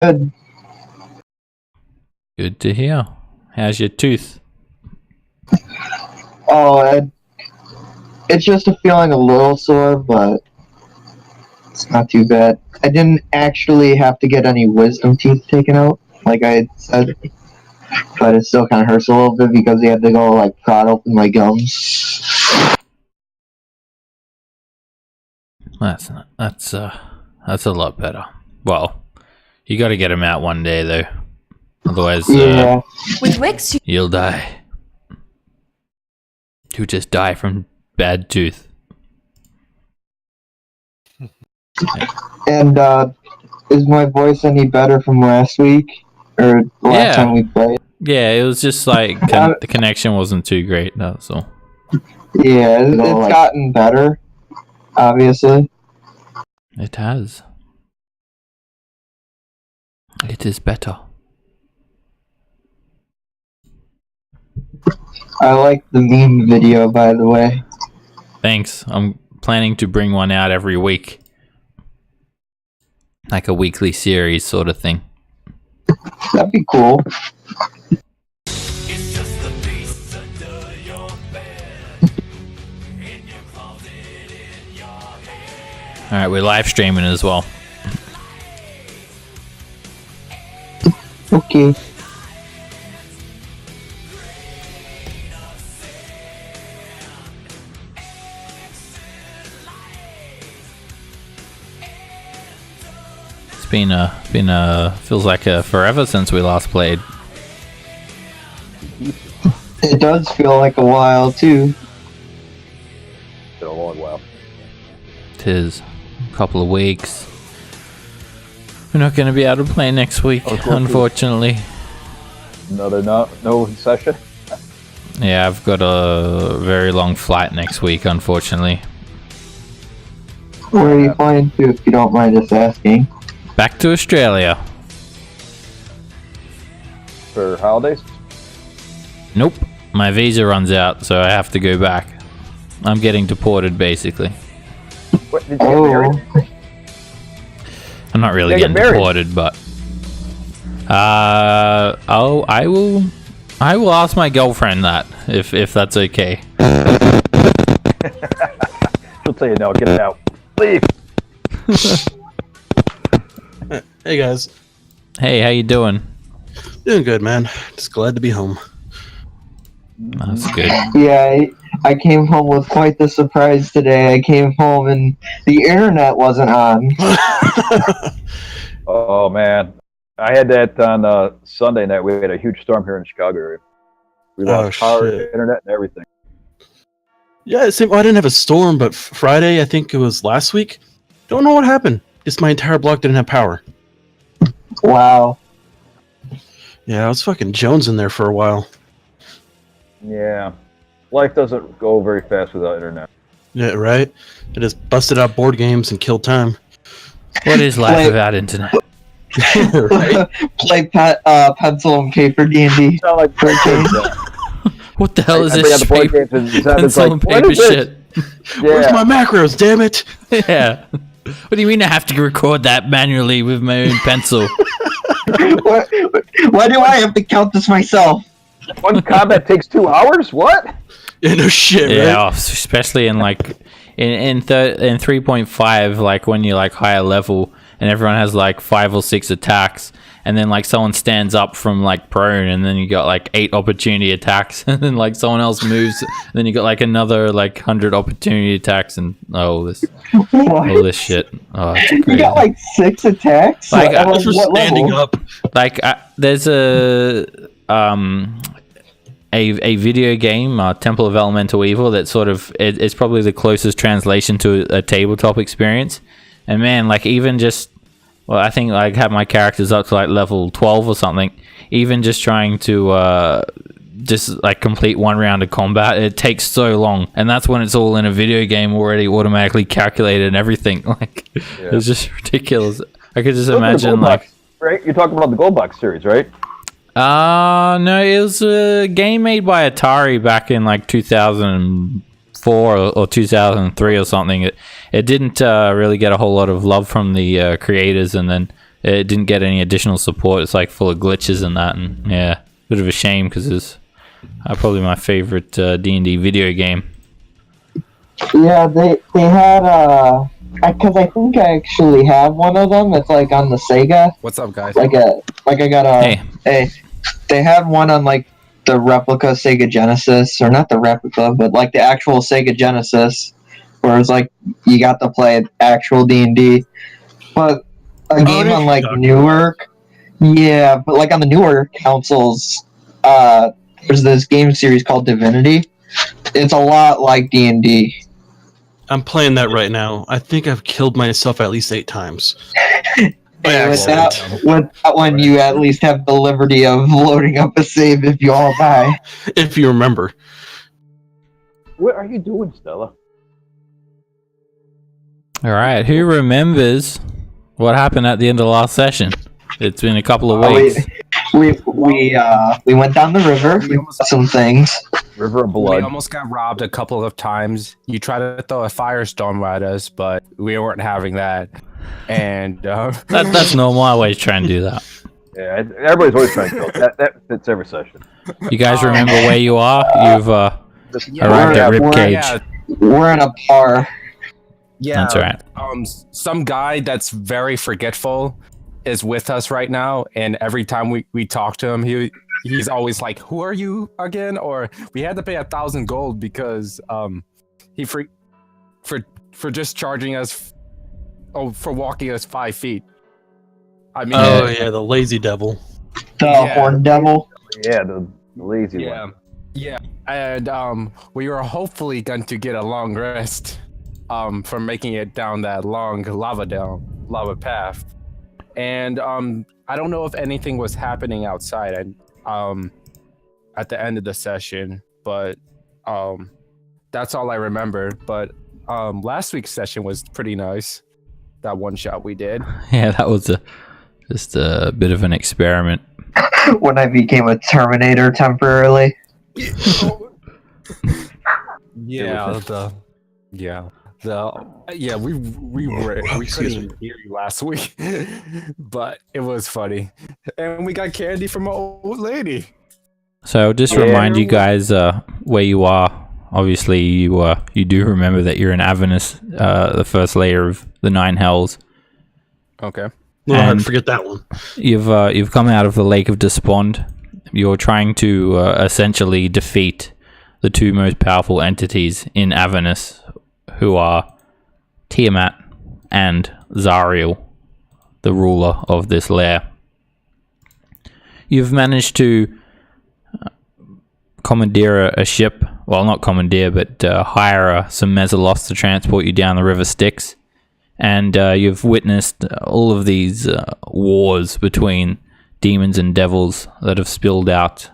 Good. Good to hear. How's your tooth? Oh, it's just feeling a little sore, but it's not too bad. I didn't actually have to get any wisdom teeth taken out, like I had said, but it still kind of hurts a little bit because you had to go like prod open my gums. That's a lot better. Well, you got to get them out one day though, otherwise Yeah. With Wix, you'll die. You just die from bad tooth. And is my voice any better from last week or the last time we played? Yeah, it was just like the connection wasn't too great. That's all. Yeah, it's gotten better, obviously. It has. It is better. I like the meme video, by the way. Thanks. I'm planning to bring one out every week. Like a weekly series sort of thing. That'd be cool. Alright, we're live streaming as well. Okay. It's been feels like forever since we last played. It does feel like a while too. Been a long while. It is a couple of weeks. We're not going to be able to play next week, unfortunately. No session. Yeah, I've got a very long flight next week, unfortunately. Where are you flying to, if you don't mind us asking? Back to Australia. For holidays? Nope. My visa runs out, so I have to go back. I'm getting deported, basically. What, did you get married? I'm not really getting deported, but I will ask my girlfriend that if that's okay. She'll tell you no. Get it out. Leave. Hey guys. Hey, how you doing? Doing good, man. Just glad to be home. That's good. Yeah, I came home with quite the surprise today. I came home and the internet wasn't on. Oh man, I had that on Sunday night. We had a huge storm here in Chicago area. We lost power, internet, and everything. Yeah, I didn't have a storm, but Friday, I think it was last week. Don't know what happened. Just my entire block didn't have power. Wow. Yeah, I was fucking jonesing there for a while. Yeah, life doesn't go very fast without internet. Yeah, right? I just busted out board games and killed time. What is life without internet? Right? Play pencil and paper D&D. Sound like What the hell is I this bring out the board games and pencil and paper shit? Where's my macros, damn it? Yeah. What do you mean I have to record that manually with my own pencil? Why do I have to count this myself? One combat takes 2 hours? What? Yeah, no shit, Yeah, right? especially in like in 3.5, like when you're like higher level and everyone has like 5 or 6 attacks, and then like someone stands up from like prone, and then you got like 8 opportunity attacks, and then like someone else moves, and then you got like another like 100 opportunity attacks, and all this shit. Oh, it's You crazy. got like 6 attacks? Like, At Just for what standing level? up. Like there's a video game, Temple of Elemental Evil, that sort of it's probably the closest translation to a tabletop experience. And man, like even just, well, I think like have my characters up to like level 12 or something. Even just trying to just like complete one round of combat, it takes so long, and that's when it's all in a video game already automatically calculated and everything. Like it's just ridiculous. I could just imagine like. Right? You're talking about the Gold Box series, right? No, it was a game made by Atari back in like 2004 or 2003 or something. It didn't really get a whole lot of love from the creators, and then it didn't get any additional support. It's like full of glitches and that, and yeah, bit of a shame because it's probably my favorite D&D video game. Yeah, they had because I think I actually have one of them. It's like on the Sega. What's up, guys? I got a hey. They had one on like the replica Sega Genesis, or not the replica, but like the actual Sega Genesis, where it's like you got to play actual D&D. But a game on like newer, yeah, but like on the newer consoles, there's this game series called Divinity. It's a lot like D&D. I'm playing that right now. I think I've killed myself at least 8 times. And with that one, you at least have the liberty of loading up a save if you all die. If you remember. What are you doing, Stella? All right, who remembers what happened at the end of the last session? It's been a couple of weeks. We went down the river. We got some things. River of Blood. We almost got robbed a couple of times. You tried to throw a firestorm at us, but we weren't having that. And that's normal. I always try and do that. Yeah, everybody's always trying to kill. That fits every session. You guys remember where you are? You've arrived at Ribcage. We're in a bar. Yeah, that's right. Some guy that's very forgetful is with us right now, and every time we talk to him, he's always like, "Who are you again?" Or we had to pay 1,000 gold because he for just charging us. Oh, for walking us 5 feet. I mean, yeah, the lazy devil. The horn devil. Yeah, the lazy one. Yeah, and we were hopefully going to get a long rest from making it down that long lava path. And I don't know if anything was happening outside at the end of the session, but that's all I remember. But last week's session was pretty nice. That one shot we did. Yeah, that was just a bit of an experiment. When I became a Terminator temporarily. We couldn't hear you last week, but it was funny, and we got candy from an old lady. So I'll just remind you guys where you are. Obviously, you do remember that you're in Avernus, the first layer of the 9 Hells. Okay. No, I'd forget that one. You've come out of the Lake of Despond. You're trying to essentially defeat the 2 most powerful entities in Avernus, who are Tiamat and Zariel, the ruler of this lair. You've managed to commandeer a ship. Well, not commandeer, but hire some Mezzaloths to transport you down the River Styx. And you've witnessed all of these wars between demons and devils that have spilled out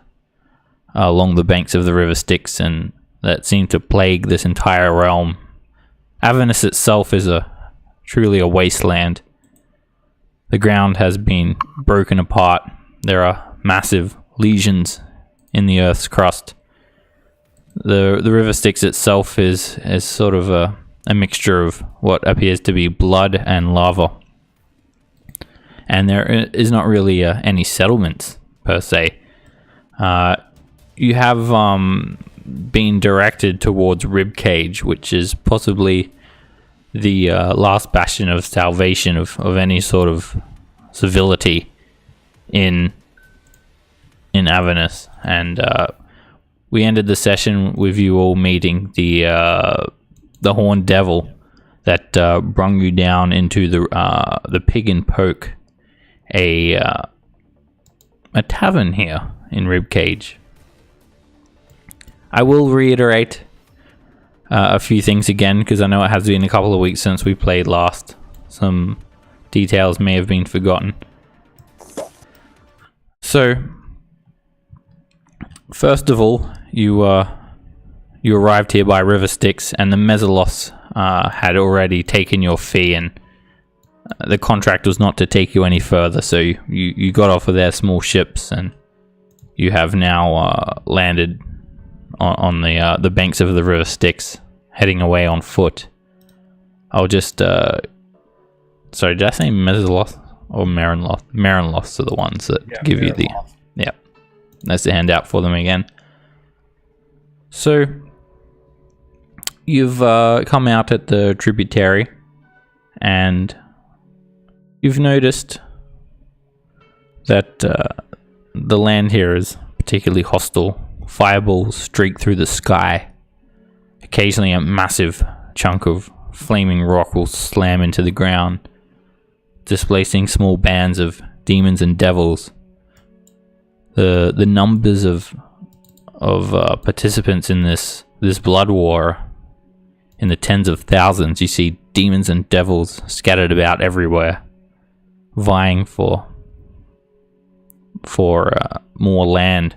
along the banks of the River Styx, and that seem to plague this entire realm. Avernus itself is truly a wasteland. The ground has been broken apart. There are massive lesions in the Earth's crust. The River Styx itself is sort of a mixture of what appears to be blood and lava. And there is not really any settlements, per se. You have been directed towards Ribcage, which is possibly the last bastion of salvation of any sort of civility in Avernus. And we ended the session with you all meeting the Horned Devil that brung you down into the Pig and Poke, a tavern here in Ribcage. I will reiterate a few things again, because I know it has been a couple of weeks since we played last. Some details may have been forgotten. So, first of all, you arrived here by River Styx, and the Mezzaloths had already taken your fee, and the contract was not to take you any further, so you got off of their small ships, and you have now landed on the banks of the River Styx, heading away on foot. I'll just... sorry, did I say Mezzaloth? or Marinloth. Marinloths are the ones that give you the... Yeah, that's the handout for them again. So, you've come out at the tributary, and you've noticed that the land here is particularly hostile. Fireballs streak through the sky. Occasionally a massive chunk of flaming rock will slam into the ground, displacing small bands of demons and devils. The numbers of participants in this blood war in the tens of thousands. You see demons and devils scattered about everywhere, vying for more land,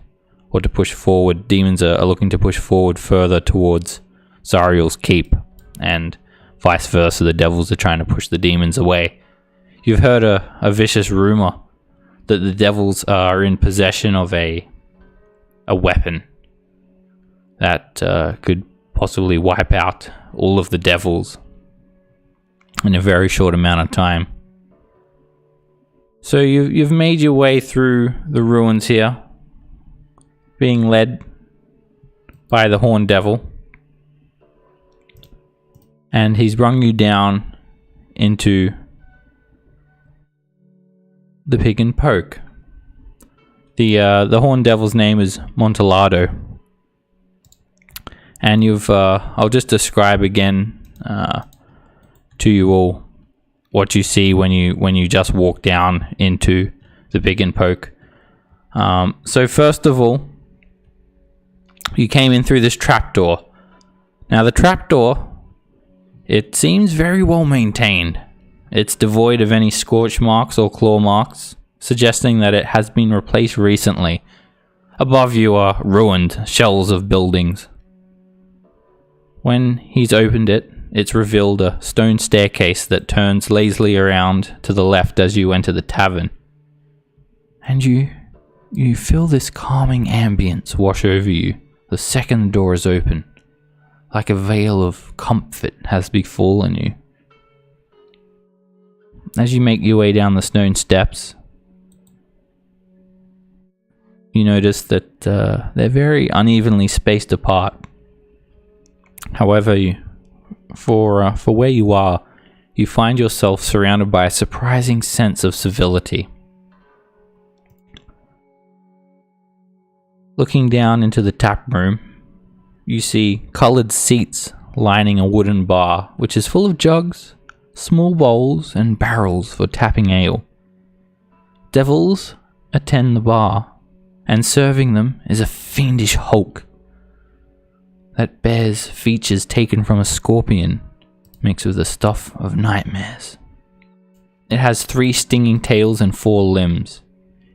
or to push forward. Demons are looking to push forward further towards Zariel's keep, and vice versa. The devils are trying to push the demons away. You've heard a vicious rumor that the devils are in possession of a weapon that could possibly wipe out all of the devils in a very short amount of time. So you've made your way through the ruins here, being led by the Horned Devil, and he's brung you down into the Pig and Poke. The Horned Devil's name is Montalado, and I'll just describe again to you all what you see when you just walk down into the Pig and Poke. So first of all, you came in through this trapdoor. Now the trapdoor, it seems very well maintained. It's devoid of any scorch marks or claw marks, suggesting that it has been replaced recently. Above you are ruined shells of buildings. When he's opened it, it's revealed a stone staircase that turns lazily around to the left as you enter the tavern. And you feel this calming ambience wash over you the second the door is open, like a veil of comfort has befallen you. As you make your way down the stone steps, you notice that they're very unevenly spaced apart. However, for where you are, you find yourself surrounded by a surprising sense of civility. Looking down into the tap room, you see coloured seats lining a wooden bar, which is full of jugs, small bowls, and barrels for tapping ale. Devils attend the bar, and serving them is a fiendish hulk that bears features taken from a scorpion mixed with the stuff of nightmares. It has 3 stinging tails and 4 limbs.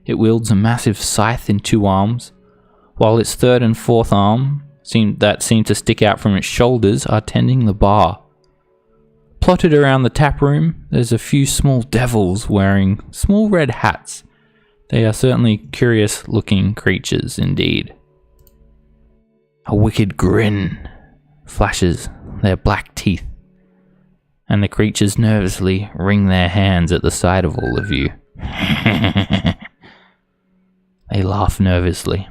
It wields a massive scythe in 2 arms, while its 3rd and 4th arm seem to stick out from its shoulders are tending the bar. Plotted around the tap room, there's a few small devils wearing small red hats. They are certainly curious-looking creatures indeed. A wicked grin flashes their black teeth, and the creatures nervously wring their hands at the sight of all of you. They laugh nervously.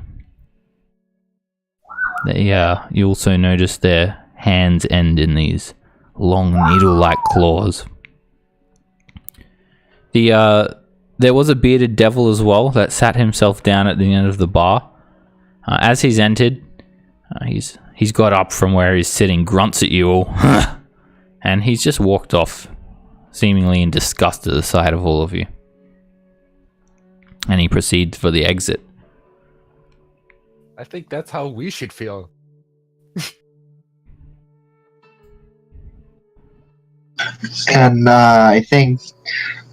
You also notice their hands end in these long needle-like claws. There was a bearded devil as well that sat himself down at the end of the bar. As he's entered, he's got up from where he's sitting, grunts at you all, and he's just walked off, seemingly in disgust at the sight of all of you. And he proceeds for the exit. I think that's how we should feel. And I think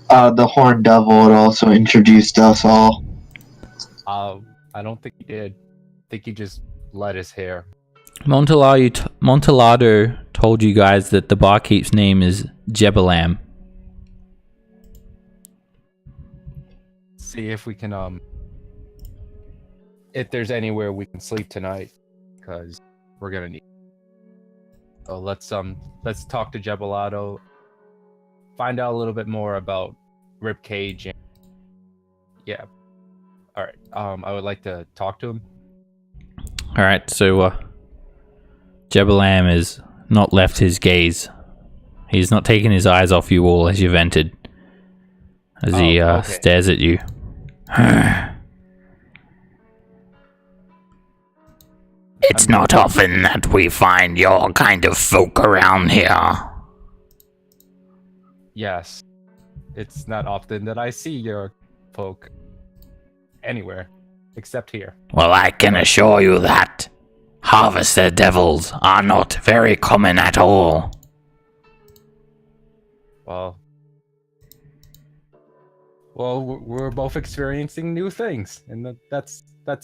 the Horned Devil had also introduced us all. I don't think he did. I think he just let his hair. Montalado told you guys that the barkeep's name is Jebalam. See if we can if there's anywhere we can sleep tonight, because we're gonna need. So let's talk to Jebalado, find out a little bit more about rib cage. And... Yeah. All right. I would like to talk to him. All right, so Jebalam has not left his gaze. He's not taken his eyes off you all as you've entered. As he stares at you. It's not often that we find your kind of folk around here. Yes. It's not often that I see your folk anywhere except here. Well, I can assure you that harvester devils are not very common at all. Well, we're both experiencing new things, and that's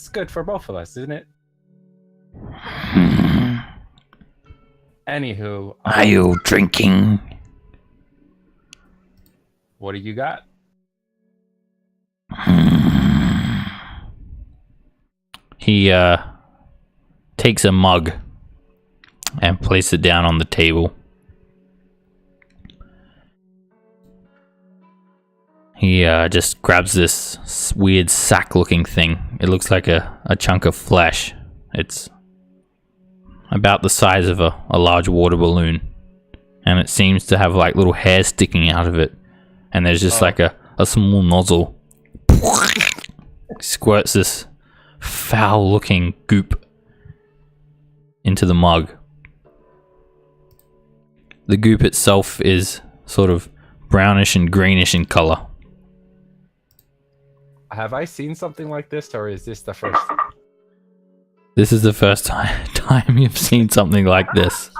good for both of us, isn't it? Anywho, are you drinking? What do you got? He takes a mug and places it down on the table. He just grabs this weird sack-looking thing. It looks like a chunk of flesh. It's about the size of a large water balloon. And it seems to have like little hairs sticking out of it. And there's just like a small nozzle. Squirts this foul-looking goop into the mug. The goop itself is sort of brownish and greenish in color. Have I seen something like this, or is this the first? This is the first time you've seen something like this.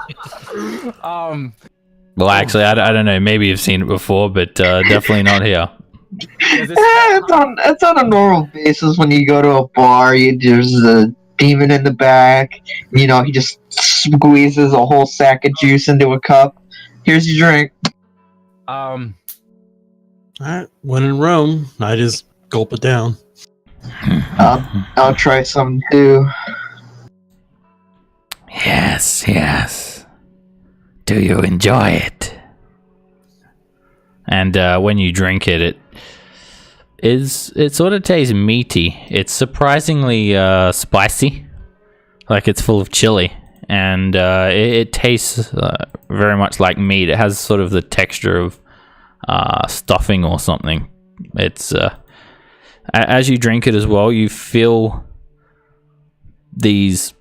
Well, actually, I don't know. Maybe you've seen it before, but definitely not here. It's on a normal basis when you go to a bar. There's a demon in the back. You know, he just squeezes a whole sack of juice into a cup. Here's your drink. Alright, when in Rome, I just gulp it down. I'll try some too. Yes. Do you enjoy it? And when you drink it, it sort of tastes meaty. It's surprisingly spicy, like it's full of chili, and it tastes very much like meat. It has sort of the texture of stuffing or something. It's as you drink it as well, you feel these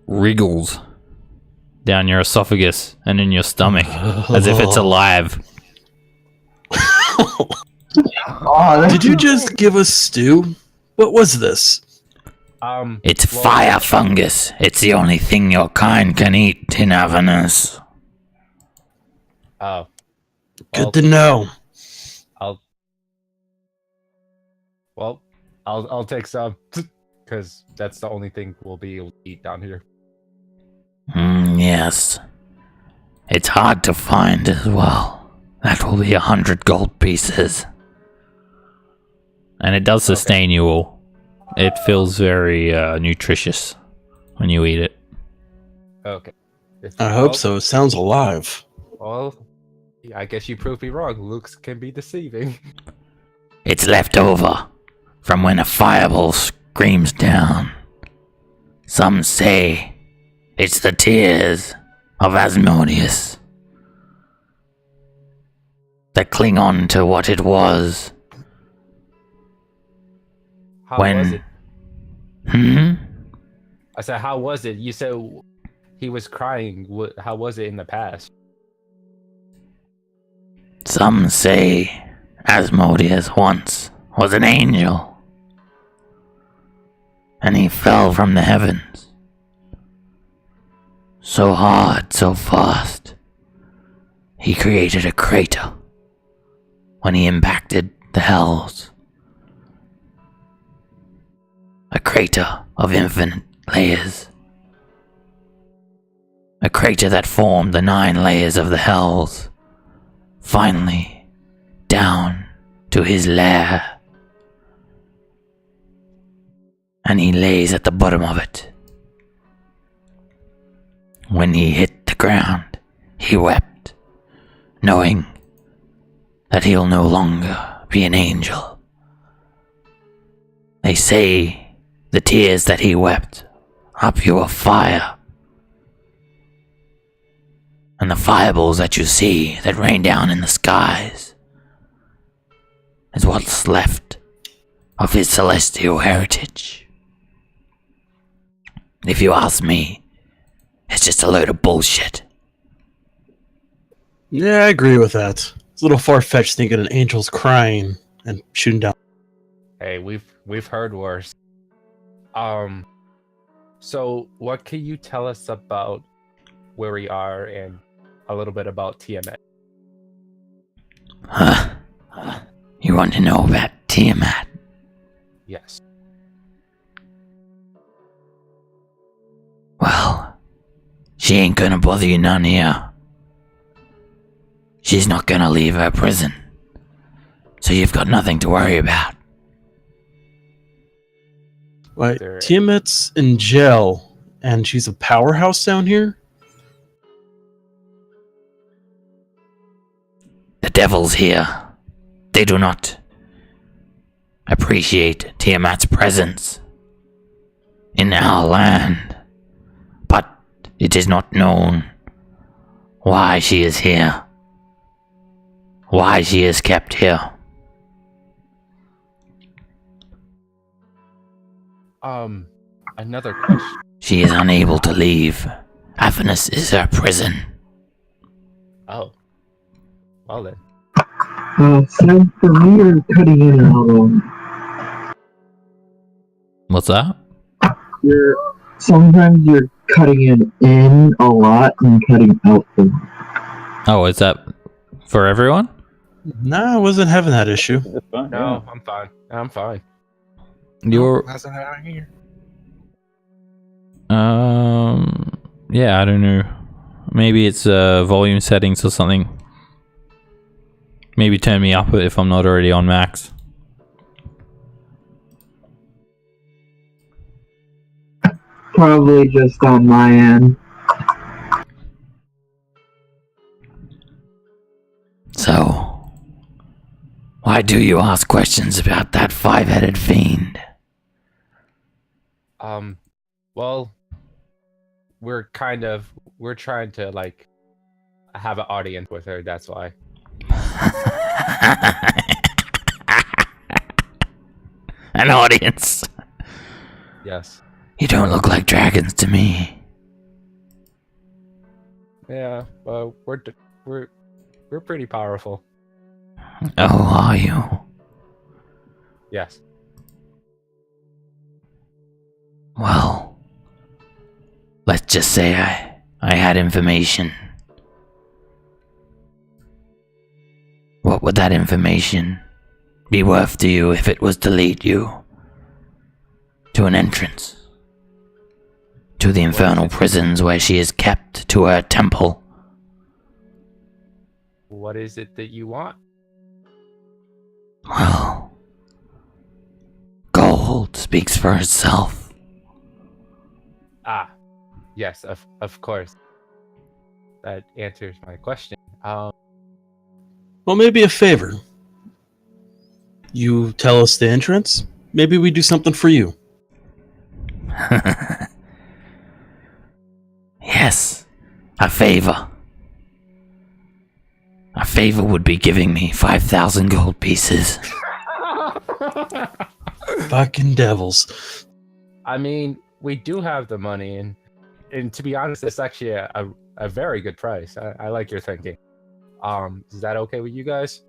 wriggles down your esophagus and in your stomach, as if it's alive. Did you just give us stew? What was this? It's fire fungus. It's the only thing your kind can eat in Avernus. Oh. Good to know. I'll take some, because that's the only thing we'll be able to eat down here. Yes. It's hard to find as well. That will be 100 gold pieces. And it does sustain you all. It feels very nutritious when you eat it. Okay. I hope so. It sounds alive. Well, I guess you proved me wrong. Looks can be deceiving. It's left over from when a fireball screams down. Some say it's the tears of Asmodeus that cling on to what it was. How was it? I said, how was it? You said he was crying. How was it in the past? Some say Asmodeus once was an angel, and he fell from the heavens. So hard, so fast, he created a crater when he impacted the hells. A crater of infinite layers. A crater that formed the 9 layers of the hells. Finally, down to his lair. And he lays at the bottom of it. When he hit the ground, he wept, knowing that he'll no longer be an angel. They say the tears that he wept are pure fire. And the fireballs that you see that rain down in the skies is what's left of his celestial heritage. If you ask me, it's just a load of bullshit. Yeah, I agree with that. It's a little far-fetched thinking an angel's crying and shooting down. Hey, we've heard worse. So what can you tell us about where we are and a little bit about Tiamat? You want to know about Tiamat? Yes. Well, she ain't gonna bother you none here. She's not gonna leave her prison. So you've got nothing to worry about. Right, Tiamat's in jail, and she's a powerhouse down here? The devils here, they do not appreciate Tiamat's presence in our land. But it is not known why she is here. Why she is kept here. Another question. She is unable to leave. Avernus is her prison. Oh. Well then. So for me, you're cutting in and out on. What's that? Sometimes you're cutting in a lot and cutting out a lot. Oh, is that for everyone? Nah, I wasn't having that issue. It's fine. No, I'm fine. I'm fine. You're How's that out here? yeah, I don't know. Maybe it's volume settings or something. Maybe turn me up if I'm not already on max. Probably just on my end. So, why do you ask questions about that five-headed fiend? Well, we're trying to like have an audience with her, that's why. An audience? Yes. You don't look like dragons to me. Yeah, well, we're pretty powerful. Oh, are you? Yes. Well, let's just say I had information. What would that information be worth to you if it was to lead you to an entrance? To the infernal prisons where she is kept, to her temple? What is it that you want? Well, gold speaks for itself. Ah, yes, of course. That answers my question. Well, maybe a favor. You tell us the entrance, maybe we do something for you. Yes, a favor. A favor would be giving me 5,000 gold pieces. Fucking devils. I mean, we do have the money, and to be honest, it's actually a very good price. I like your thinking. Is that okay with you guys?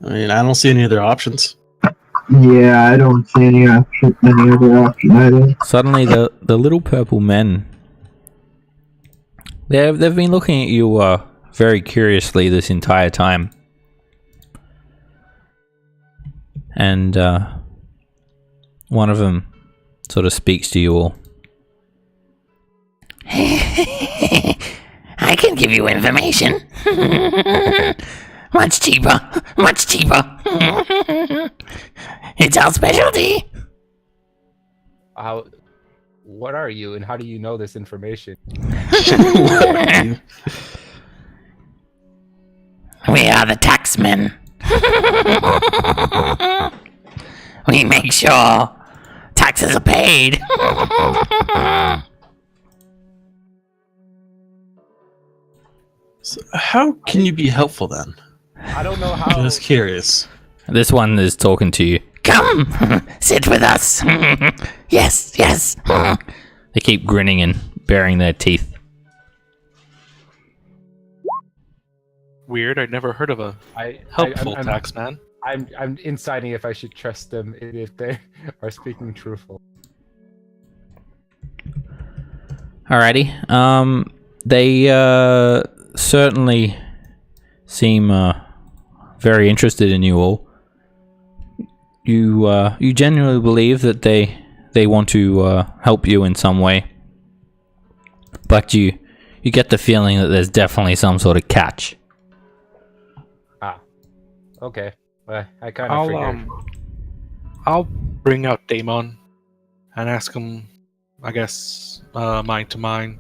I mean, I don't see any other options. Yeah, I don't see any other option either. Suddenly, the little purple men, they've been looking at you very curiously this entire time. And one of them sort of speaks to you all. I can give you information. Much cheaper. Much cheaper. It's our specialty. What are you, and how do you know this information? We are the taxmen. We make sure taxes are paid. So how can you be helpful then? I don't know how. Just curious. This one is talking to you. Come, sit with us. Yes, yes. They keep grinning and baring their teeth. Weird. I'd never heard of a helpful taxman. I'm deciding if I should trust them if they are speaking truthful. Alrighty. They certainly seem very interested in you all. You genuinely believe that they want to help you in some way, but you get the feeling that there's definitely some sort of catch. Okay. I kind of figured. I'll bring out Damon and ask him, I guess, mind to mind.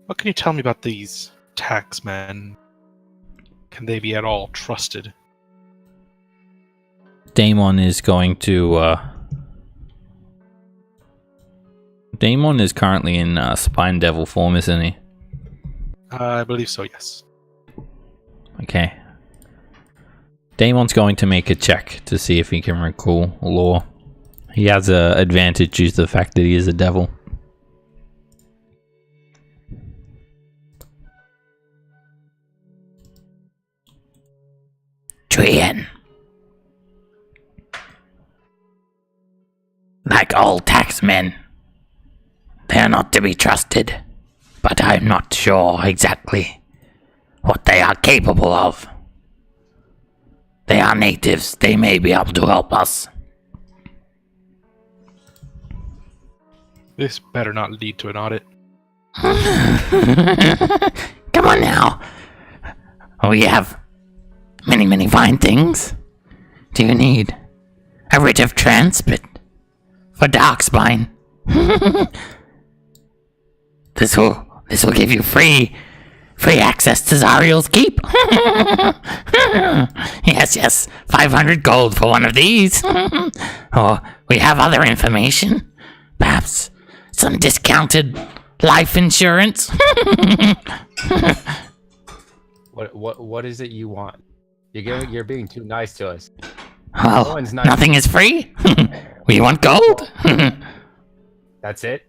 What can you tell me about these taxmen? Can they be at all trusted? Damon is going to. Damon is currently in Spine Devil form, isn't he? I believe so, yes. Okay. Damon's going to make a check to see if he can recall lore. He has an advantage due to the fact that he is a devil. Trian. Like all taxmen, they are not to be trusted, but I'm not sure exactly what they are capable of. They are natives. They may be able to help us. This better not lead to an audit. Come on now. We have many, many fine things. Do you need a writ of transport for Darkspine? This will give you free access to Zariel's Keep. Yes, 500 gold for one of these. Or we have other information. Perhaps some discounted life insurance. What is it you want? You're being too nice to us. Well, nice. Nothing is free. We want gold. That's it?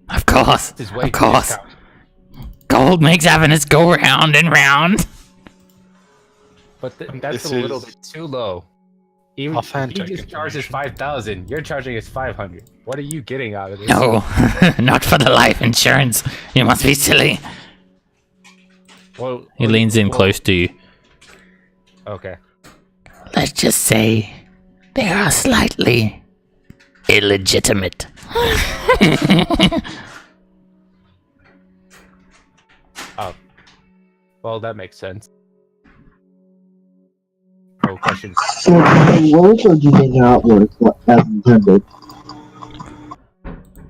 Of course. This is way Of course. discount. Gold makes Avernus go round and round. But that's a little bit too low. Even authentic he just charges 5,000. You're charging us 500. What are you getting out of this? No, not for the life insurance. You must be silly. He leans in close to you. Okay. Let's just say they are slightly illegitimate. Oh. Well, that makes sense. Oh, question. So do they work or do they not work as intended?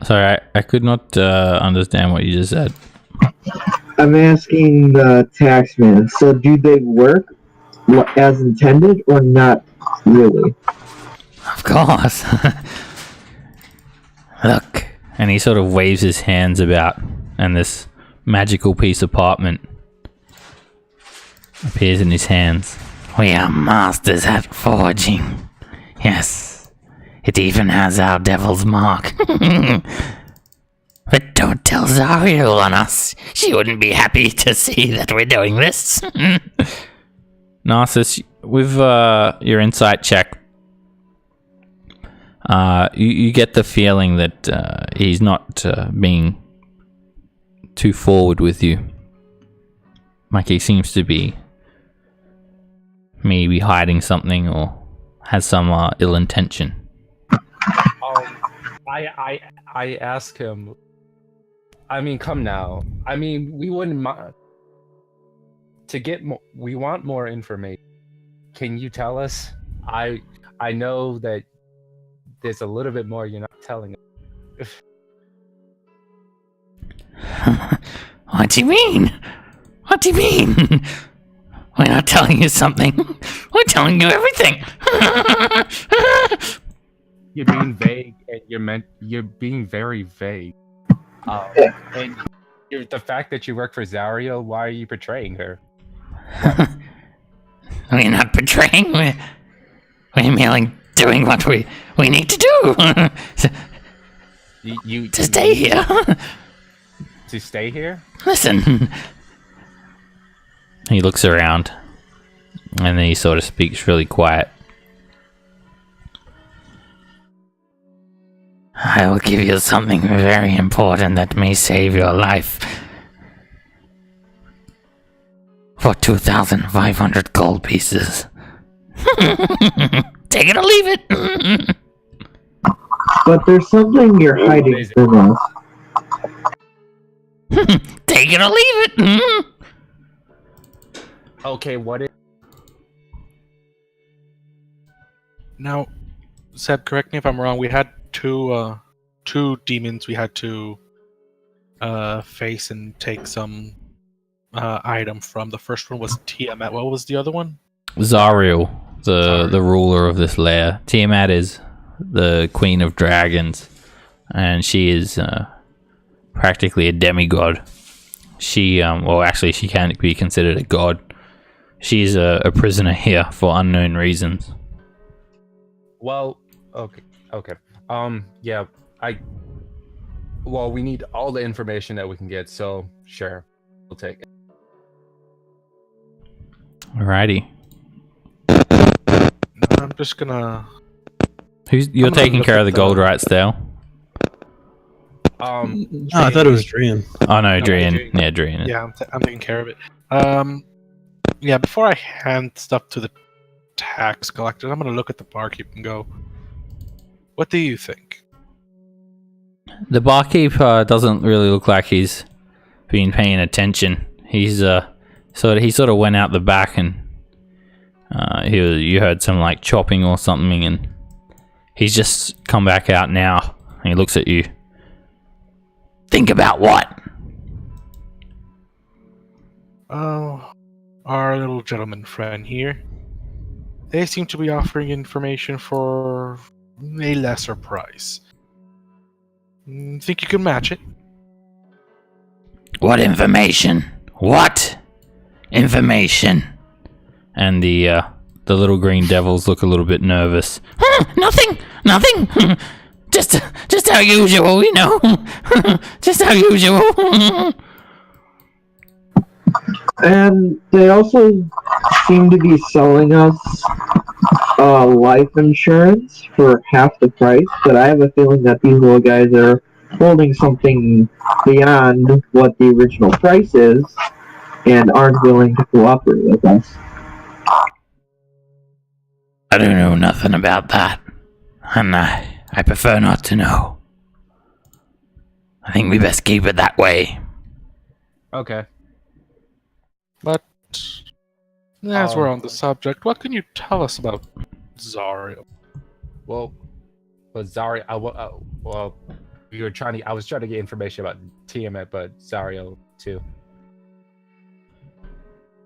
Sorry, I could not understand what you just said. I'm asking the taxman, so do they work as intended or not really? Of course. Look. And he sort of waves his hands about, and this magical piece of parchment appears in his hands. We are masters at forging. Yes. It even has our devil's mark. But don't tell Zariel on us. She wouldn't be happy to see that we're doing this. Narcissus, with your insight check, you get the feeling that he's not being too forward with you. Like he seems to be maybe hiding something or has some ill intention. I ask him. I mean, come now. I mean, we wouldn't mind to get more. We want more information. Can you tell us? I know that there's a little bit more you're not telling us. What do you mean? What do you mean? We're not telling you something. We're telling you everything. You're being vague, and you're being very vague. And the fact that you work for Zario, why are you betraying her? We're not betraying. We're merely doing what we need to do. To stay here. To stay here? Listen. He looks around, and then he sort of speaks really quiet. I will give you something very important that may save your life. For 2,500 gold pieces. Take it or leave it. But there's something you're hiding from us. Take it or leave it. Okay, what is... Now, Seb, correct me if I'm wrong. We had two demons we had to face and take some item from. The first one was Tiamat. What was the other one? Zariel, the ruler of this lair. Tiamat is the queen of dragons, and she is practically a demigod. She, well, actually, she can't be considered a god. She's a prisoner here for unknown reasons. Well, okay. Yeah, well, we need all the information that we can get, so sure, we'll take it. Alrighty. I'm just gonna... You're taking care of the gold rights, Dale? Oh, I thought it was Drian. Oh no, Drian. Yeah, Drian. Yeah, I'm taking care of it. Yeah, before I hand stuff to the tax collector, I'm gonna look at the barkeep and go, what do you think? The barkeep doesn't really look like he's been paying attention. He's sort of went out the back, and you heard some like chopping or something, and he's just come back out now. And he looks at you. Think about what? Oh, our little gentleman friend here. They seem to be offering information for a lesser price. Think you can match it? What information? What information? And the little green devils look a little bit nervous. Nothing. Just how usual, you know. Just how usual. And they also seem to be selling us life insurance for half the price, but I have a feeling that these little guys are holding something beyond what the original price is and aren't willing to cooperate with us. I don't know nothing about that, and I prefer not to know. I think we best keep it that way. Okay. But as we're on the subject, what can you tell us about Zario? Well, Zario, I was trying to get information about Tiamat, but Zario too.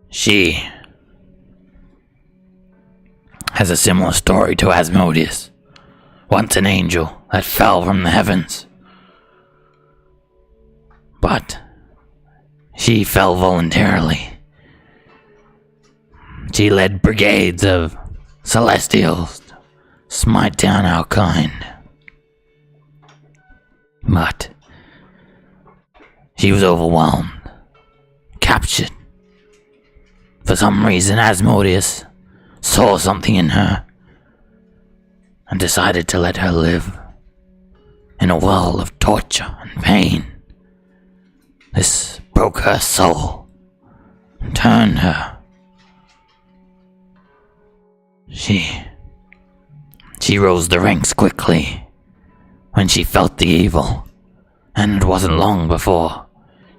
She has a similar story to Asmodeus. Once an angel that fell from the heavens. But she fell voluntarily. She led brigades of celestials to smite down our kind. But she was overwhelmed, captured. For some reason, Asmodeus saw something in her and decided to let her live in a world of torture and pain. This broke her soul and turned her. She rose the ranks quickly when she felt the evil, and it wasn't long before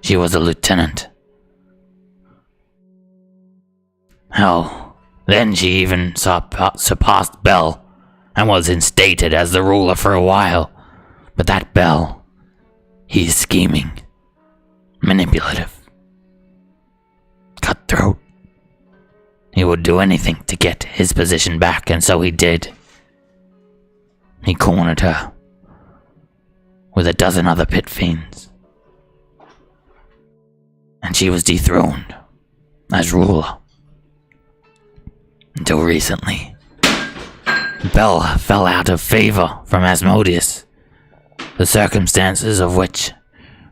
she was a lieutenant. Hell, then she even surpassed Bell and was instated as the ruler for a while. But that Bell, he's scheming, manipulative, cutthroat, He would do anything to get his position back, and so he did. He cornered her with a dozen other pit fiends, and she was dethroned as ruler. Until recently, Bel fell out of favor from Asmodeus, the circumstances of which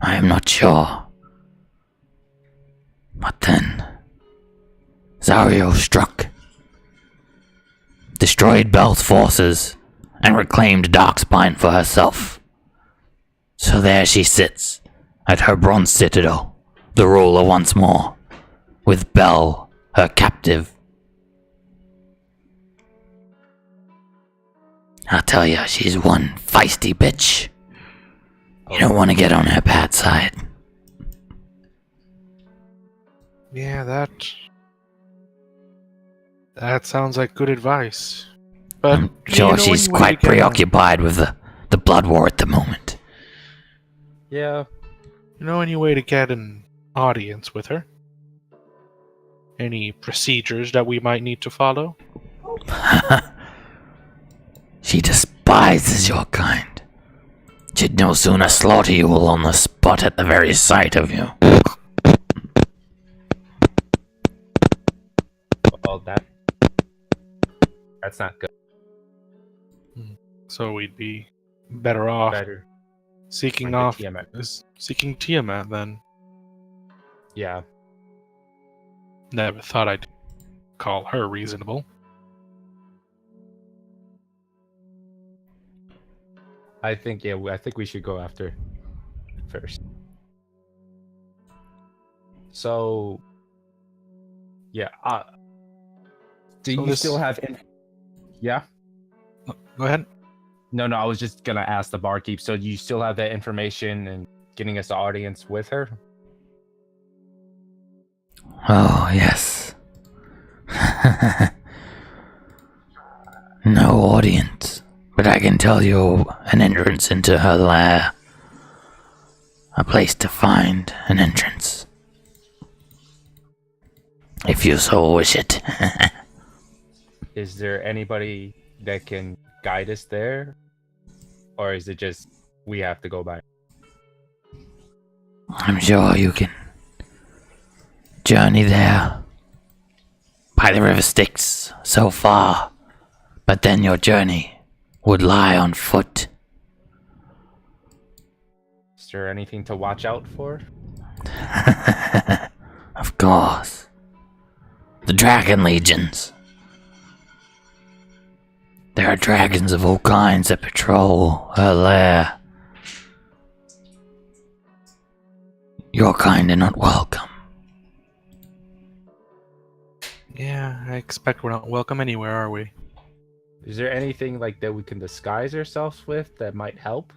I am not sure. But then, Zario struck, destroyed Bel's forces, and reclaimed Darkspine for herself. So there she sits, at her bronze citadel, the ruler once more, with Bel, her captive. I'll tell ya, she's one feisty bitch. You don't want to get on her bad side. Yeah, that sounds like good advice. But I'm sure she's quite preoccupied with the blood war at the moment. Yeah. You know any way to get an audience with her? Any procedures that we might need to follow? She despises your kind. She'd no sooner slaughter you all on the spot at the very sight of you. Well, that's not good. So we'd be better off seeking Tiamat then. Yeah. Never thought I'd call her reasonable. I think we should go after first. So, yeah. Do So you this- still have? Yeah. Go ahead. No, I was just gonna ask the barkeep. So, do you still have that information and getting us the audience with her? Oh, yes. No audience, but I can tell you an entrance into her lair. A place to find an entrance. If you so wish it. Is there anybody that can guide us there? Or is it just we have to go by? I'm sure you can journey there by the river Styx so far, but then your journey would lie on foot. Is there anything to watch out for? Of course. The dragon legions. There are dragons of all kinds that patrol her lair. Your kind are not welcome. Yeah, I expect we're not welcome anywhere, are we? Is there anything like that we can disguise ourselves with that might help?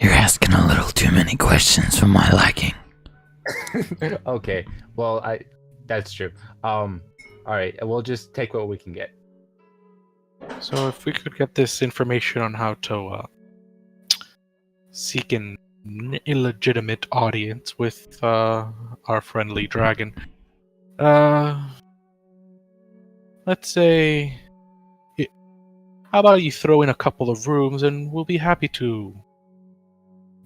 You're asking a little too many questions for my liking. Okay. Well, that's true. All right. We'll just take what we can get. So if we could get this information on how to seek an illegitimate audience with our friendly dragon. Let's say, how about you throw in a couple of rooms and we'll be happy to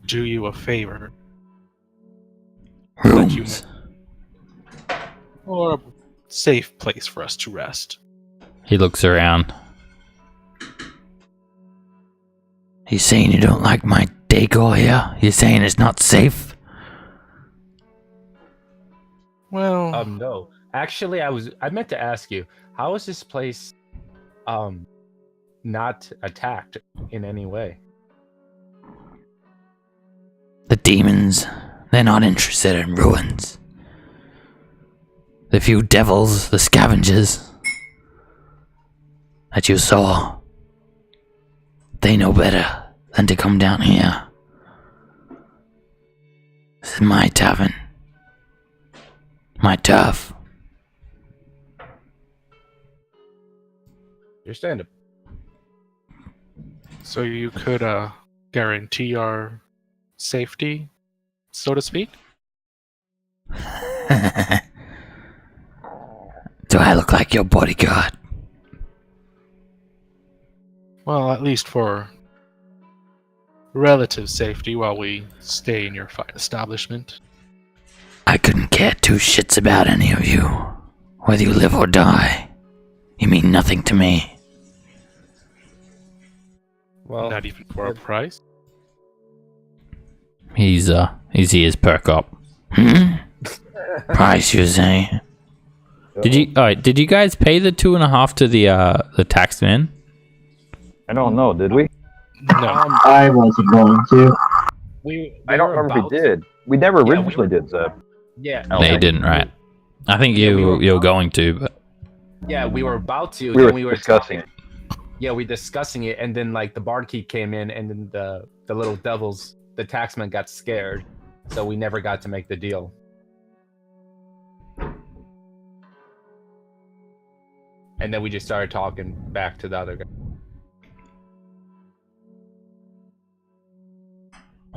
do you a favor. Rooms. Or a safe place for us to rest. He looks around. You saying you don't like my decor here? You saying it's not safe? Well, No. Actually, I meant to ask you, how is this place not attacked in any way? The demons, they're not interested in ruins. The few devils, the scavengers that you saw, they know better than to come down here. This is my tavern. My turf. Understandable. so you could guarantee our safety, so to speak? Do I look like your bodyguard? Well, at least for relative safety while we stay in your fine establishment. I couldn't care two shits about any of you. Whether you live or die. You mean nothing to me. Well, Not even for a price. His ears perk up. Price, you say? Did you guys pay the 2.5 to the tax man? I don't know. Did we? No. I wasn't going to. I don't remember if we did. We never originally did, Zeb. Yeah. They didn't, right? I think you're going to, but Yeah, we were about to. We then were discussing it. Yeah, we discussing it, and then like the barkeep came in, and then the little devils, the taxman got scared, so we never got to make the deal. And then we just started talking back to the other guy.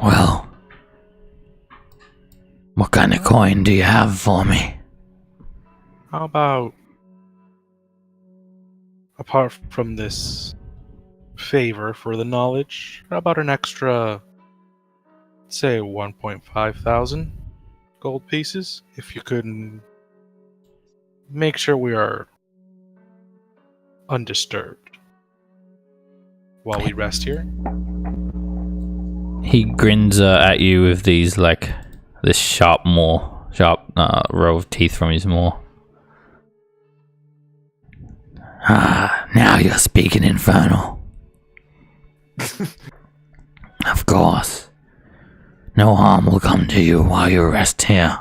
well, what kind of coin do you have for me? How about, apart from this favor for the knowledge, how about an extra, say, 1.5 thousand gold pieces? If you could make sure we are undisturbed while we rest here. He grins at you with these this sharp row of teeth from his maw. Now you're speaking infernal. Of course. No harm will come to you while you rest here.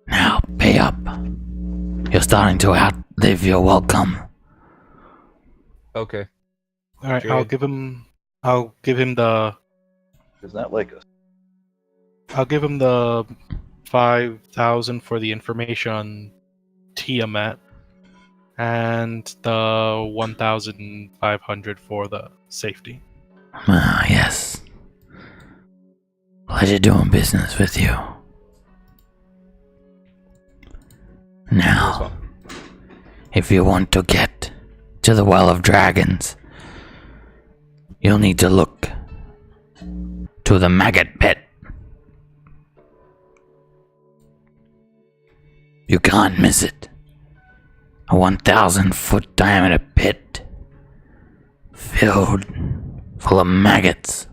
Now, pay up. You're starting to outlive your welcome. Okay. All right, Good. I'll give him the Is that like us? I'll give him the 5,000 for the information on Tiamat, and the 1,500 for the safety. Ah, yes. Pleasure doing business with you. Now, if you want to get to the Well of Dragons, you'll need to look to the maggot pit. You can't miss it. A 1,000-foot diameter pit filled full of maggots.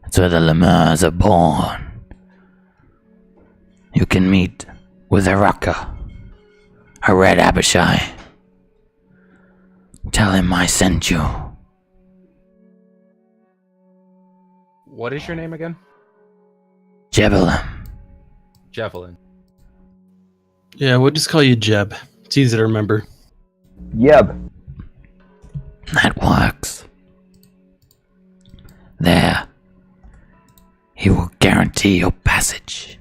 That's where the lemurs are born. You can meet with a rucker, a red Abishai. Tell him I sent you. What is your name again? Jebelim. Javelin. Yeah, we'll just call you Jeb. It's easy to remember. Yeb. That works. There, he will guarantee your passage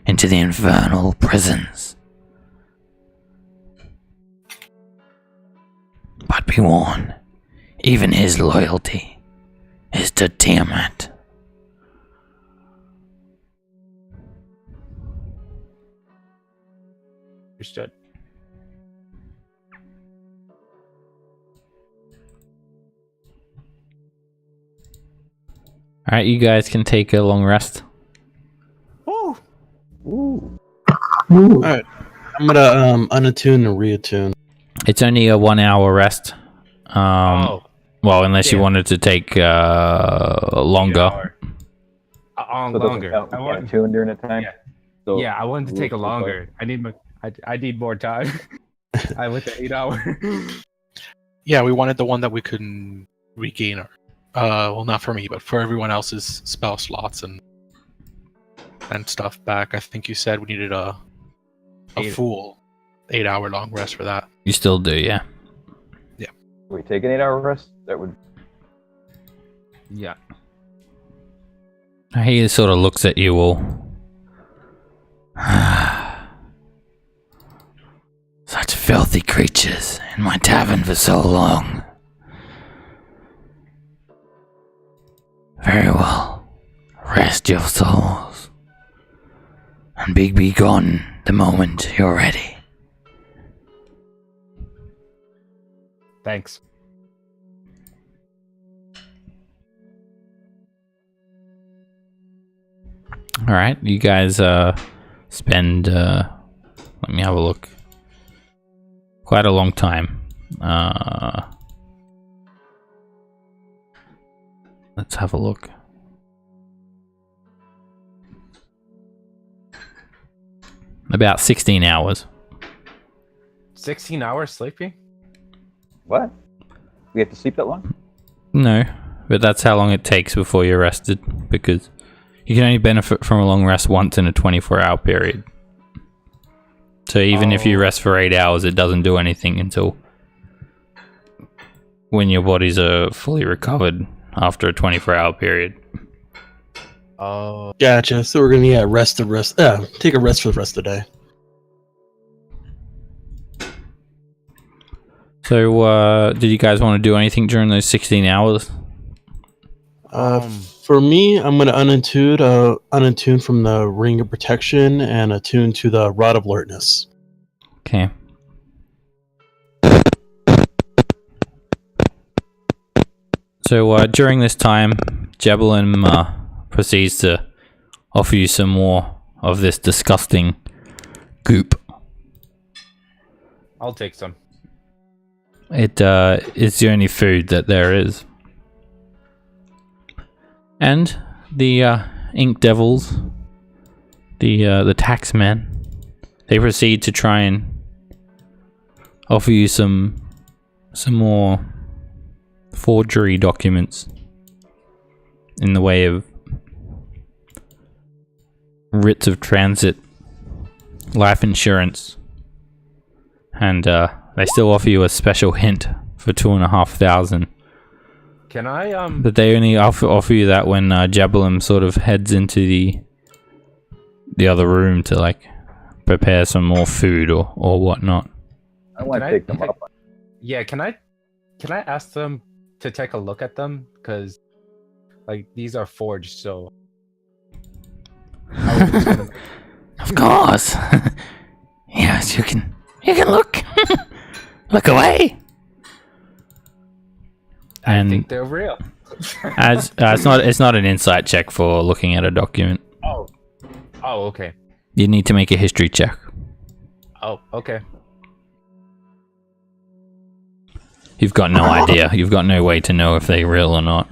into the infernal prisons. But be warned, even his loyalty is to Tiamat. Understood. Alright, you guys can take a long rest. Ooh. Ooh. Alright. I'm gonna unattune and reattune. It's only a 1 hour rest. Well, unless you Yeah. wanted to take longer. So it doesn't Longer. count. I You want, can't tune during that time. Yeah. So yeah, I wanted to take a so far. longer. I need more time. I went to 8 hours. Yeah, we wanted the one that we couldn't regain our, well, not for me, but for everyone else's spell slots and stuff back. I think you said we needed a full 8 hour long rest for that. You still do, yeah. We take an 8-hour rest. That would. Yeah. He sort of looks at you all. Such filthy creatures in my tavern for so long. Very well. Rest your souls. and be gone the moment you're ready. Thanks. All right, you guys spend. Let me have a look. Quite a long time. Let's have a look. About 16 hours. 16 hours sleeping? What? We have to sleep that long? No, but that's how long it takes before you're rested, because you can only benefit from a long rest once in a 24-hour period. So even if you rest for 8 hours, it doesn't do anything until when your bodies are fully recovered after a 24-hour period. Oh. Gotcha. So we're gonna take a rest for the rest of the day. So did you guys want to do anything during those 16 hours? For me, I'm gonna unattune from the ring of protection and attune to the rod of alertness. Okay. So during this time, Javelin proceeds to offer you some more of this disgusting goop. I'll take some. It is the only food that there is. And the Ink Devils, the taxmen, they proceed to try and offer you some more forgery documents in the way of writs of transit, life insurance, and they still offer you a special hint for 2,500. Can I But they only offer you that when Jabalum sort of heads into the other room to like prepare some more food or whatnot. I want to take them up. Yeah, can I ask them to take a look at them? Because like these are forged, so Of course. Yes, you can look. Look away. I think they're real. as it's not an insight check for looking at a document. Oh, okay. You need to make a history check. Oh, okay. You've got no idea. You've got no way to know if they're real or not.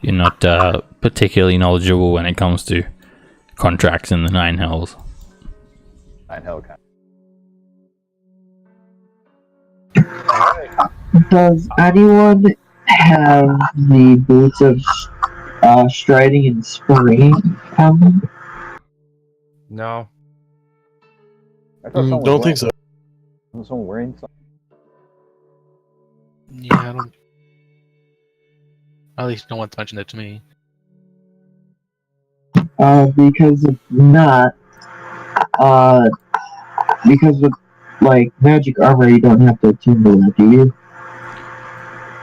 You're not particularly knowledgeable when it comes to contracts in the Nine Hells. Nine Hell kind. Does anyone have the boots of striding and springing? No. I thought someone Don't think so. Was someone wearing something? Yeah, I don't. At least no one's mentioned it to me. Because if not, because with like magic armor, you don't have to attune to that, do you?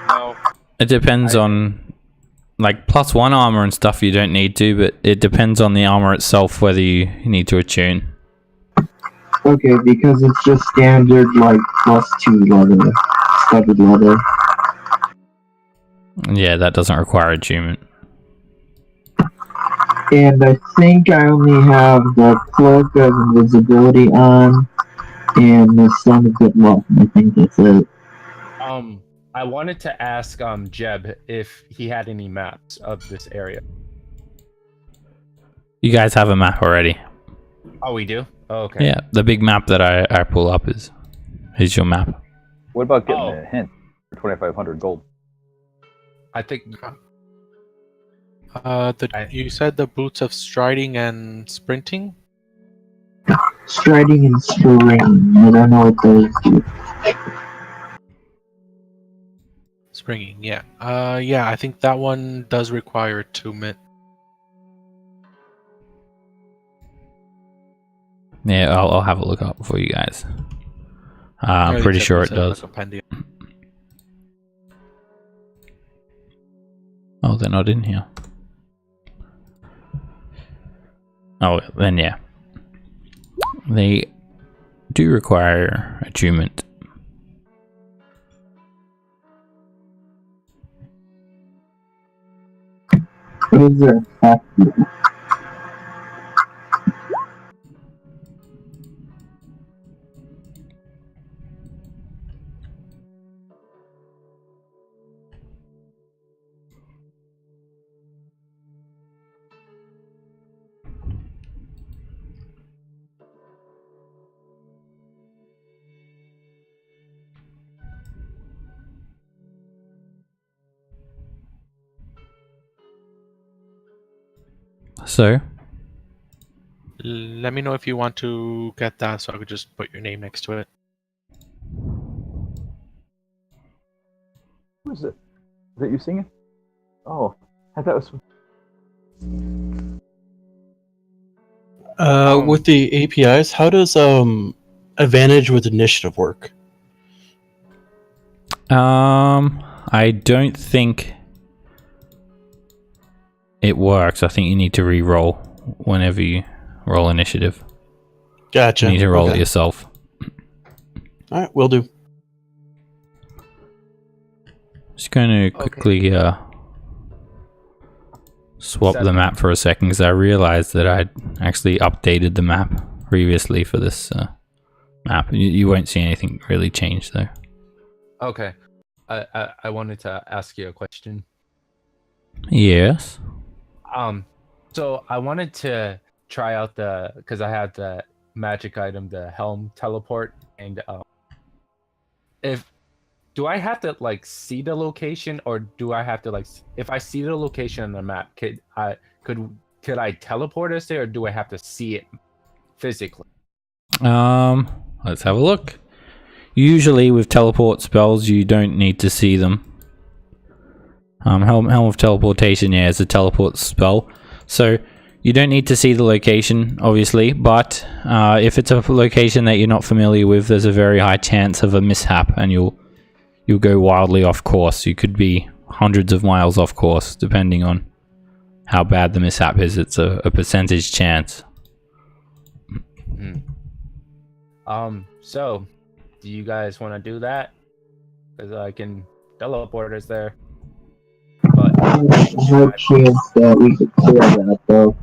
No. It depends on like +1 armor and stuff. You don't need to, but it depends on the armor itself whether you need to attune. Okay, because it's just standard like +2 leather, studded leather. Yeah, that doesn't require attunement. And I think I only have the cloak of invisibility on, and the stone of good luck. I think that's it. I wanted to ask Jeb if he had any maps of this area. You guys have a map already. Oh, we do? Oh, okay. Yeah, the big map that I pull up is your map. What about getting a hint for 2,500 gold? I think You said the boots of striding and sprinting? Striding and spring. I don't know what those do. Springing, yeah. Yeah, I think that one does require attunement. Yeah, I'll have a look up for you guys. I'm Or pretty except sure it's it a does. compendium. Oh, they're not in here. Oh, then yeah. They do require attunement. What is there? So, Let me know if you want to get that, so I could just put your name next to it. Who is it? Is that you singing? Oh, I thought it was. With the APIs, how does advantage with initiative work? I don't think it works. I think you need to re-roll whenever you roll initiative. Gotcha. You need to roll Okay. it yourself. All right, will do. Just going to quickly swap the map for a second because I realized that I'd actually updated the map previously for this map. You won't see anything really change though. Okay. I wanted to ask you a question. Yes. So I wanted to try out because I have the magic item, the helm teleport, and do I have to like see the location, or do I have to like if I see the location on the map, could I teleport us there, or do I have to see it physically? Let's have a look. Usually with teleport spells, you don't need to see them. Helm of Teleportation, yeah, is a teleport spell. So you don't need to see the location, obviously, but if it's a location that you're not familiar with, there's a very high chance of a mishap, and you'll go wildly off course. You could be hundreds of miles off course, depending on how bad the mishap is. It's a percentage chance. So do you guys want to do that? Because I can teleport us there. But No chance that we could clear that, though.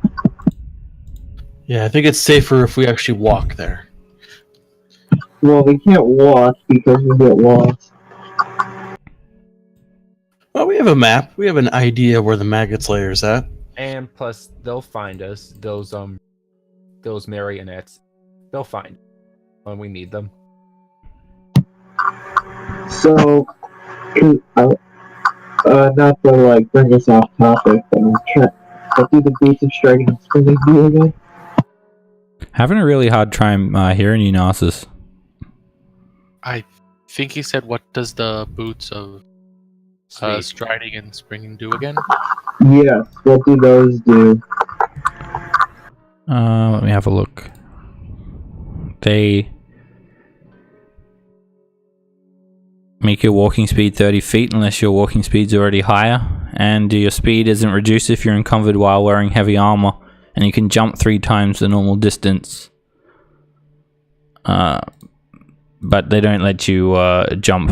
Yeah, I think it's safer if we actually walk there. Well, we can't walk because we get lost. Well, we have a map. We have an idea where the maggots layer is at. and plus they'll find us. Those marionettes, they'll find when we need them. So, not to like bring us off topic, but I'm trying to do the beats of striking and spinning do again. Having a really hard time hearing you, Narcissus. I think he said, what does the boots of Speed. striding and springing do again? Yes, what do those do? Let me have a look. They make your walking speed 30 feet unless your walking speed's already higher, and your speed isn't reduced if you're encumbered while wearing heavy armor, and you can jump 3 times the normal distance. But they don't let you jump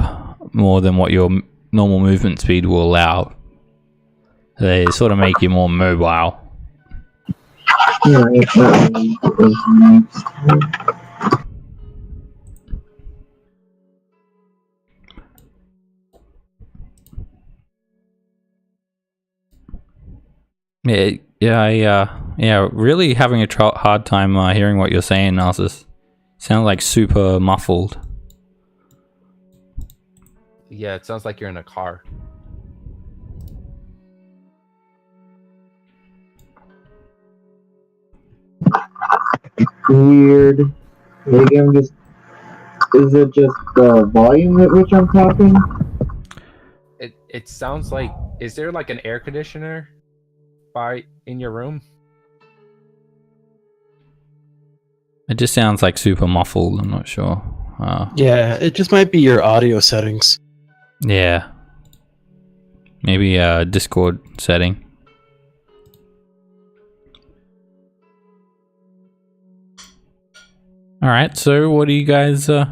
more than what your normal movement speed will allow. They sort of make you more mobile. Yeah, if that was Yeah, really having a hard time hearing what you're saying, Narcissus. Sound like super muffled. Yeah, it sounds like you're in a car. weird. Maybe I'm just. Is it just the volume at which I'm talking? It sounds like, is there like an air conditioner in your room? It just sounds like super muffled. I'm not sure. Yeah, it just might be your audio settings. Yeah. Maybe a Discord setting. All right. So, what do you guys want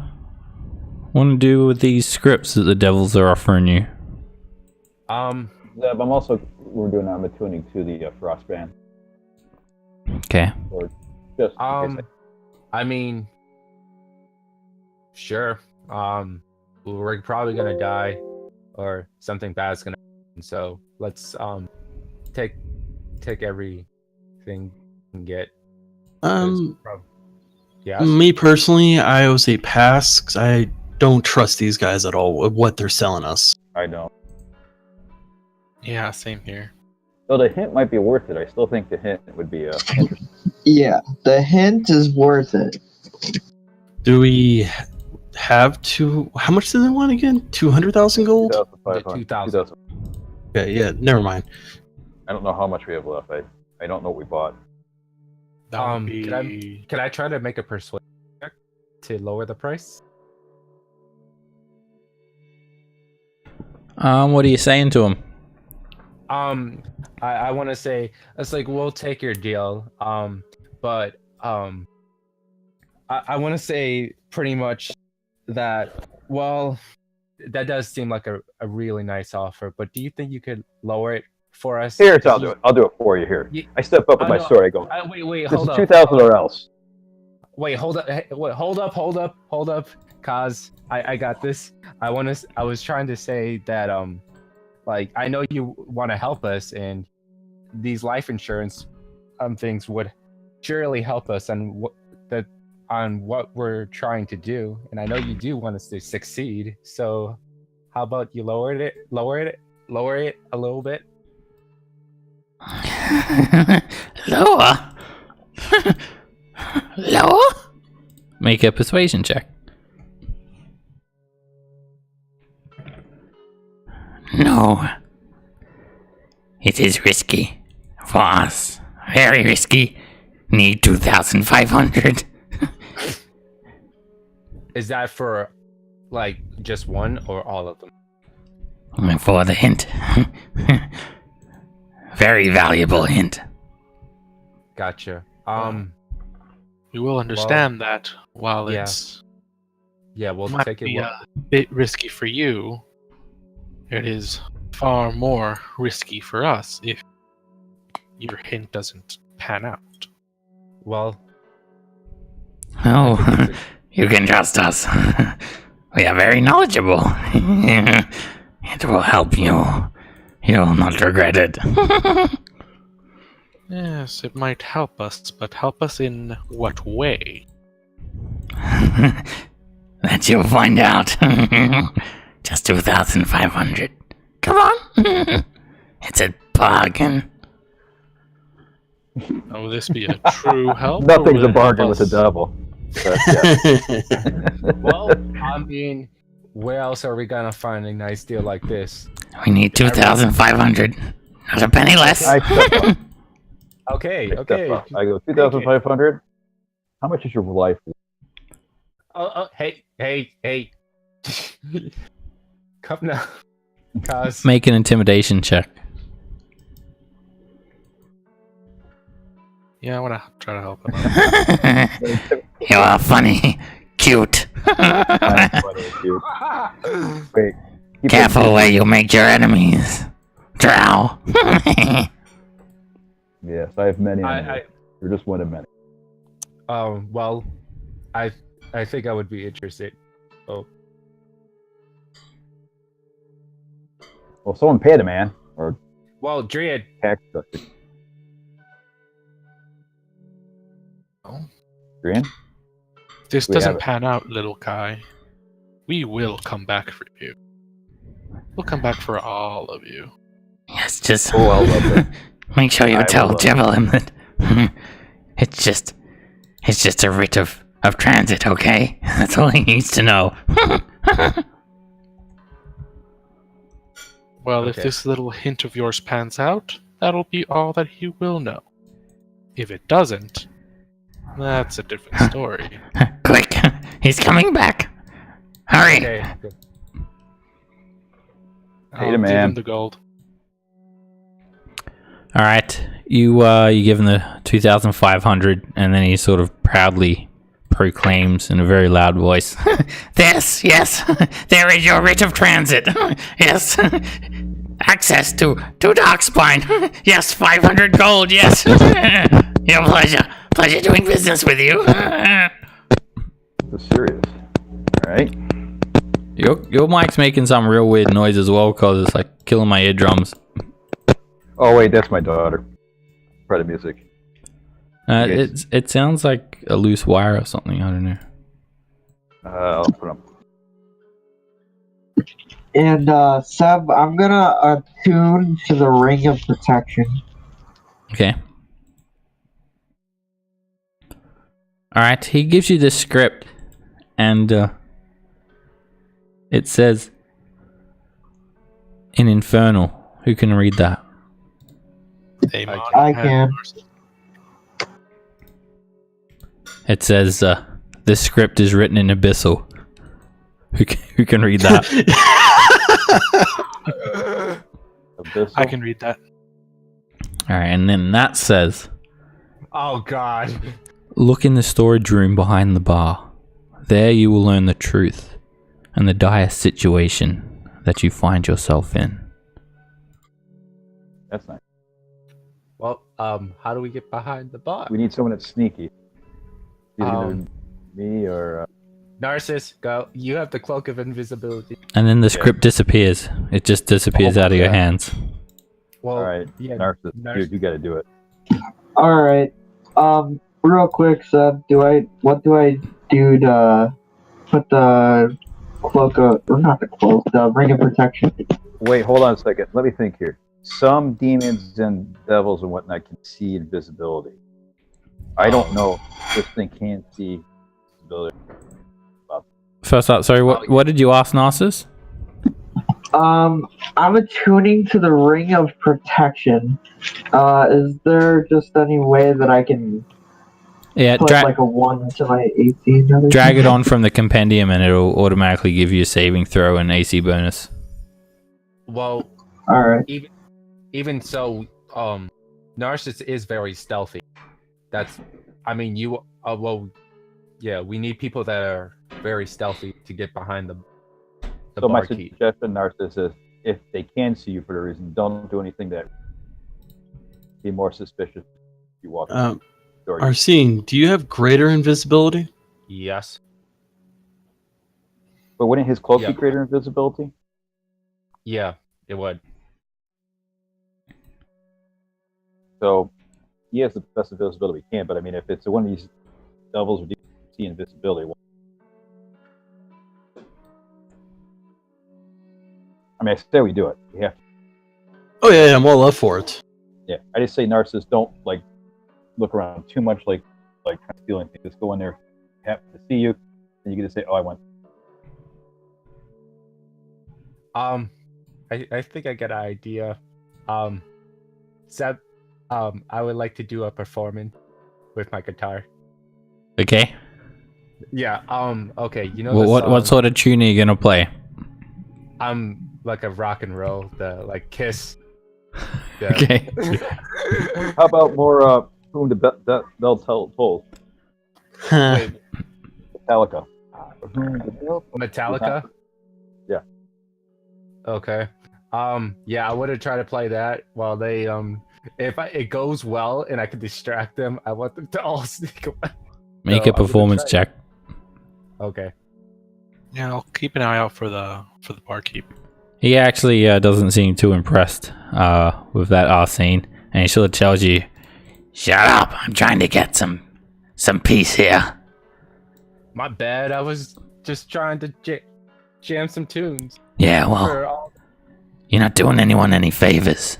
to do with these scripts that the devils are offering you? Zeb, we're doing I'm attuning to the frostband. Okay. Or just in case I mean, sure. We're probably gonna die, or something bad's gonna happen. So let's take everything we can get. Yes. Me personally, I would say pass, because I don't trust these guys at all with what they're selling us. I know. Yeah, same here. So the hint might be worth it. I still think the hint would be interesting. Yeah, the hint is worth it. Do we have to? How much do they want again? 200,000 gold? 2,500. 2,000. Okay, yeah, never mind. I don't know how much we have left. I don't know what we bought. That would be... Can I try to make a persuasion check to lower the price? What are you saying to him? I want to say it's like we'll take your deal. But I want to say pretty much that. Well, that does seem like a really nice offer. But do you think you could lower it for us? Here, I'll do it. I'll do it for you. Here, I step up with my sword. I go. Wait, This hold is up. 2,000 or else. Wait, hold up. Hey, wait, hold up. Cause I got this. I was trying to say that like I know you want to help us, and these life insurance things would surely help us on what we're trying to do, and I know you do want us to succeed. So how about you lower it a little bit? Lower? Lower? Make a persuasion check. No. It is risky. For us. Very risky. Need 2,500. Is that for like just one or all of them? For the hint. Very valuable hint. Gotcha. You will understand that while yeah. We'll might take it. be a bit risky for you, it is far more risky for us if your hint doesn't pan out. Well, Oh, you can trust us. We are very knowledgeable. It will help you. You'll not regret it. Yes, it might help us, but help us in what way? That you'll find out. Just 2,500. Come on. It's a bargain. Will this be a true help? Nothing's a bargain with the devil. But, yeah. well, I mean, where else are we gonna find a nice deal like this? We need 2,500. Not a penny less. I step up. Okay. I go 2,500. How much is your life? Hey. Come now. Cause Make an intimidation check. Yeah, I want to try to help him out. You are funny. Cute. Wait. Careful where you make your enemies. Drow. Yes, I have many enemies. You're just one of many. Well, I think I would be interested. Oh. Well, someone paid a man. Or Well, Dryad. tax structure. Green? If this We doesn't have it. pan out, little Kai, we will come back for you. We'll come back for all of you. Yes, just Oh, I love it. make sure you I tell will. him that it's just a writ of transit, okay? That's all he needs to know. Well, if Okay. this little hint of yours pans out, that'll be all that he will know. If it doesn't, that's a different story. Quick, he's coming back. Hurry. Okay. Good. Paid a Give man. him the gold. All right, you give him the 2,500, and then he sort of proudly proclaims in a very loud voice, "This, yes, there is your writ of transit. Yes, access to Darkspine. Yes, 500 gold. Yes, your pleasure doing business with you." This is serious. All right. Your mic's making some real weird noise as well, cause it's like killing my eardrums. Oh wait, that's my daughter. Try the music. It sounds like a loose wire or something. I don't know. I'll put them. And Seb, I'm gonna attune to the Ring of Protection. Okay. All right. He gives you this script, and it says in Infernal. Who can read that? Damon. I can. It says this script is written in Abyssal. Who can read that? Abyssal? I can read that. All right, and then that says, Oh God. "Look in the storage room behind the bar. There you will learn the truth and the dire situation that you find yourself in." That's nice. Well, how do we get behind the bar? We need someone that's sneaky. Either me or. Narcissus, go. You have the cloak of invisibility. And then the script disappears. It just disappears out of your hands. Well, All right, yeah, Narcissus, dude, you got to do it. All right. Real quick, Seb. What do I do to put the cloak of, or not the cloak, the Ring of Protection? Wait, hold on a second. Let me think here. Some demons and devils and whatnot can see invisibility. I don't know if this thing can see invisibility. First up, sorry, what did you ask, Narcissus? I'm attuning to the Ring of Protection. Is there just any way that I can Yeah, put like a 1 to my AC? and everything? drag it on from the compendium and it'll automatically give you a saving throw and AC bonus. well, All right. even so, Narcissus is very stealthy. That's, I mean, you. Well, yeah, we need people that are very stealthy to get behind the So my barkeep. suggestion, Narcissus, is if they can see you for the reason, don't do anything that be more suspicious if you walk in the door. Arsene, do you have greater invisibility? Yes. But wouldn't his cloak Yeah. be greater invisibility? Yeah, it would. So he has the best invisibility we can, but I mean, if it's one of these devils or demons see invisibility, I mean, I say we do it. We have to. Oh yeah, I'm all up for it. Yeah, I just say Narcissus, don't like look around too much, like trying to steal anything. Just go in there, happen to see you, and you get to say, "Oh, I went." I think I get an idea. Seb, I would like to do a performance with my guitar. Okay. Yeah. Okay. You know What sort of tune are you gonna play? Like a rock and roll, the like Kiss. Yeah. Okay. How about more whom the bell tolls? Wait, Metallica. Metallica. Yeah. Okay. Yeah, I would have tried to play that while they if it goes well and I can distract them, I want them to all sneak away. Make So a performance I'm gonna check. Okay. Yeah, I'll keep an eye out for the barkeep. He actually doesn't seem too impressed with that Arsene, and he sort of tells you, "Shut up! I'm trying to get some peace here." My bad. I was just trying to jam some tunes. Yeah, for well, all- you're not doing anyone any favors.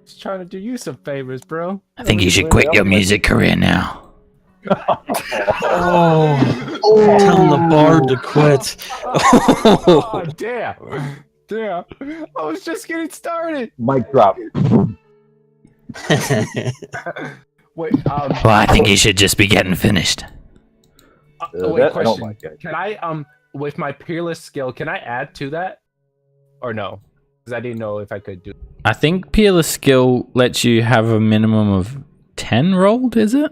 Just trying to do you some favors, bro. I think you should quit your music career now. Oh, tell the bard to quit. Oh, damn. Damn. I was just getting started. Mic drop. Wait, Well, I think you should just be getting finished. wait, That I don't question. like, guys. Can I, with my peerless skill, can I add to that? Or no? Because I didn't know if I could do it. I think Peerless Skill lets you have a minimum of 10 rolled, is it?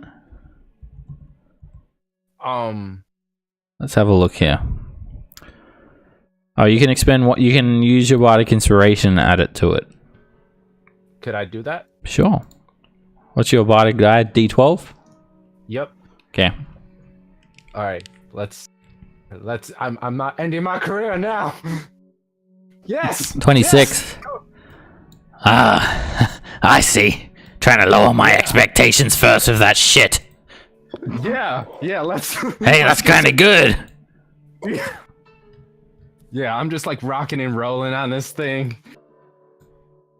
Let's have a look here. Oh, you can expend what you can use your bardic inspiration and add it to it. Could I do that? Sure. What's your bardic guide? D12? Yep. Okay. All right. Let's. I'm not ending my career now. Yes. 26. Yes! Ah, I see. Trying to lower my expectations first with that shit. Yeah. Let's. Hey, that's kind of good. Yeah, I'm just like rocking and rolling on this thing.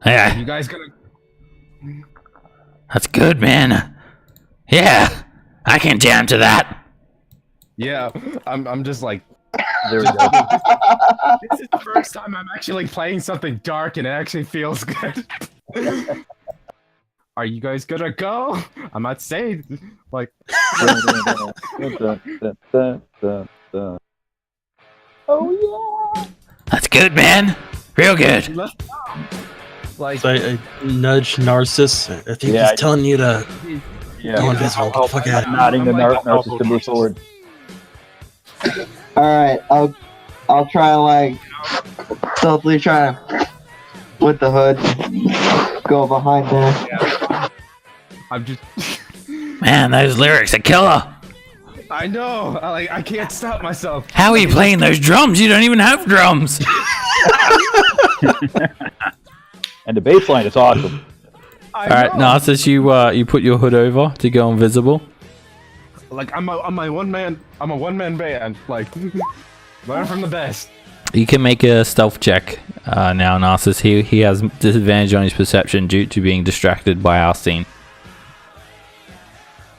Yeah, You guys gonna? that's good, man. Yeah, I can jam to that. Yeah, I'm just like. There we go. This is the first time I'm actually playing something dark and it actually feels good. Are you guys gonna go? I'm not saying like. Oh yeah. That's good, man. Real good. Like So I nudge Narcissus. I think Yeah, he's telling you to Yeah. go invisible. Get the fuck out. Nodding to I'm like, Narcissus to move forward. Alright, I'll try like stealthily try to with the hood go behind there. I'm just. Man, those lyrics are killer. I know. I can't stop myself. How are you playing those drums? You don't even have drums. And the bass line is awesome. I All right, know. Narcissus, you put your hood over to go invisible. Like I'm a one man band. Like learn from the best. You can make a stealth check now, Narcissus. He has disadvantage on his perception due to being distracted by Arsene.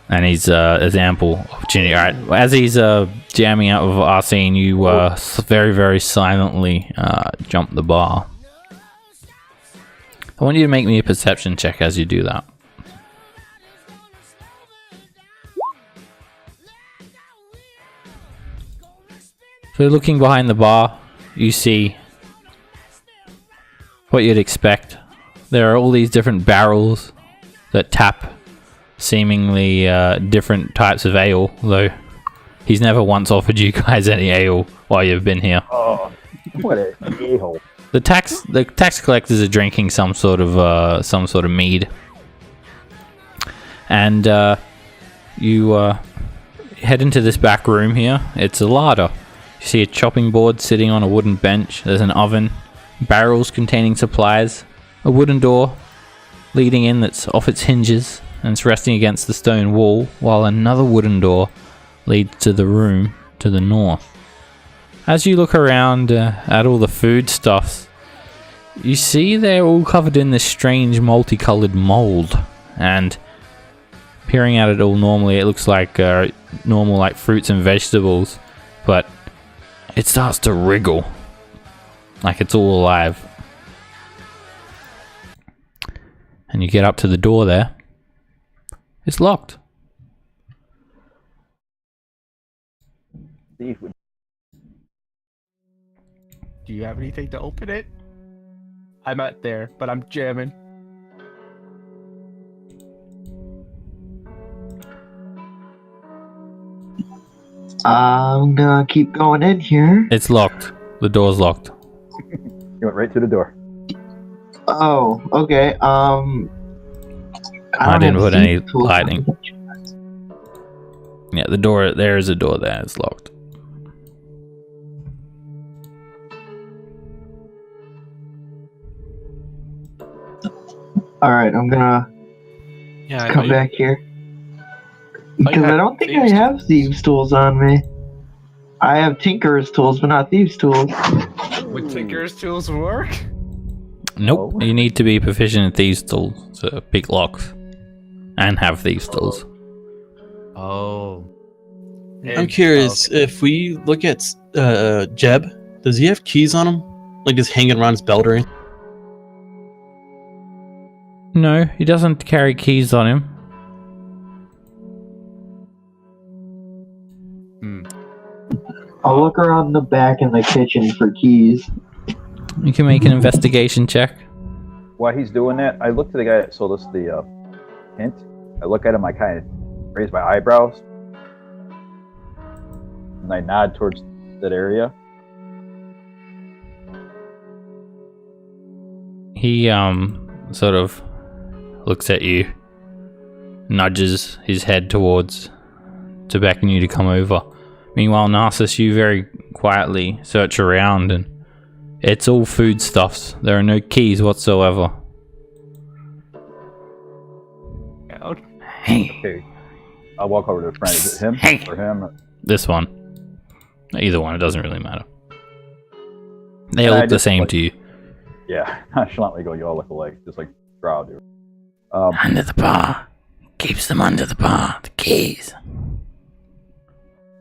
And he's there's ample opportunity. All right, as he's jamming out with Arsene, you very, very silently jump the bar. I want you to make me a perception check as you do that. So looking behind the bar, you see what you'd expect. There are all these different barrels that tap seemingly different types of ale, though he's never once offered you guys any ale while you've been here. Oh, what a a-hole. The tax collectors are drinking some sort of mead, and you head into this back room here. It's a larder. You see a chopping board sitting on a wooden bench. There's an oven, barrels containing supplies, a wooden door leading in that's off its hinges and it's resting against the stone wall, while another wooden door leads to the room to the north. As you look around at all the foodstuffs, you see they're all covered in this strange multicolored mold, and peering at it all normally, it looks like normal like fruits and vegetables, but it starts to wriggle like it's all alive. And you get up to the door there. It's locked. See if we- Do you have anything to open it? I'm out there, but I'm jamming. I'm gonna keep going in here. It's locked. The door's locked. You went right through the door. Oh, okay. I didn't have put any seat tools. lighting. Yeah, the door, there is a door there. It's locked. Alright, I'm gonna Yeah, I know come you- back here. Because have I don't think I thieves' have thieves' tools on me. I have tinker's tools, but not thieves' tools. Would Tinker's tools work? Nope. Oh. You need to be proficient in thieves' tools to pick locks and have thieves' tools. Oh. I'm curious if we look at Jeb. Does he have keys on him, like just hanging around his belt or anything? No, he doesn't carry keys on him. I'll look around the back in the kitchen for keys. You can make an investigation check. While he's doing that, I look to the guy that sold us the hint. I look at him, I kind of raise my eyebrows. And I nod towards that area. He sort of looks at you, nudges his head towards to beckon you to come over. Meanwhile, Narcissus, you very quietly search around, and it's all foodstuffs. There are no keys whatsoever. Hey. Okay. I'll walk over to the friend. Is it him Hey. or him? This one. Either one, it doesn't really matter. They And all I look the just, same like- to you. Yeah, nonchalantly go, you all look alike, just like Drow do. Under the bar. Keeps them under the bar. The keys.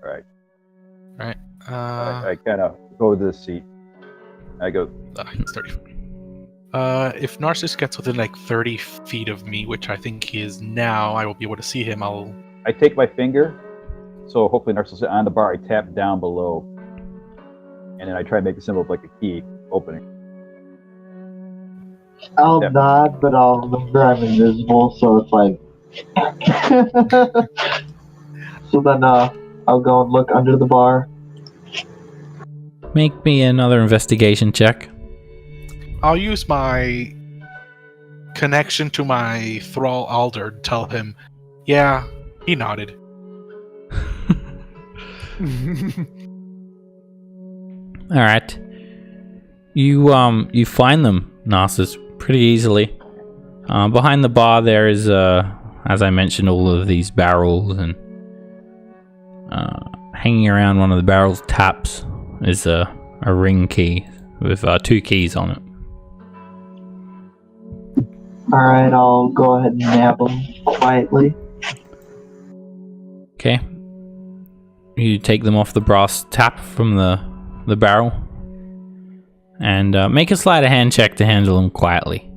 Right. Right. I kind of go to the seat. I go, It's 30. If Narcissus gets within like 30 feet of me, which I think he is now, I will be able to see him. I take my finger, so hopefully Narcissus on the bar, I tap down below, and then I try to make a symbol of like a key opening. I'll Yeah. nod, but I'll remember I'm invisible, so it's like. So then, I'll go and look under the bar. Make me another investigation check. I'll use my connection to my thrall Alder to tell him, yeah, he nodded. Alright. You find them, Narcissus, pretty easily. Behind the bar there is, as I mentioned, all of these barrels, and hanging around one of the barrels taps is a ring key with 2 keys on it. Alright, I'll go ahead and nab them quietly. Okay. You take them off the brass tap from the barrel, and make a sleight of hand check to handle them quietly.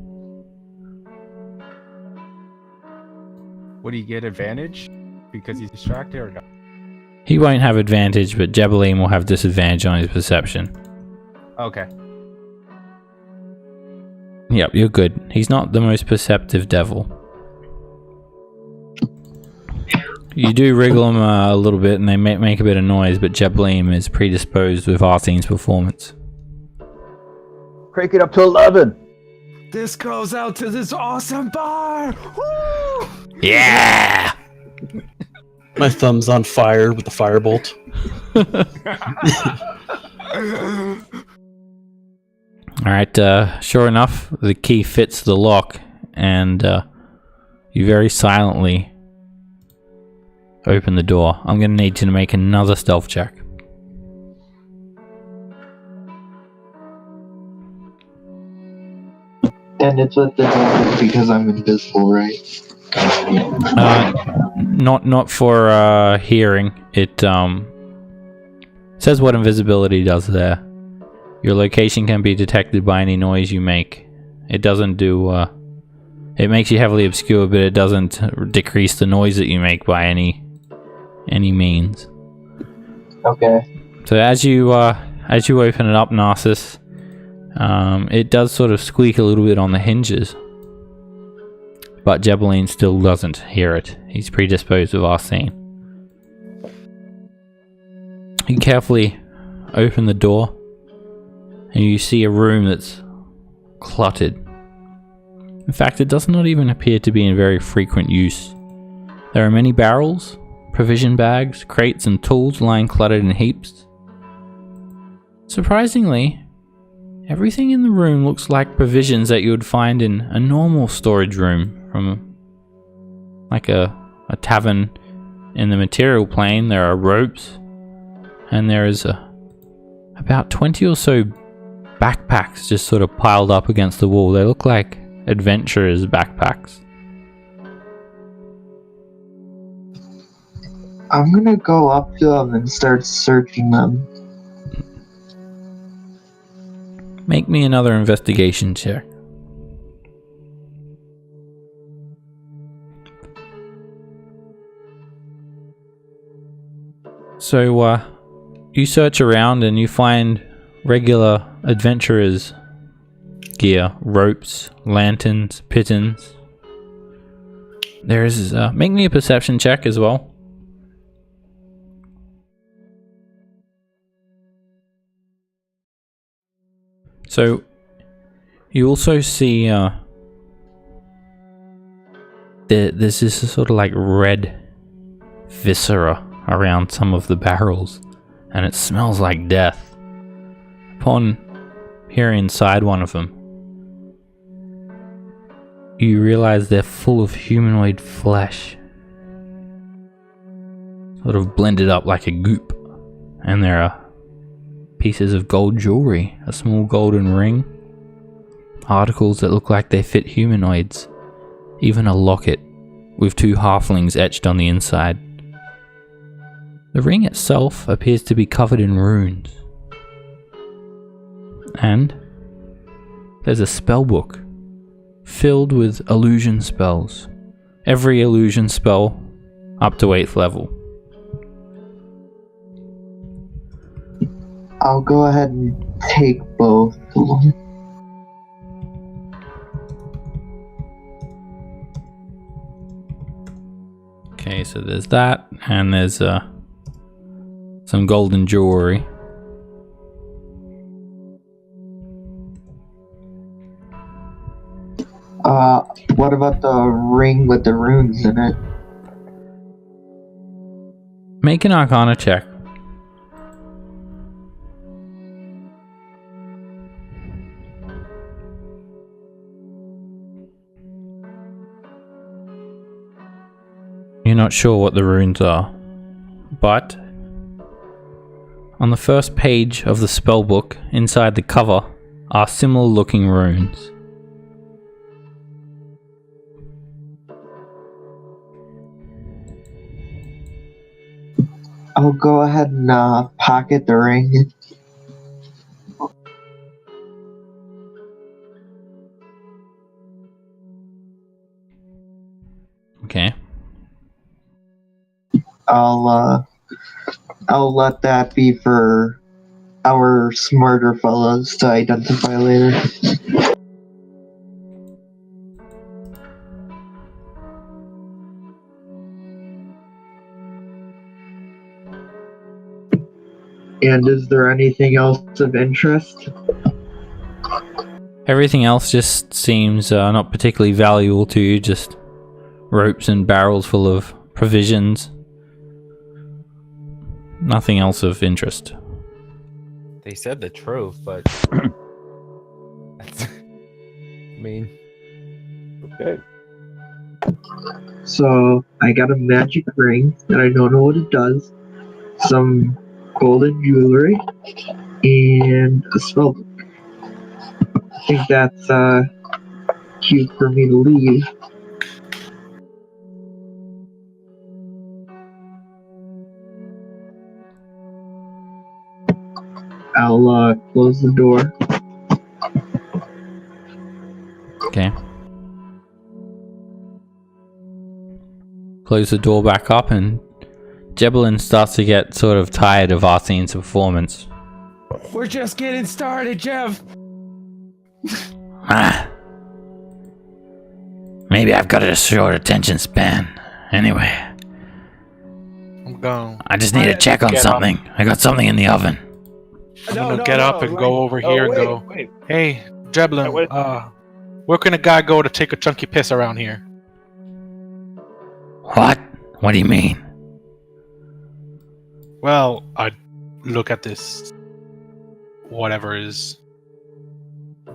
Would he get advantage because he's distracted or no? He won't have advantage, but Jebalim will have disadvantage on his perception. Okay. Yep, you're good. He's not the most perceptive devil. You do wriggle them a little bit, and they make a bit of noise, but Jebalim is predisposed with Arsene's performance. Crank it up to 11! This goes out to this awesome bar! Woo! Yeah! My thumb's on fire with the firebolt. Alright, sure enough, the key fits the lock, and you very silently open the door. I'm going to need you to make another stealth check. And it's with advantage because I'm invisible, right? Not for hearing. It says what invisibility does there. Your location can be detected by any noise you make. It doesn't do. It makes you heavily obscure, but it doesn't decrease the noise that you make by any means. Okay. So as you open it up, Narcissus, it does sort of squeak a little bit on the hinges, but Jebaline still doesn't hear it. He's predisposed with Arsene. You carefully open the door, and you see a room that's cluttered. In fact, it does not even appear to be in very frequent use. There are many barrels, provision bags, crates, and tools lying cluttered in heaps. Surprisingly, everything in the room looks like provisions that you would find in a normal storage room from like a tavern in the material plane. There are ropes, and there is about 20 or so backpacks just sort of piled up against the wall. They look like adventurers' backpacks. I'm gonna go up to them and start searching them. Make me another investigation check. So, you search around and you find regular adventurers' gear, ropes, lanterns, pitons. There is, make me a perception check as well. So you also see there's this sort of like red viscera around some of the barrels, and it smells like death. Upon peering inside one of them, you realize they're full of humanoid flesh, sort of blended up like a goop, and there are pieces of gold jewelry, a small golden ring, articles that look like they fit humanoids, even a locket with 2 halflings etched on the inside. The ring itself appears to be covered in runes. And there's a spell book filled with illusion spells. Every illusion spell up to 8th level. I'll go ahead and take both. Okay, so there's that, and there's some golden jewelry. What about the ring with the runes in it? Make an Arcana check. You're not sure what the runes are, but on the first page of the spellbook, inside the cover, are similar looking runes. I'll go ahead and pocket the ring. Okay. I'll let that be for our smarter fellows to identify later. And is there anything else of interest? Everything else just seems not particularly valuable to you, just ropes and barrels full of provisions. Nothing else of interest. They said the truth, but I mean, Okay. So I got a magic ring that I don't know what it does, some golden jewelry, and a spellbook. I think that's cute for me to leave. I'll close the door. Okay. Close the door back up, and Jebelin starts to get sort of tired of Arsene's performance. we're just getting started, Jeff. Maybe I've got a short attention span. Anyway, I'm going. I just need to check on Get something. I got something in the oven. I'm gonna get up and go over here and go. Wait. Hey, Jeblin, Wait. where can a guy go to take a chunky piss around here? What? What do you mean? Well, I look at this, whatever is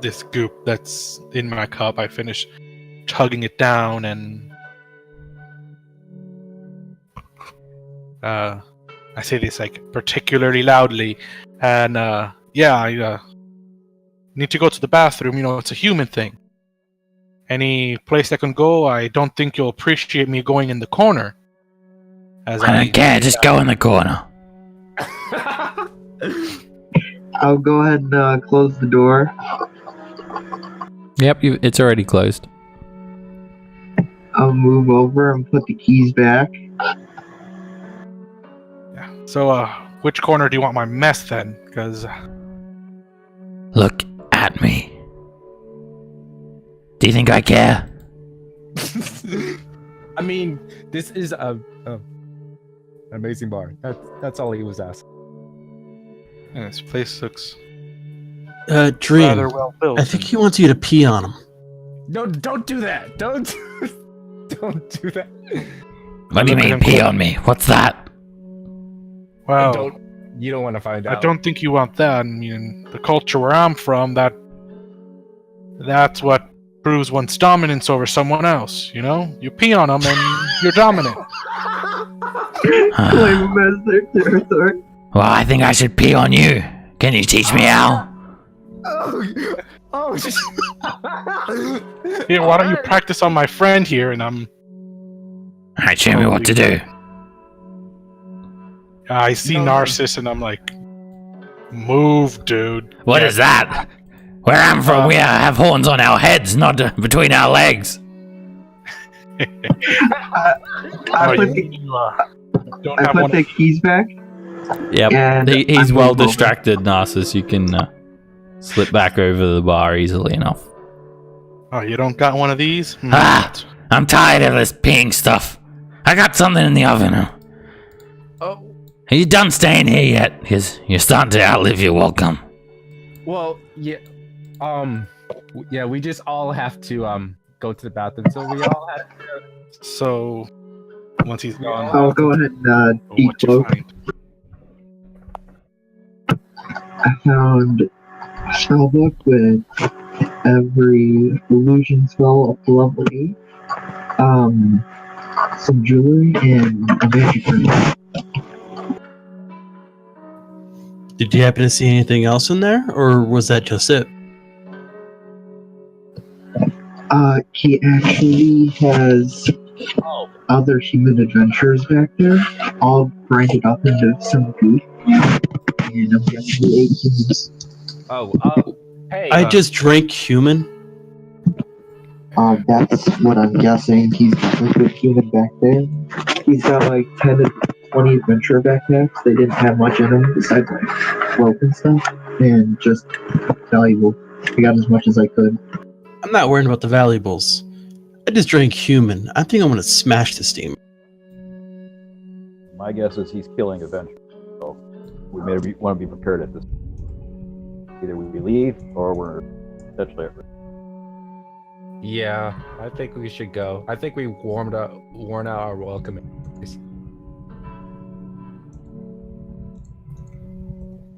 this goop that's in my cup. I finish chugging it down, and I say this like particularly loudly, and I need to go to the bathroom. You know, it's a human thing. Any place I can go, I don't think you'll appreciate me going in the corner. As I don't care. Just go in the corner. I'll go ahead and close the door. Yep, it's already closed. I'll move over and put the keys back. Yeah. So, which corner do you want my mess then? Because Look at me. Do you think I care? I mean, this is a amazing bar. That's all he was asking. this place looks Dream. rather well built. I think he wants you to pee on him. No, don't do that. Don't do that. What do you Look at mean him pee go- on me? What's that? Well, You don't want to find out. I don't think you want that. I mean, the culture where I'm from, that's what proves one's dominance over someone else. You know, you pee on them and you're dominant. Claim him as their territory. Well, I think I should pee on you. Can you teach me how? Oh. Here, why don't you practice on my friend here? And Alright, show me what to do. I see Narcissus, and I'm like, move, dude. What is that? Where I'm from, we have horns on our heads, not between our legs. I put Don't I have put one. the keys back. Yep, And he's I'm well moving. distracted, Narcissus. You can slip back over the bar easily enough. Oh, you don't got one of these? Ah! I'm tired of this peeing stuff. I got something in the oven. Oh. Are you done staying here yet? Because you're starting to outlive your welcome. Well, yeah. Yeah. We just all have to go to the bathroom. So we all have to. So, once he's gone, I'll go ahead and what you decloak. find? I found a spell book with every illusion spell up to level 8. Some jewelry and a magic ring. Did you happen to see anything else in there, or was that just it? He actually has other human adventures back there, all grinded up into some goop. And I'm guessing the 8 humans. Hey. I just drank human. That's what I'm guessing. He's a good human back there. He's got like 10 to 20 adventure backpacks. They didn't have much in them besides like rope and stuff, and just valuable. I got as much as I could. I'm not worried about the valuables. I just drank human. I think I'm gonna smash this demon. My guess is he's killing eventually. So we may want to be prepared at this. Either we leave or we're potentially at risk. Yeah, I think we should go. I think we worn out our welcome.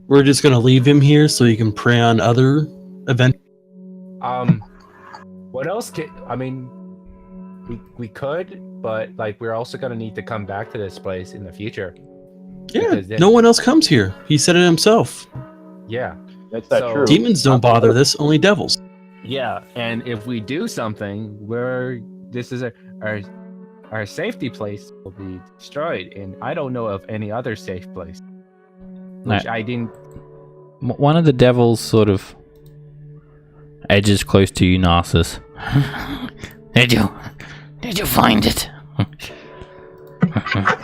We're just gonna leave him here so he can prey on other events. What else I mean, we could, but like we're also gonna need to come back to this place in the future. Yeah, Because then- no one else comes here. He said it himself. Yeah. That's not So- true. Demons don't bother this, only devils. Yeah, and if we do something this is our safety place will be destroyed, and I don't know of any other safe place. Which I didn't. One of the devils sort of edges close to you, Narcissus. Did you find it?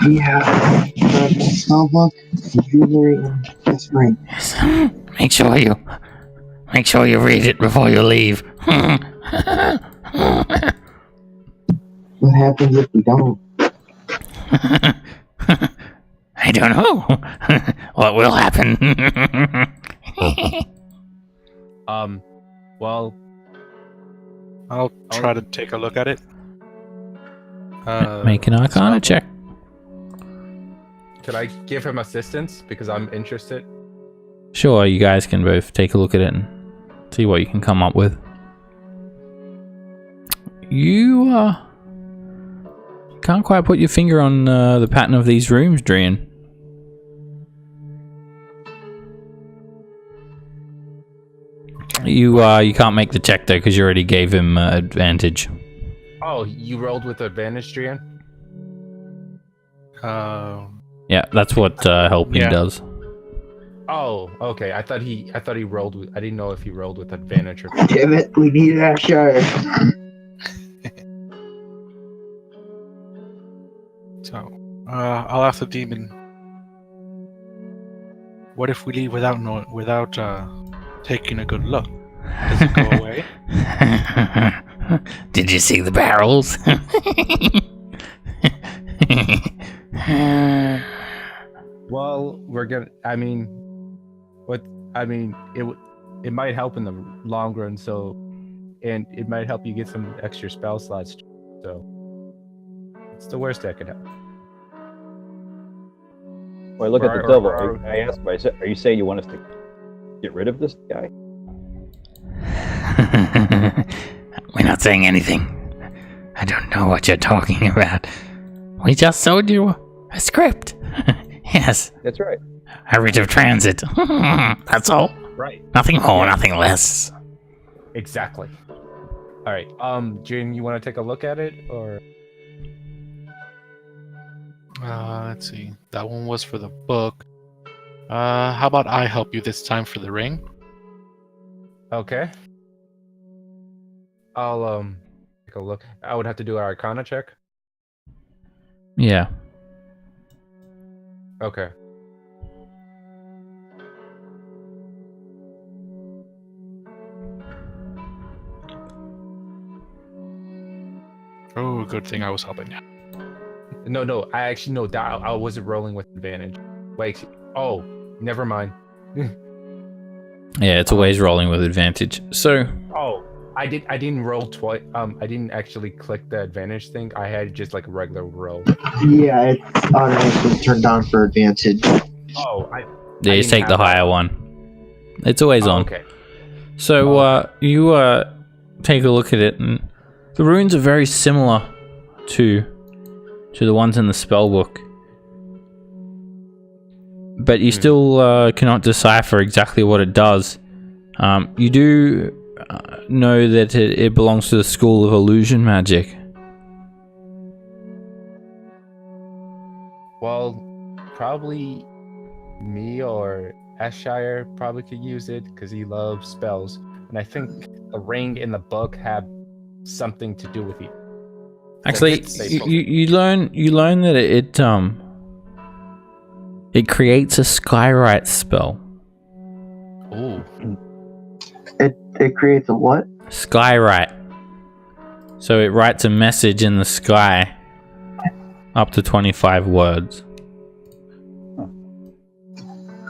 Yeah, the spell book, the jewelry, and this ring. Yes. Make sure you read it before you leave. What happens if we don't? I don't know. What will happen? Well, I'll try to take a look at it. Make an Arcana check. could I give him assistance because I'm interested? Sure, you guys can both take a look at it and see what you can come up with. You can't quite put your finger on the pattern of these rooms, Drian. You can't make the check though because you already gave him advantage. Oh, you rolled with advantage, Drian? Yeah, that's what helping Yeah. does. Oh, okay. I thought he rolled with. I didn't know if he rolled with advantage or. Damn it, we need Asher. So, I'll ask the demon. What if we leave without taking a good look? Does it go away? Did you see the barrels? Well, we're gonna. I mean, what? I mean, it might help in the long run. So, and it might help you get some extra spell slots. So, it's the worst that could happen. Well, I look at the Or- devil. or- I ask him, I said, are you saying you want us to get rid of this guy? We're not saying anything. I don't know what you're talking about. We just showed you a script. Yes, That's right. a rite of transit. That's all. Right. Nothing more, nothing less. Exactly. All right. Jin, you want to take a look at it, or? Let's see. That one was for the book. How about I help you this time for the ring? Okay. I'll take a look. I would have to do an Arcana check. Yeah. Okay. Oh, good thing I was helping you. No. I actually know that I wasn't rolling with advantage. Like, oh, never mind. Yeah, it's always rolling with advantage. So, Oh, I didn't roll twice. I didn't actually click the advantage thing. I had just like a regular roll. Yeah, it's automatically turned on for advantage. Oh, yeah, you didn't take the have that. higher one. It's always on. Okay. So, you take a look at it, and the runes are very similar to the ones in the spell book. But you still cannot decipher exactly what it does. You do know that it belongs to the school of illusion magic. Well, probably me or Ashire probably could use it because he loves spells, and I think the ring in the book had something to do with it. Actually, you learn that it creates a skywrite spell. Ooh. It creates a what? Skywrite. So it writes a message in the sky up to 25 words.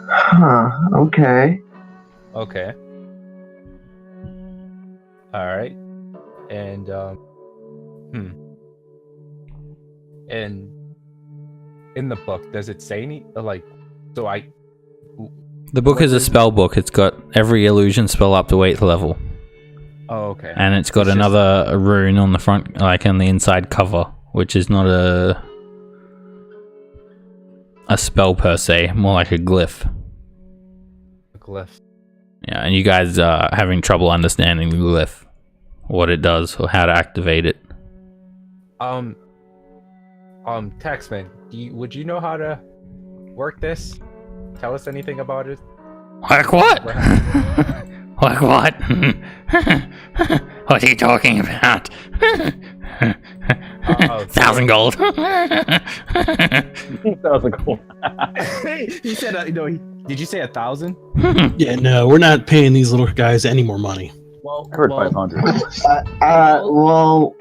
Huh, okay. Okay. All right. And And in the book, does it say any like? So I. The book is a spell book. It's got every illusion spell up to 8th level. Oh, okay. And it's got It's just- another rune on the front, like on the inside cover, which is not a spell per se, more like a glyph. Glyph. Yeah, and you guys are having trouble understanding the glyph, what it does, or how to activate it. Taxman, would you know how to work this? Tell us anything about it. Like what? Like what? What are you talking about? 1,000 gold. 1,000 gold. He said, did you say 1,000? Yeah, no, we're not paying these little guys any more money. Well, I heard 500. Well,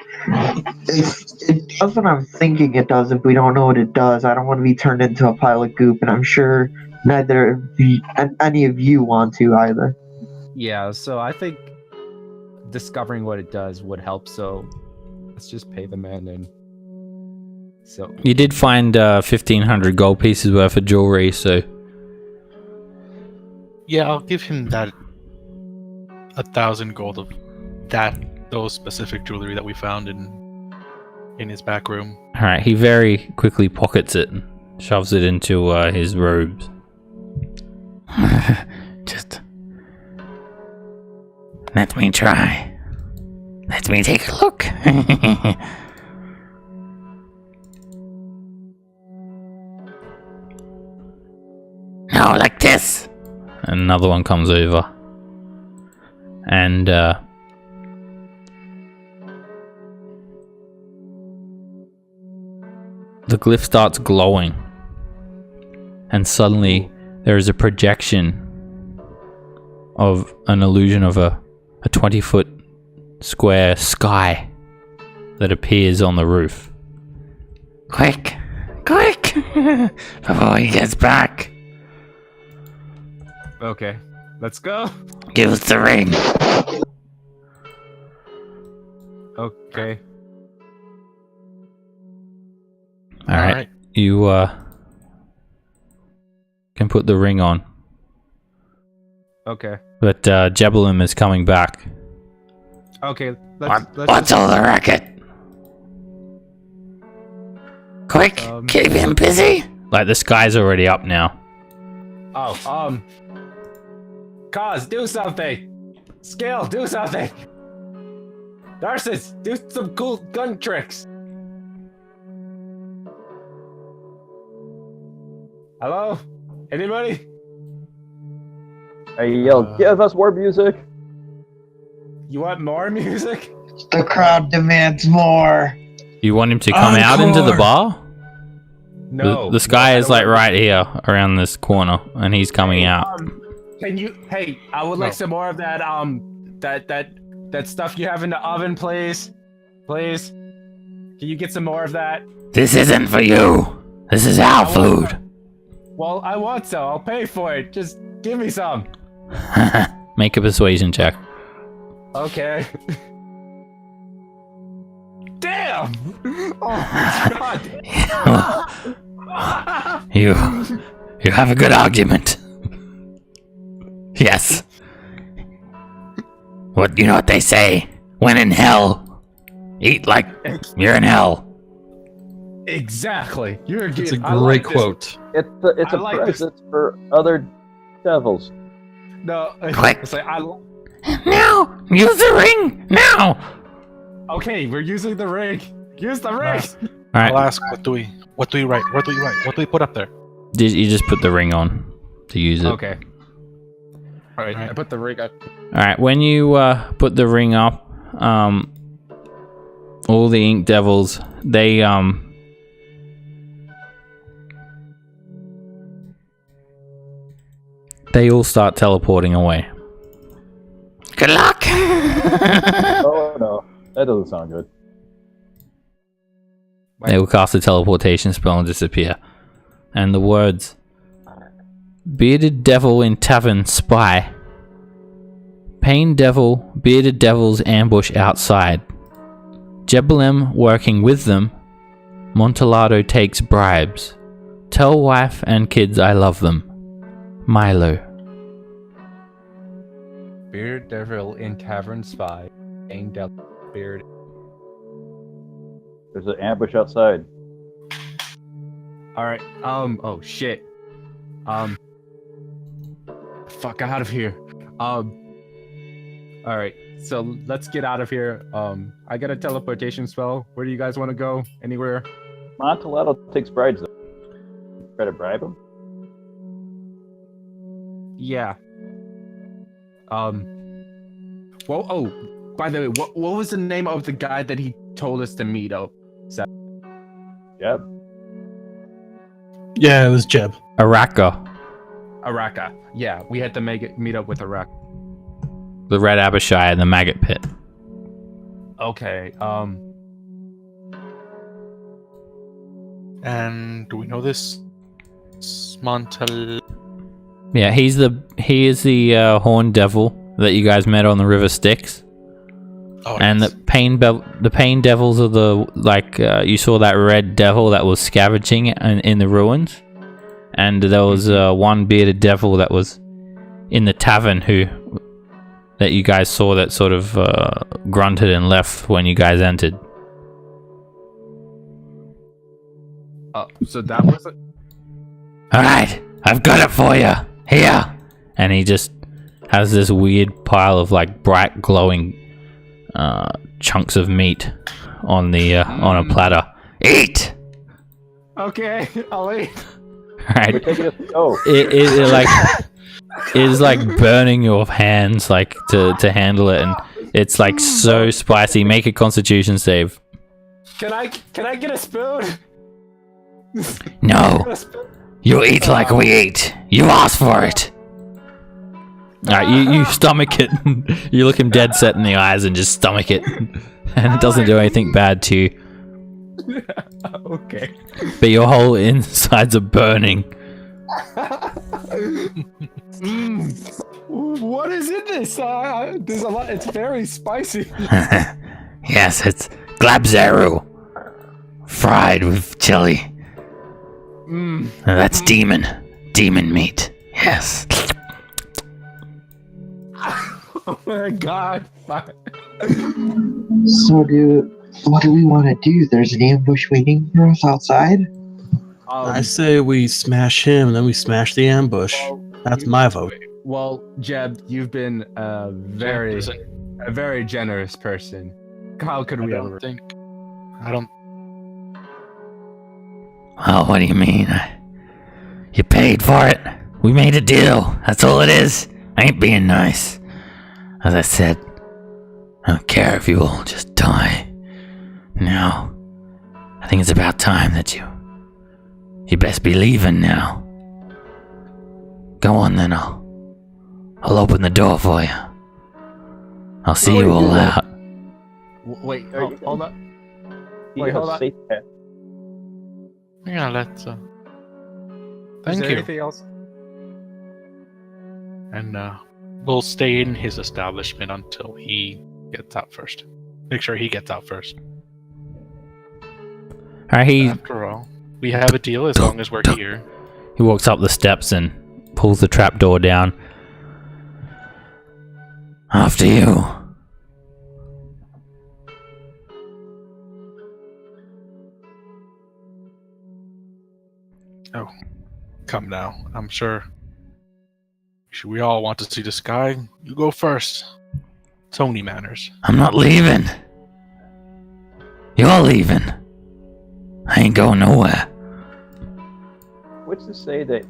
it does what I'm thinking it does if we don't know what it does. I don't want to be turned into a pile of goop, and I'm sure neither of any of you want to either. yeah, so I think discovering what it does would help, so let's just pay the man and so You did find 1,500 gold pieces worth of jewelry, so Yeah, I'll give him that 1,000 gold of those specific jewelry that we found in his back room. alright, he very quickly pockets it and shoves it into his robes. Just let me try. Let me take a look. No, like this. And another one comes over. And the glyph starts glowing. And suddenly there is a projection of an illusion of a 20-foot square sky that appears on the roof. Quick! Quick! Before he gets back. okay, let's go. give us the ring. Okay. All right. You can put the ring on. Okay. But Jebelim is coming back. Okay. What's all the racket? Quick, keep him busy. Like the sky's already up now. Oh, Kaz, do something. Skill, do something. Narcissus, do some cool gun tricks. Hello? Anybody? I yelled, give us more music. You want more music? The crowd demands more. You want him to come out into the bar? No. The sky is like right here around this corner, and he's coming out. Can you? Hey, I would like some more of that. That stuff you have in the oven, please. Please. Can you get some more of that? This isn't for you. This is our food. Well, I want some. I'll pay for it. Just give me some. Make a persuasion check. Okay. Damn! Oh my god! You have a good argument. Yes. What you know what they say? When in hell, eat like you're in hell. Exactly. You're It's a I like great quote. It's I a like this. present for other devils. No, Quick. it's like Now, use the ring now. okay, we're using the rig. Use the rig. All right. I'll ask, what do we write? What do we write? What do we put up there? You just put the ring on to use it. Okay. All right, I put the rig up. All right. When you put the ring up, all the ink devils they all start teleporting away. Good luck. Oh no, that doesn't sound good. They will cast a teleportation spell and disappear. And the words, bearded devil in tavern spy. Pain devil, bearded devils ambush outside. Jebelim working with them. Montalado takes bribes. Tell wife and kids I love them. Milo. Beard devil in tavern spy. Pain devil beard. There's an ambush outside. All right. Oh shit. Fuck out of here. All right. So let's get out of here. I got a teleportation spell. Where do you guys want to go? Anywhere? Montalado takes bribes. Try to bribe him. Yeah. Well. Oh. By the way, what was the name of the guy that he told us to meet up? Yep. Yeah, it was Jeb. Araka. Araka. Yeah, we had to meet up with Araka. The Red Abishai and the Maggot Pit. Okay. And do we know this? Montal. Yeah, he is the horned devil that you guys met on the River Styx. Oh, And yes. the pain devils are the you saw that red devil that was scavenging in the ruins, and there was one bearded devil that was in the tavern that you guys saw that sort of grunted and left when you guys entered. So that was it. All right, I've got it for you. Here. And he just has this weird pile of like bright glowing chunks of meat on a platter. Eat. Okay, I'll eat. Right. We're taking us. Oh, It like is like burning your hands like to handle it, and it's like so spicy. Make a Constitution save. Can I get a spoon? No, Get a spoon? you eat like we eat. You asked for it. Alright, you stomach it. You look him dead set in the eyes and just stomach it, and it doesn't do anything bad to you. Okay. But your whole insides are burning. What is in this? There's a lot. It's very spicy. Yes, it's glabzeru. Fried with chili. That's demon meat. Yes. Oh my god. So, what do we want to do? There's an ambush waiting for us outside. I say we smash him, then we smash the ambush. That's my vote. Well, Jeb, you've been a very generous person. How could we ever? I don't. Oh, what do you mean? You paid for it. We made a deal. That's all it is. I ain't being nice. As I said, I don't care if you all just die. Now, I think it's about time that you best be leaving now. Go on then, I'll open the door for you. I'll see you all out. Wait, hold on. He Wait, has hold on. safe path. Yeah, let's. Is Thank there you. anything else? And we'll stay in his establishment until he gets out first. Make sure he gets out first. Alright, After all, we have a deal as long as we're here. he walks up the steps and pulls the trap door down. After you. Oh, come now. I'm sure. We all want to see this guy. You go first. Tony manners. I'm not leaving. You're leaving. I ain't going nowhere. What's to say that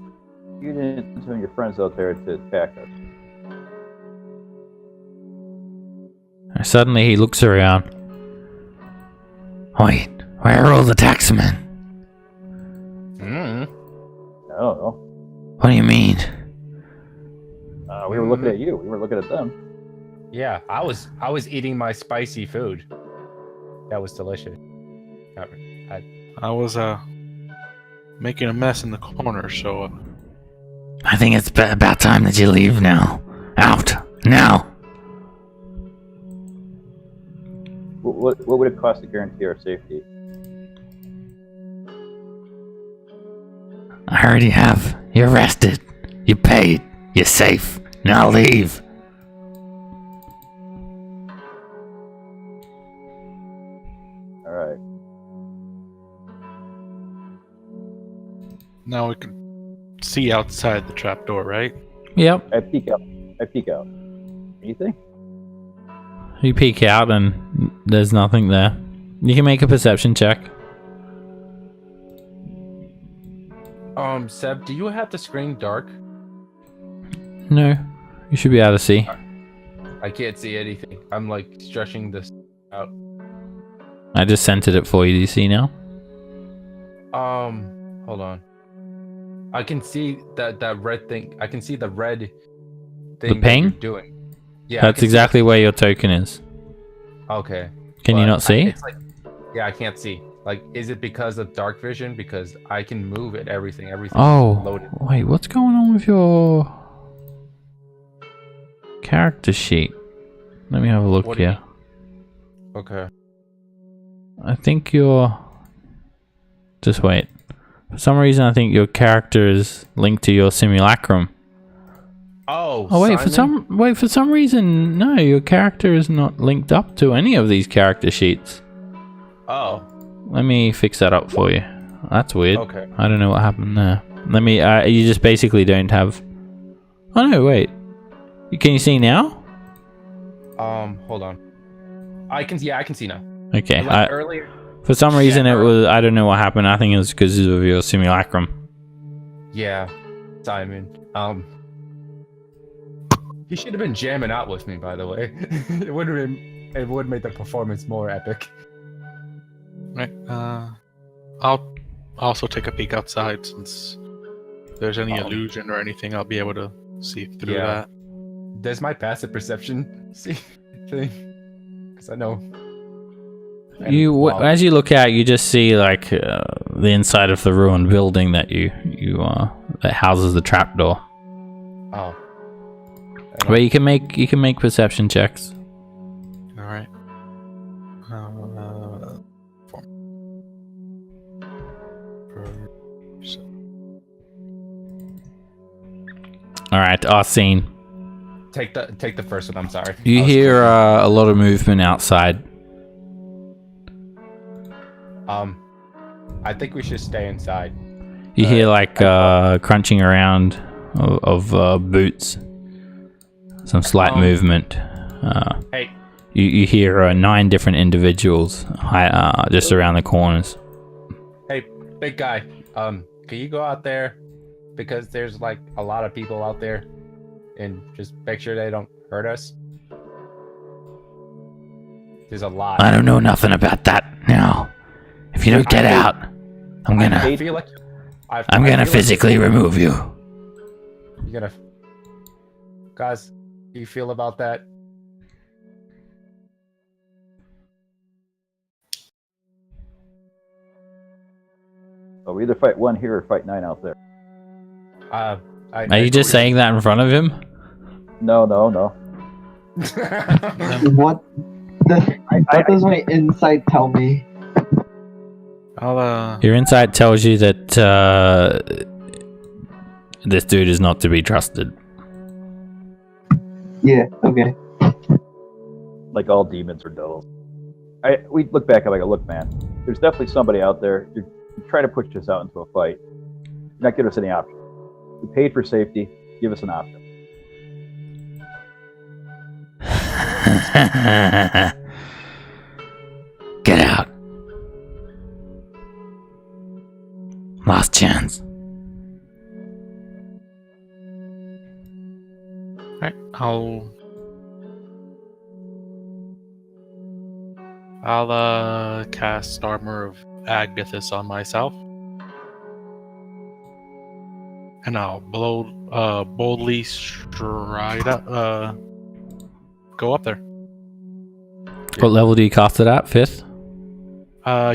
you didn't send your friends out there to attack us? Suddenly he looks around. Wait, where are all the taxmen? I don't know. What do you mean? We were looking at you. We were looking at them. Yeah, I was eating my spicy food. That was delicious. I was making a mess in the corner, so I think it's about time that you leave now. Out. Now. What would it cost to guarantee our safety? I already have. You're arrested. You paid. You're safe. Now leave. All right. now we can see outside the trapdoor, right? Yep. I peek out. Anything? You peek out and there's nothing there. You can make a perception check. Seb, do you have the screen dark? No. You should be able to see. I can't see anything. I'm like stretching this out. I just centered it for you. Do you see now? Hold on. I can see that red thing. I can see the red thing ping? that you're doing. Yeah, That's exactly where your token is. Okay. Can you But not see? It's like, yeah, I can't see. Like, is it because of dark vision? Because I can move it. Everything. Oh, loaded. wait. What's going on with your character sheet? Let me have a look What do you here. Okay. I think you're... Just wait. For some reason, I think your character is linked to your simulacrum. Oh. Oh wait, Simon? for some reason, no, your character is not linked up to any of these character sheets. Oh. Let me fix that up for you. That's weird. Okay. I don't know what happened there. Let me. You just basically don't have. Oh no! Wait. Can you see now? Hold on. I can see now. Okay. Like earlier. For some reason, Yeah, it was. I don't know what happened. I think it was because of your simulacrum. Yeah. Simon. He should have been jamming out with me, by the way. It would have made the performance more epic. Right. I'll also take a peek outside since if there's any illusion or anything, I'll be able to see through that. There's my passive perception thing. Because I know. As you look out, you just see like the inside of the ruined building that you that houses the trapdoor. Oh. But you can make perception checks. All right. All right, Arsene. Take the first one. I'm sorry. You hear a lot of movement outside. I think we should stay inside. You hear like crunching around of boots. Some slight movement. Hey. You hear 9 different individuals just around the corners. Hey, big guy. Can you go out there? Because there's like a lot of people out there, and just make sure they don't hurt us. There's a lot. I don't know nothing about that now. If you don't get out, I'm I gonna feel like I'm gonna physically remove you. You're gonna, guys. Do you feel about that? So we either fight 1 here or fight 9 out there. Are you just saying that in front of him? No. What? What does my insight tell me? I'll Your insight tells you that this dude is not to be trusted. Yeah. Okay. Like all demons or devils. We look back. I'm like, look, man. There's definitely somebody out there. You're trying to push us out into a fight. You're not giving us any options. We paid for safety. Give us an option. Get out. Last chance. Alright, I'll cast Armor of Agnathus on myself. And I'll boldly stride up, go up there. What level do you cast it at? 5th?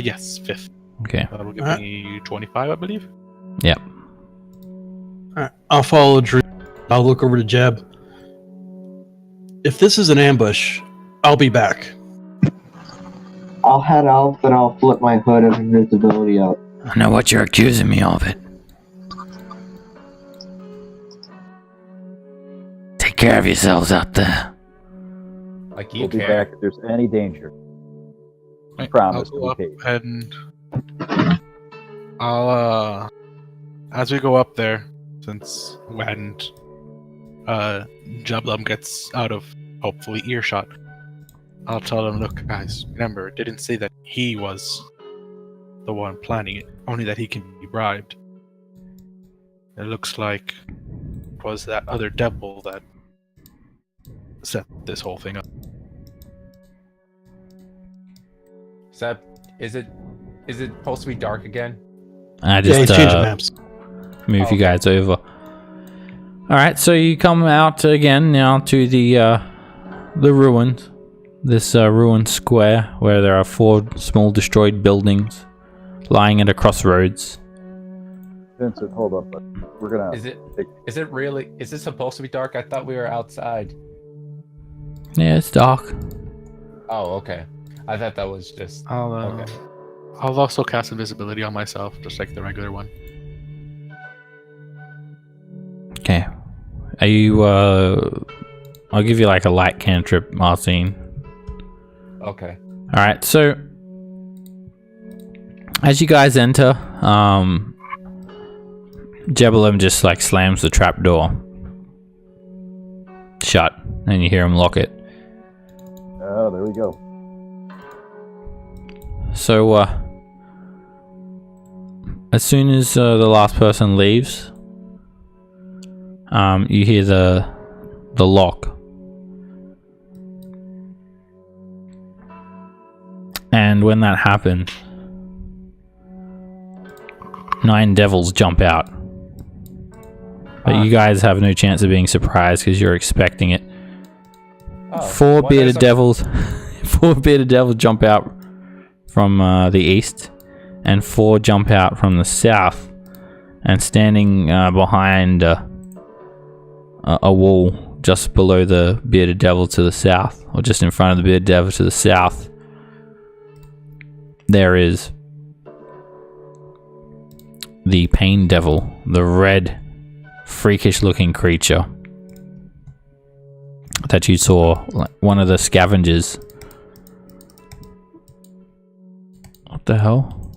Yes, 5th. Okay. That'll give me 25, I believe. Yep. Alright, I'll follow Drew. I'll look over to Jeb. If this is an ambush, I'll be back. I'll head out, but I'll flip my hood of invisibility up. I know what you're accusing me of it. Take care of yourselves out there. Like you We'll be care. back if there's any danger. Right, Promise I'll go to up be paid. and I'll as we go up there, since when Jublum gets out of hopefully earshot, I'll tell them, look guys, remember, it didn't say that he was the one planning it, only that he can be bribed. It looks like it was that other devil that set this whole thing up. Seb, is it supposed to be dark again? I Yeah, just he's changing maps. move Okay. you guys over. Alright, so you come out again now to the ruins. This ruined square where there are 4 small destroyed buildings lying at a crossroads. Vincent, hold up. We're gonna. Is it supposed to be dark? I thought we were outside. Yeah, it's dark. Oh, okay. I thought that was just I'll also cast invisibility on myself, just like the regular one. Okay. Are you I'll give you like a light cantrip, Marcin. okay. Alright, so as you guys enter, Jebulum just like slams the trapdoor shut, and you hear him lock it. Oh, there we go. So, as soon as the last person leaves, you hear the lock, and when that happens, 9 devils jump out. But you guys have no chance of being surprised because you're expecting it. Oh, 4 well, bearded there's a- devils, 4 bearded devils jump out from the east, and 4 jump out from the south. and standing behind a wall just below the bearded devil to the south, or just in front of the bearded devil to the south, there is the pain devil, the red, freakish looking creature that you saw, like one of the scavengers. What the hell?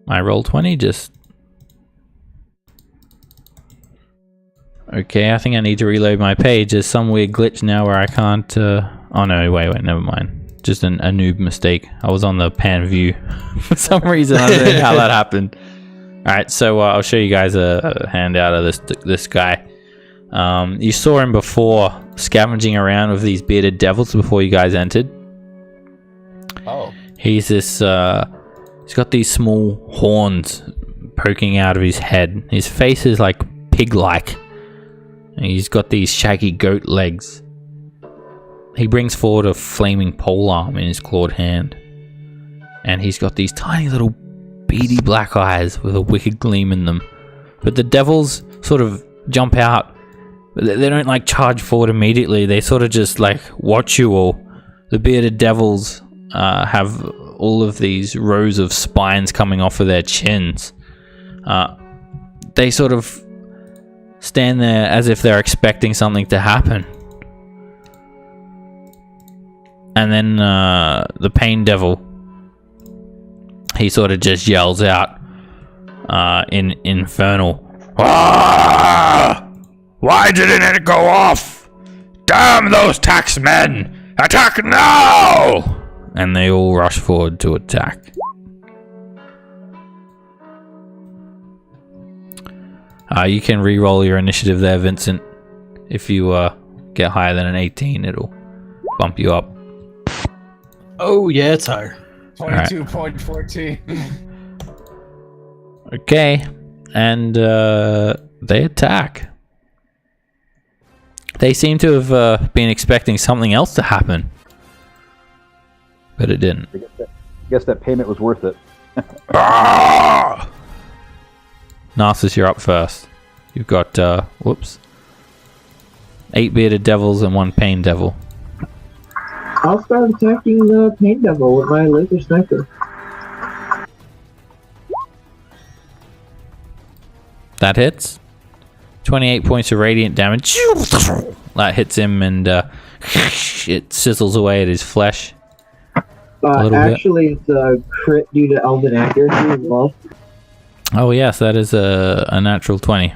My roll 20 just... Okay, I think I need to reload my page. There's some weird glitch now where I can't... Oh no, wait, never mind. Just a noob mistake. I was on the pan view for some reason. I don't know how that happened. Alright, so I'll show you guys a handout of this guy. You saw him before, scavenging around with these bearded devils before you guys entered. Oh. He's this, he's got these small horns poking out of his head. His face is like pig-like. And he's got these shaggy goat legs. He brings forward a flaming polearm in his clawed hand. And he's got these tiny little beady black eyes with a wicked gleam in them. But the devils sort of jump out. They don't like charge forward immediately. They sort of just like watch you all. The bearded devils have all of these rows of spines coming off of their chins. They sort of stand there as if they're expecting something to happen. And then the pain devil, he sort of just yells out in infernal, "Ah! Why didn't it go off? Damn those taxmen! Attack now!" And they all rush forward to attack. You can re-roll your initiative there, Vincent. If you get higher than an 18, it'll bump you up. Oh, yeah, it's higher. 22.14. Okay, and they attack. They seem to have been expecting something else to happen, but it didn't. I guess that payment was worth it. Ah! Narcissus, you're up first. You've got, 8 bearded devils and 1 pain devil. I'll start attacking the pain devil with my laser sniper. That hits. 28 points of radiant damage. That hits him, and it sizzles away at his flesh. Actually, it's a crit due to elven accuracy as well. Oh yes, that is a natural 20.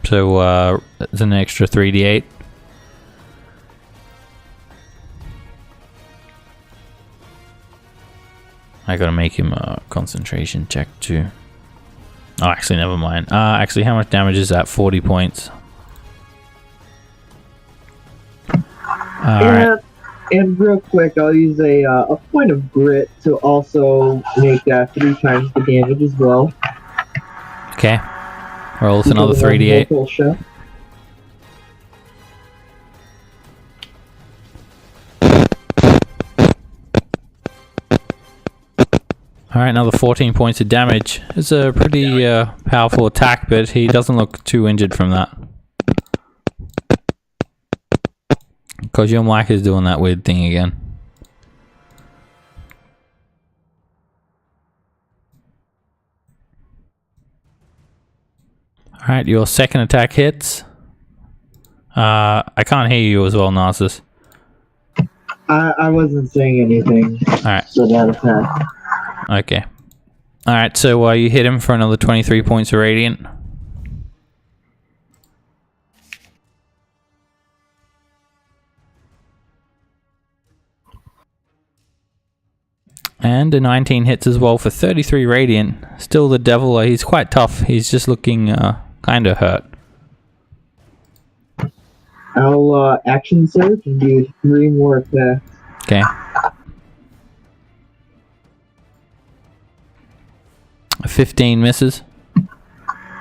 So it's an extra 3d8. I gotta make him a concentration check too. Oh, actually, never mind. Actually, how much damage is that? 40 points. Alright. And real quick, I'll use a point of grit to also make that 3 times the damage as well. Okay. Roll us another 3d8. Alright, another 14 points of damage. It's a pretty powerful attack, but he doesn't look too injured from that. Because your mic is doing that weird thing again. Alright, your second attack hits. I can't hear you as well, Narcissus. I wasn't saying anything. Alright. So that attack. Okay. Alright, so you hit him for another 23 points of radiant. And a 19 hits as well for 33 radiant. Still the devil, he's quite tough. He's just looking kind of hurt. I'll action surge and do 3 more attacks. Okay. A 15 misses.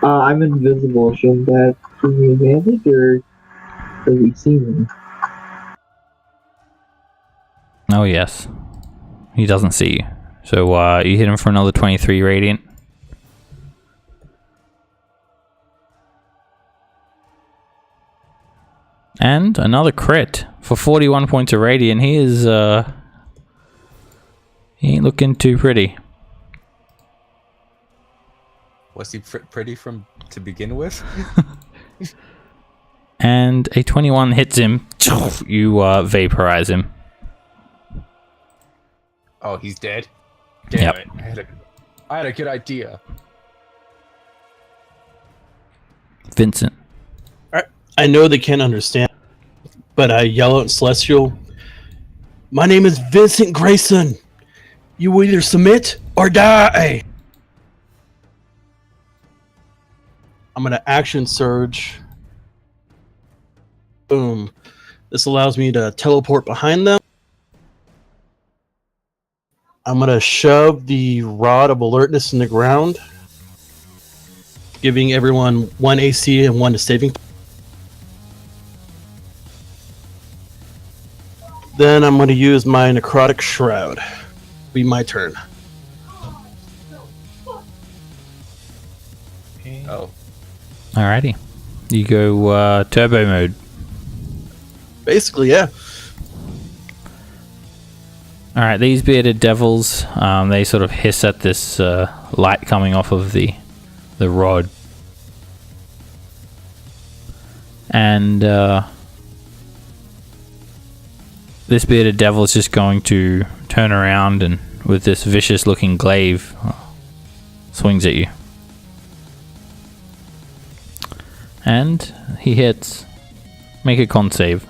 I'm invisible. Shouldn't that give me advantage, or does he see me? Oh yes. He doesn't see you. So you hit him for another 23 radiant. And another crit for 41 points of radiant. He is, he ain't looking too pretty. Was he pretty from to begin with? And a 21 hits him. You vaporize him. Oh, he's dead? Damn Yep. it. I had a good idea. Vincent. I know they can't understand, but I yell out in Celestial, "My name is Vincent Grayson. You will either submit or die." I'm going to action surge. Boom. This allows me to teleport behind them. I'm going to shove the Rod of Alertness in the ground, giving everyone 1 AC and 1 to saving. Then I'm going to use my Necrotic Shroud. Be my turn. Oh. Alrighty. You go turbo mode. Basically, yeah. Alright, these bearded devils, they sort of hiss at this light coming off of the rod. And this bearded devil is just going to turn around and with this vicious looking glaive swings at you. And he hits. Make a con save.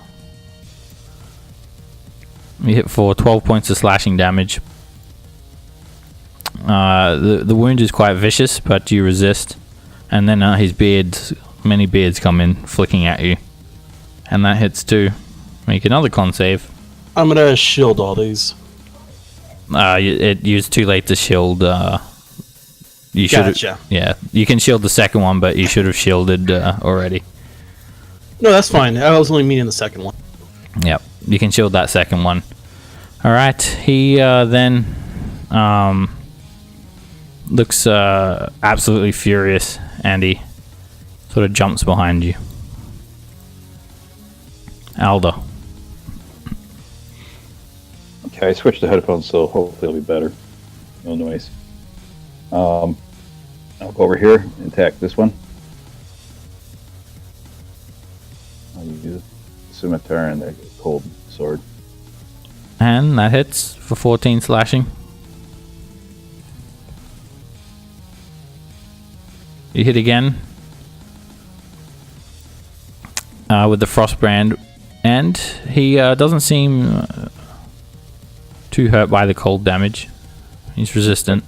You hit for 12 points of slashing damage. The wound is quite vicious, but you resist. And then his many beards come in, flicking at you. And that hits too. Make another con save. I'm going to shield all these. It's too late to shield. You should. Gotcha. Yeah, you can shield the second one, but you should have shielded already. No, that's fine. I was only meaning the second one. Yep, you can shield that second one. All right, he then looks absolutely furious, and he sort of jumps behind you. Alda. Okay, I switched to headphones, so hopefully it'll be better. No noise. I'll go over here and attack this one. I'll use the scimitar and the cold sword. And that hits for 14 slashing. You hit again with the Frostbrand, and he doesn't seem too hurt by the cold damage. He's resistant.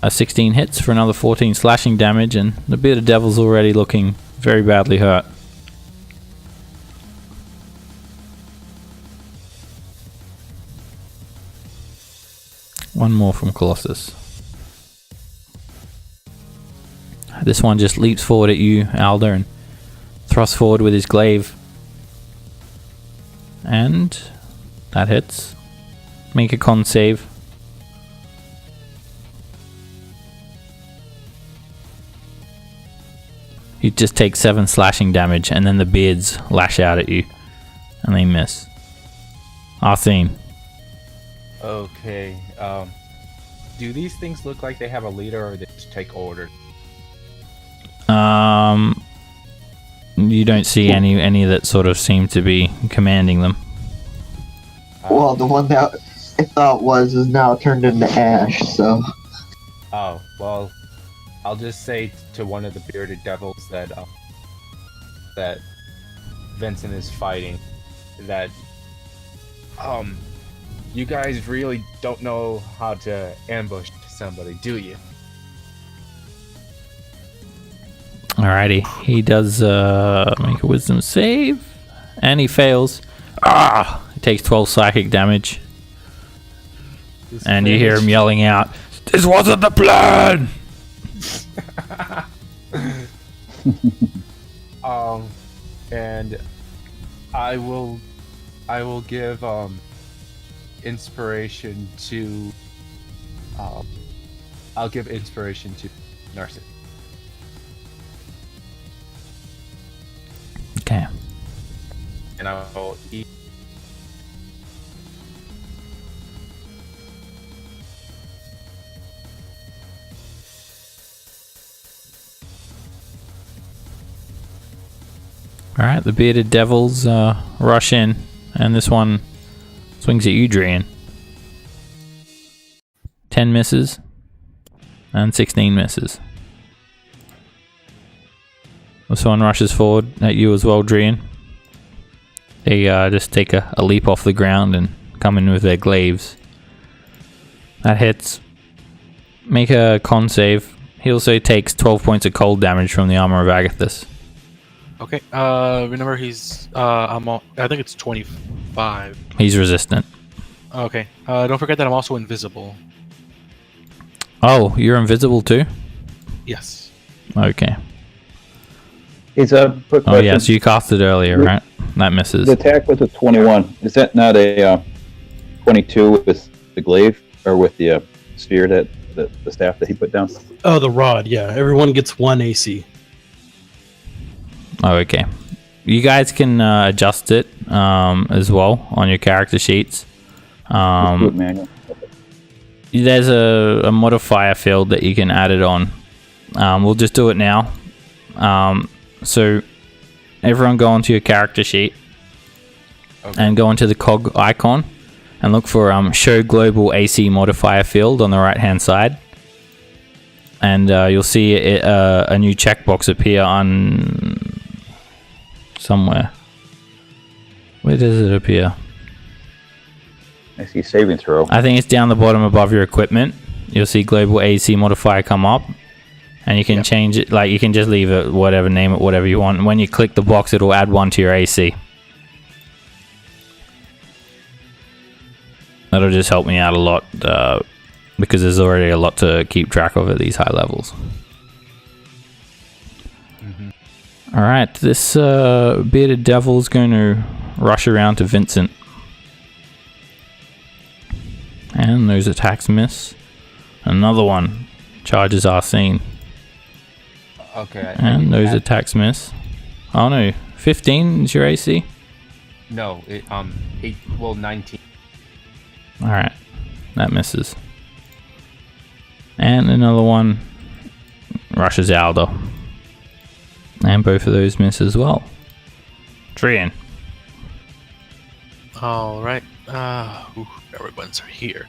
A 16 hits for another 14 slashing damage, and the bearded devil's already looking very badly hurt. One more from Colossus. This one just leaps forward at you, Alda, and thrusts forward with his glaive. And that hits. Make a con save. You just take 7 slashing damage, and then the beards lash out at you, and they miss. Arsene. Okay. Do these things look like they have a leader, or they just take orders? You don't see any that sort of seem to be commanding them. Well, the one that I thought is now turned into ash, so. Oh, well, I'll just say to one of the bearded devils that that Vincent is fighting that you guys really don't know how to ambush somebody, do you? Alrighty, he does make a wisdom save, and he fails. He takes 12 psychic damage, and you hear him yelling out, "This wasn't the plan!" And I will give inspiration to I'll give inspiration to Narcissus. Okay. And I will eat. Alright, the bearded devils rush in, and this one swings at you, Drian. 10 misses, and 16 misses. This one rushes forward at you as well, Drian. They just take a leap off the ground and come in with their glaives. That hits. Make a con save. He also takes 12 points of cold damage from the armor of Agathis. Okay. Remember he's I think it's 25. He's resistant. Okay. Don't forget that I'm also invisible. Oh, you're invisible too? Yes. Okay. He's a quick Oh question. yeah, so you cast it earlier, right? That misses. The attack was a 21. Is that not a 22 with the glaive or with the sphere that the staff that he put down? Oh, the rod. Yeah, everyone gets 1 AC. Oh, okay. You guys can adjust it as well on your character sheets. Just do it manual. There's a modifier field that you can add it on. We'll just do it now. So everyone go onto your character sheet and go into the cog icon and look for show global AC modifier field on the right hand side. And you'll see a new checkbox appear on somewhere. Where does it appear? I see saving throw. I think it's down the bottom above your equipment. You'll see global AC modifier come up, and you can change it. Like you can just leave it whatever, name it whatever you want. And when you click the box, it'll add 1 to your AC. That'll just help me out a lot because there's already a lot to keep track of at these high levels. All right, this bearded devil's going to rush around to Vincent. And those attacks miss. Another one charges Arsene. Okay. And those attacks miss. Oh no, 15 is your AC? No, 19. Alright, that misses. And another one rushes Aldo. And both of those miss as well. Trian. Alright. Everyone's here.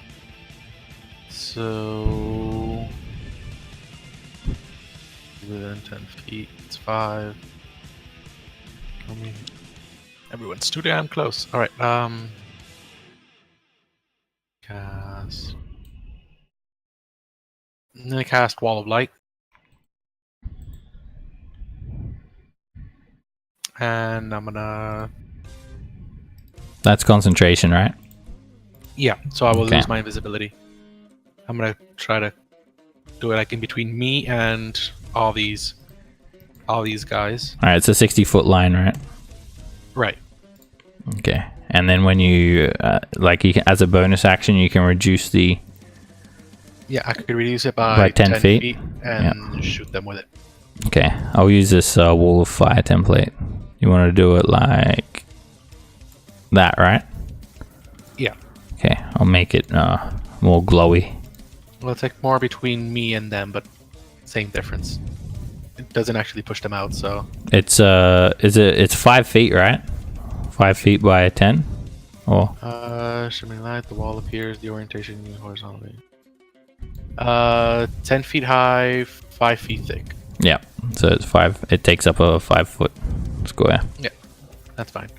So within 10 feet, it's 5. I mean, everyone's too damn close. Alright, cast. I'm gonna cast Wall of Light. And I'm gonna... That's concentration, right? Yeah, so I will Okay. lose my invisibility. I'm gonna try to do it like in between me and all these guys. Alright, it's a 60-foot line, right? Right. Okay. And then when you, you can, as a bonus action, you can reduce the... Yeah, I could reduce it by 10 feet? and shoot them with it. Okay, I'll use this wall of fire template. You want to do it like that, right? Yeah. Okay, I'll make it more glowy. Well, it's like more between me and them, but same difference. It doesn't actually push them out, so... It's it's 5 feet, right? 5 feet by 10? Or shimmering light, the wall appears, the orientation horizontally. 10 feet high, 5 feet thick. yeah, so it's 5. It takes up a 5-foot square. Yeah, that's fine.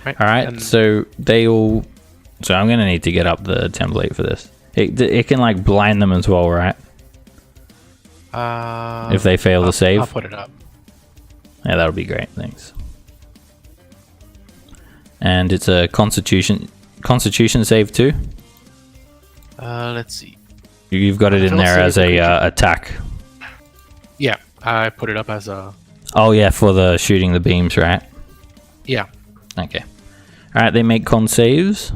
All right, and- so they all. So I'm gonna need to get up the template for this. It can like blind them as well, right? If they fail to save. I'll put it up. Yeah, that'll be great. Thanks. And it's a Constitution save too. Let's see. You've got it in It'll there save as the a creature. attack. Yeah, I put it up as a... Oh yeah, for the shooting the beams, right? Yeah. Okay. All right, they make con saves.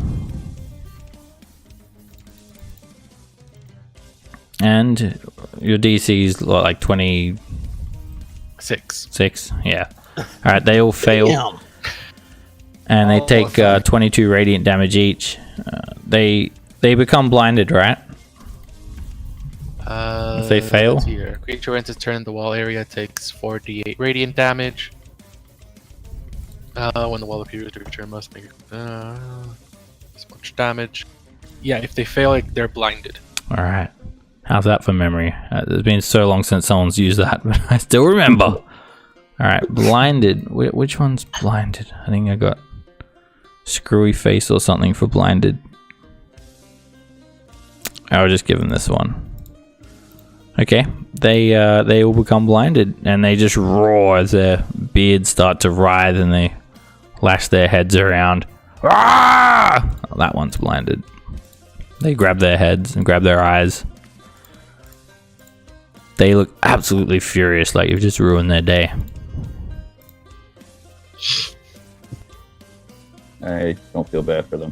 And your DC is like 26. 6. Yeah. Alright, they all fail. Damn. And they Oh, take sorry. 22 radiant damage each. They become blinded, right? If they fail? let's see here. Creature enters turn in the wall area takes 4d8 radiant damage. When the wall appears, the creature must make this much damage. Yeah, if they fail, they're blinded. Alright. How's that for memory? It's been so long since someone's used that, but I still remember. Alright, blinded. Which one's blinded? I think I got screwy face or something for blinded. I'll just give them this one. Okay, they all become blinded and they just roar as their beards start to writhe and they lash their heads around. Ah! Oh, that one's blinded. They grab their heads and grab their eyes. They look absolutely furious, like you've just ruined their day. I don't feel bad for them.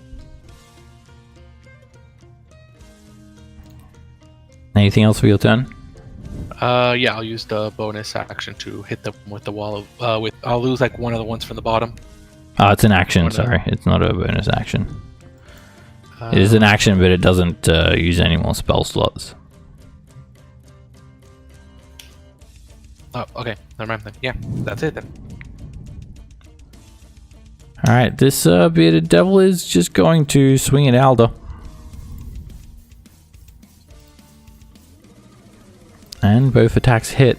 Anything else for your turn? Yeah, I'll use the bonus action to hit them with the wall of, I'll lose like one of the ones from the bottom. Oh, it's an action, Or no. sorry. It's not a bonus action. It is an action, but it doesn't use any more spell slots. Oh, okay. Never mind then. Yeah, that's it then. Alright, this bearded devil is just going to swing at Alda. And both attacks hit.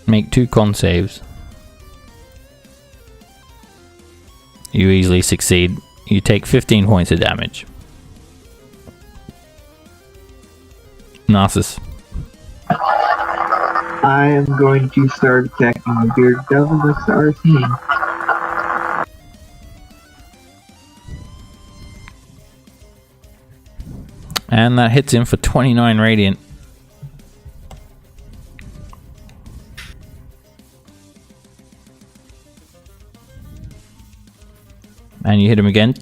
Make 2 con saves. You easily succeed. You take 15 points of damage. Narcissus. I am going to start attacking the bearded devil with the arcane. And that hits him for 29 radiant. And you hit him again.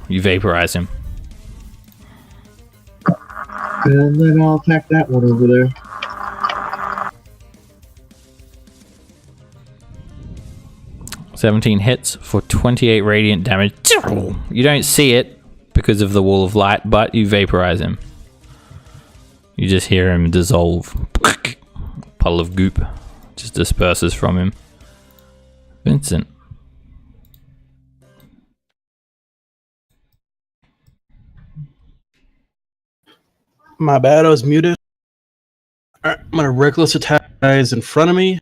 You vaporize him. And then I'll attack that one over there. "17 hits for 28 radiant damage. You don't see it because of the wall of light, but you vaporize him. You just hear him dissolve. Puddle of goop just disperses from him. Vincent. My bad, I was muted. Alright, I'm gonna reckless attack guys in front of me.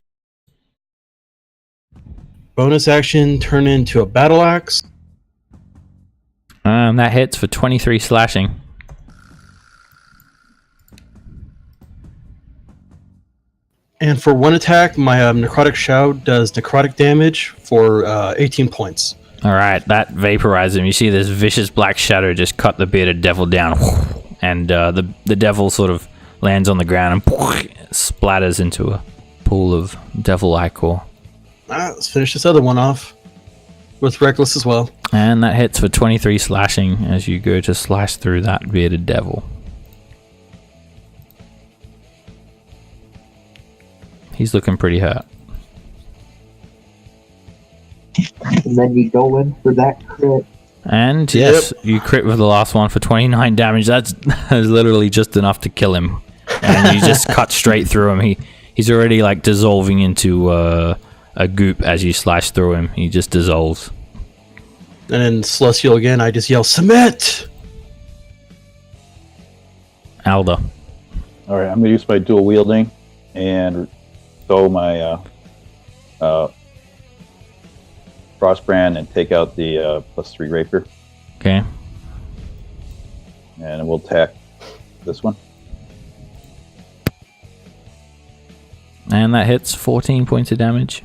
Bonus action, turn into a battle axe. That hits for 23 slashing. And for one attack, my necrotic shout does necrotic damage for 18 points. Alright, that vaporizes him. You see this vicious black shadow just cut the bearded devil down. And the devil sort of lands on the ground and splatters into a pool of devil ichor. Let's finish this other one off with reckless as well. And that hits for 23 slashing as you go to slash through that bearded devil. He's looking pretty hurt. And then you go in for that crit. And yes, you crit with the last one for 29 damage. That's literally just enough to kill him. And you just cut straight through him. He's already like dissolving into a goop as you slash through him. He just dissolves. And then Celestial again, I just yell, "Submit!" Alda. All right, I'm gonna use my dual wielding and throw my Frostbrand and take out the +3 rapier, Okay. and we'll attack this one. And that hits 14 points of damage.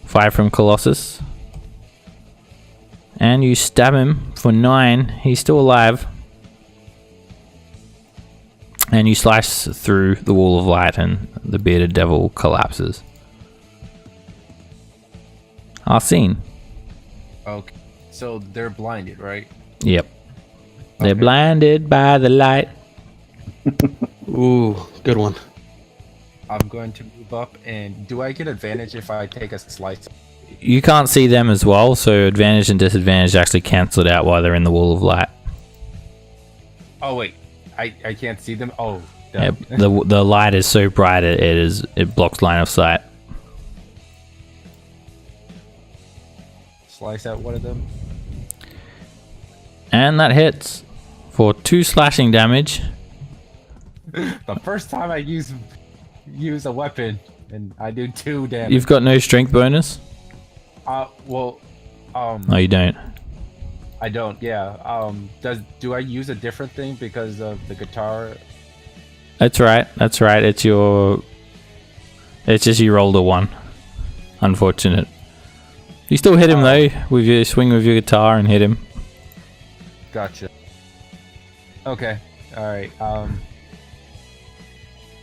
Fire from Colossus. And you stab him for 9. He's still alive. And you slice through the wall of light and the bearded devil collapses. Arsene. Okay. So they're blinded, right? Yep. They're Okay. blinded by the light. Ooh, good one. I'm going to move up, and do I get advantage if I take a slice? You can't see them as well, so advantage and disadvantage actually cancel it out while they're in the wall of light. Oh wait, I can't see them. Oh, Yeah, damn. the light is so bright it blocks line of sight. Slice out one of them. And that hits for 2 slashing damage. The first time I use a weapon, and I do 2 damage. You've got no strength bonus? Well, No, you don't. I don't. Yeah. Do I use a different thing because of the guitar? That's right. It's just you rolled a 1. Unfortunate. You still hit him though with your swing with your guitar and hit him. Gotcha. Okay. All right.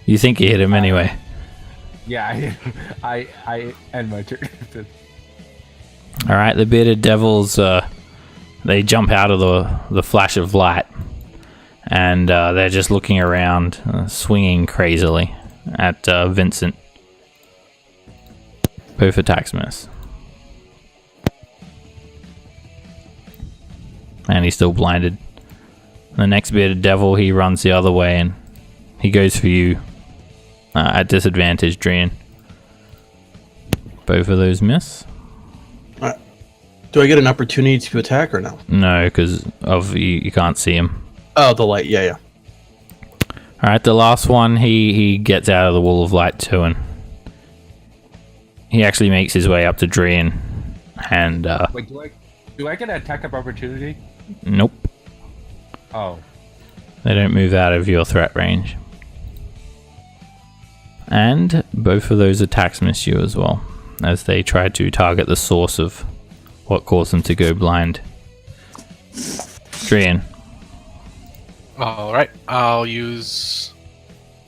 You think you hit him anyway. Yeah. I end my turn. All right. The bearded devils. They jump out of the flash of light, and they're just looking around, swinging crazily at Vincent. Both attacks miss. And he's still blinded. The next bearded devil, he runs the other way and he goes for you at disadvantage, Drian. Both of those miss. Do I get an opportunity to attack or no? No, because of you can't see him. Oh, the light. Yeah. All right, the last one, he gets out of the wall of light too, and he actually makes his way up to Drian. And Wait, do I get an attack of opportunity? nope, Oh. they don't move out of your threat range. And both of those attacks miss you as well, as they try to target the source of what caused them to go blind. Drian. All right, I'll use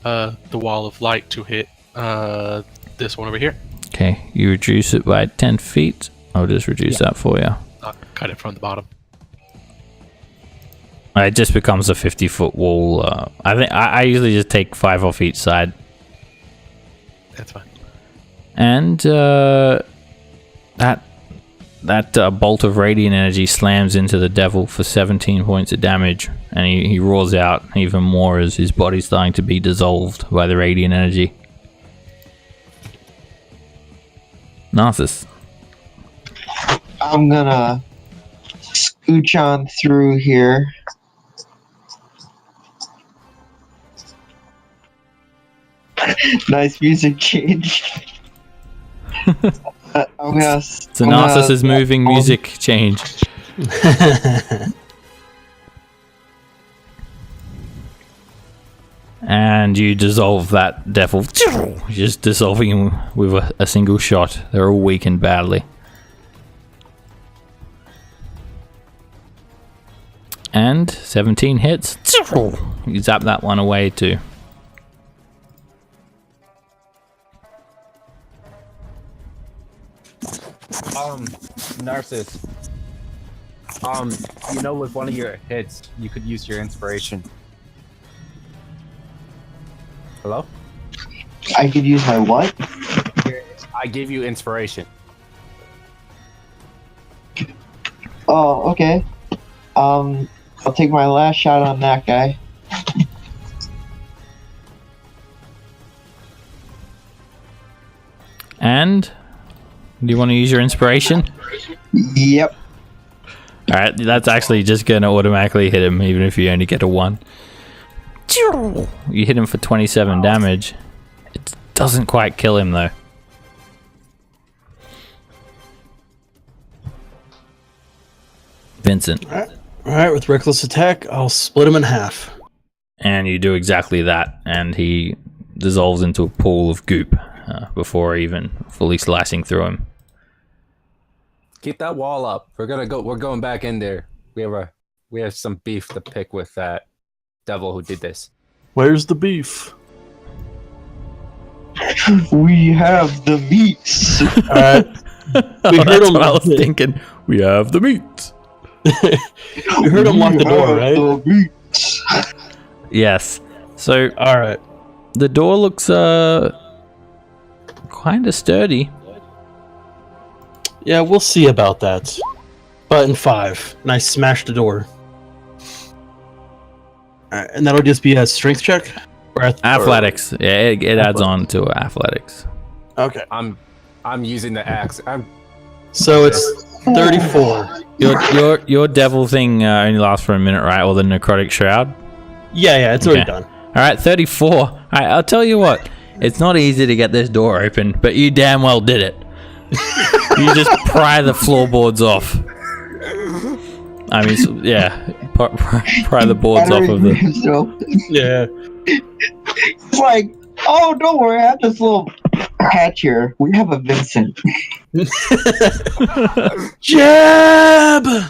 the wall of light to hit this one over here. Okay, you reduce it by 10 feet. I'll just reduce that for you. I'll cut it from the bottom. It just becomes a 50-foot wall. I think I usually just take 5 off each side. That's fine. And that bolt of radiant energy slams into the devil for 17 points of damage, and he roars out even more as his body's starting to be dissolved by the radiant energy. Narcissus. I'm gonna scooch on through here. Nice music change. It's a Narcissus moving music change. And you dissolve that devil. You're just dissolving him with a single shot. They're all weakened badly. And 17 hits. You zap that one away too. Narcissus. With one of your hits, you could use your inspiration. Hello? I could use my what? I gave you inspiration. Oh, okay. I'll take my last shot on that guy. And do you want to use your inspiration? Yep. Alright, that's actually just going to automatically hit him, even if you only get a 1. You hit him for 27 damage. It doesn't quite kill him, though. Vincent. Alright, with reckless attack, I'll split him in half. And you do exactly that, and he dissolves into a pool of goop before even fully slicing through him. Keep that wall up. We're going back in there. We have some beef to pick with that devil who did this. Where's the beef? We have the meats. Alright. That's what I was thinking. We have the meat. We heard him lock the door, right? The meats. Yes. So All right. the door looks kind of sturdy. Yeah, we'll see about that. Button 5, and I smash the door. Alright, and that'll just be a strength check? Or Athletics. Yeah, it adds on to athletics. Okay. I'm using the axe. So it's 34. Your devil thing only lasts for a minute, right? Or the necrotic shroud. Yeah, it's already done. All right, 34. All right, I'll tell you what. It's not easy to get this door open, but you damn well did it. You just pry the floorboards off. I mean, yeah, pry the boards off of the. Yeah. It's like, oh, don't worry, I have this little patch here. We have a Vincent. Jab! All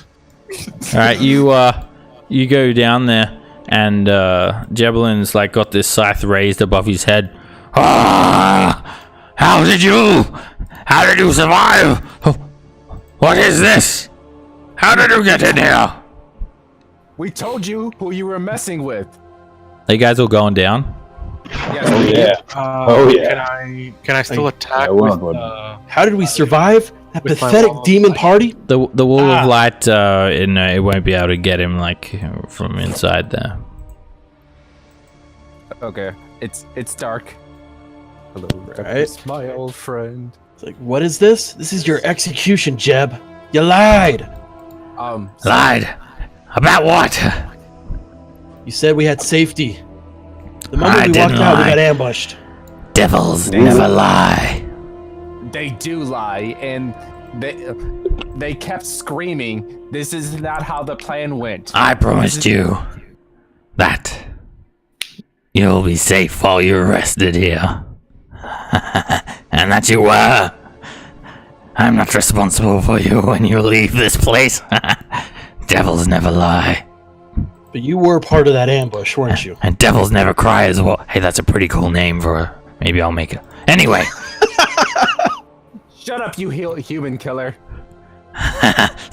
right, you go down there, and Jebelin's like got this scythe raised above his head. Ah! How did you survive? What is this? How did you get in here? We told you who you were messing with. Are you guys all going down? Yes, Oh, we yeah. Oh yeah. Can I still attack Yeah, we're with? on How did we survive that With my pathetic wall of demon light. party? The wall of light, it won't be able to get him like from inside there. Okay, it's dark. Hello, Right. my old friend. It's like, what is this? This is your execution, Jeb. You lied. Lied. About what? You said we had safety. The moment I we walked didn't out, we lie. got ambushed. Devils never lie. They do lie, and they kept screaming. This is not how the plan went. I promised you that you'll be safe while you're rested here. And that you were. I'm not responsible for you when you leave this place. Devils never lie. But you were part of that ambush, weren't you? And devils never cry as well. Hey, that's a pretty cool name for a... Maybe I'll make it. Anyway. Shut up, you human killer.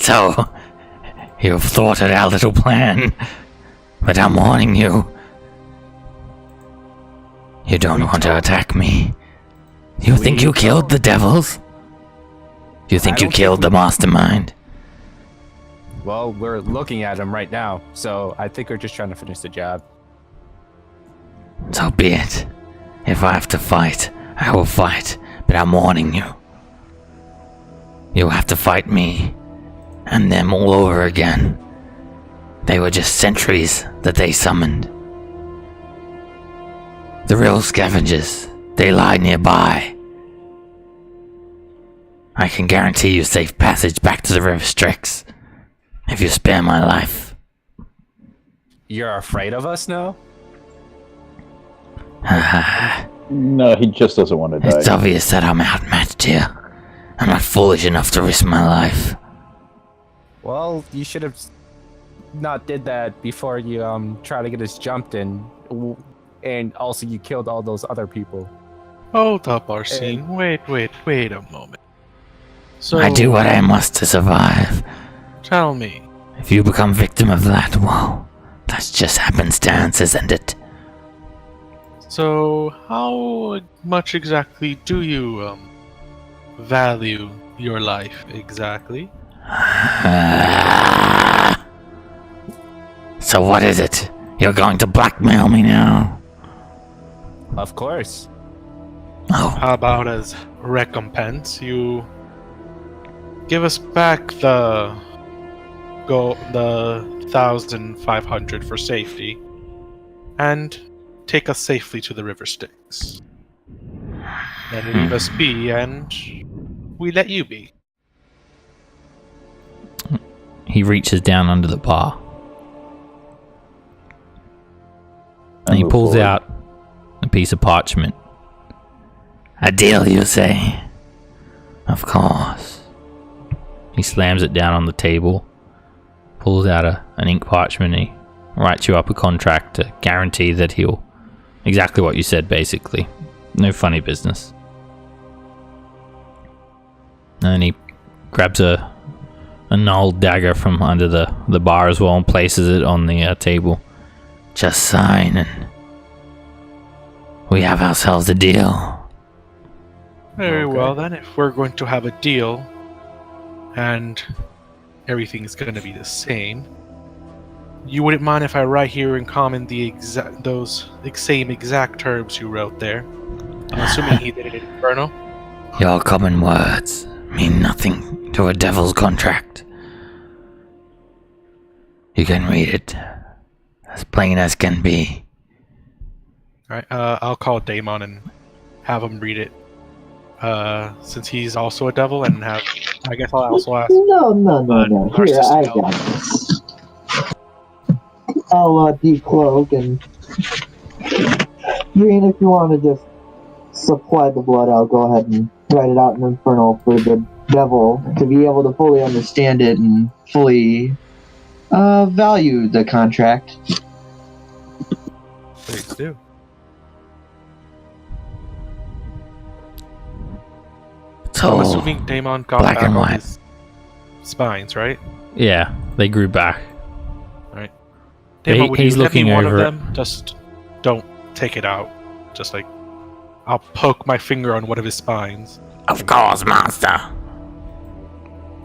So, you've thwarted our little plan. But I'm warning you. You don't want to attack me. You think you killed the devils? You think you killed the mastermind? Well, we're looking at him right now, so I think we're just trying to finish the job. So be it. If I have to fight, I will fight. But I'm warning you. You'll have to fight me. And them all over again. They were just sentries that they summoned. The real scavengers. They lie nearby. I can guarantee you safe passage back to the River Styx. If you spare my life. You're afraid of us now? No, he just doesn't want to die. It's obvious that I'm outmatched here. I'm not foolish enough to risk my life. Well, you should have not did that before you try to get us jumped in, and also you killed all those other people. Hold up, Arsene. Wait a moment. So I do what I must to survive. tell me, If you become victim of that, well, that's just happenstance, isn't it? so how much exactly do you value your life exactly? So what is it? You're going to blackmail me now? Of course. Oh, How about as recompense you give us back the 1,500 for safety and take us safely to the River Styx. Then leave us be and we let you be. He reaches down under the bar. And he move pulls forward. out a piece of parchment. a deal, you say? Of course. He slams it down on the table, pulls out an ink parchment, and he writes you up a contract to guarantee that he'll... Exactly what you said, basically. No funny business. And then he grabs a gnarled dagger from under the bar as well and places it on the table. Just sign and We have ourselves a deal. Very Okay. well then, if we're going to have a deal, and everything's going to be the same, you wouldn't mind if I write here in common those same exact terms you wrote there? I'm assuming he did it in Inferno. Your common words mean nothing to a devil's contract. You can read it as plain as can be. Alright, I'll call Daemon and have him read it. Since he's also a devil, and I guess I'll also ask. No. Here, Narcissus I Devil. got this. I'll decloak and Green, if you want to just supply the blood, I'll go ahead and write it out in Infernal for the devil to be able to fully understand it and fully value the contract. Please do. It's I'm all assuming Daemon got black back and on white. his spines, right? Yeah, they grew back. Daemon, would he's you let me looking one of over it. them? Just don't take it out. Just like, I'll poke my finger on one of his spines Of course, master.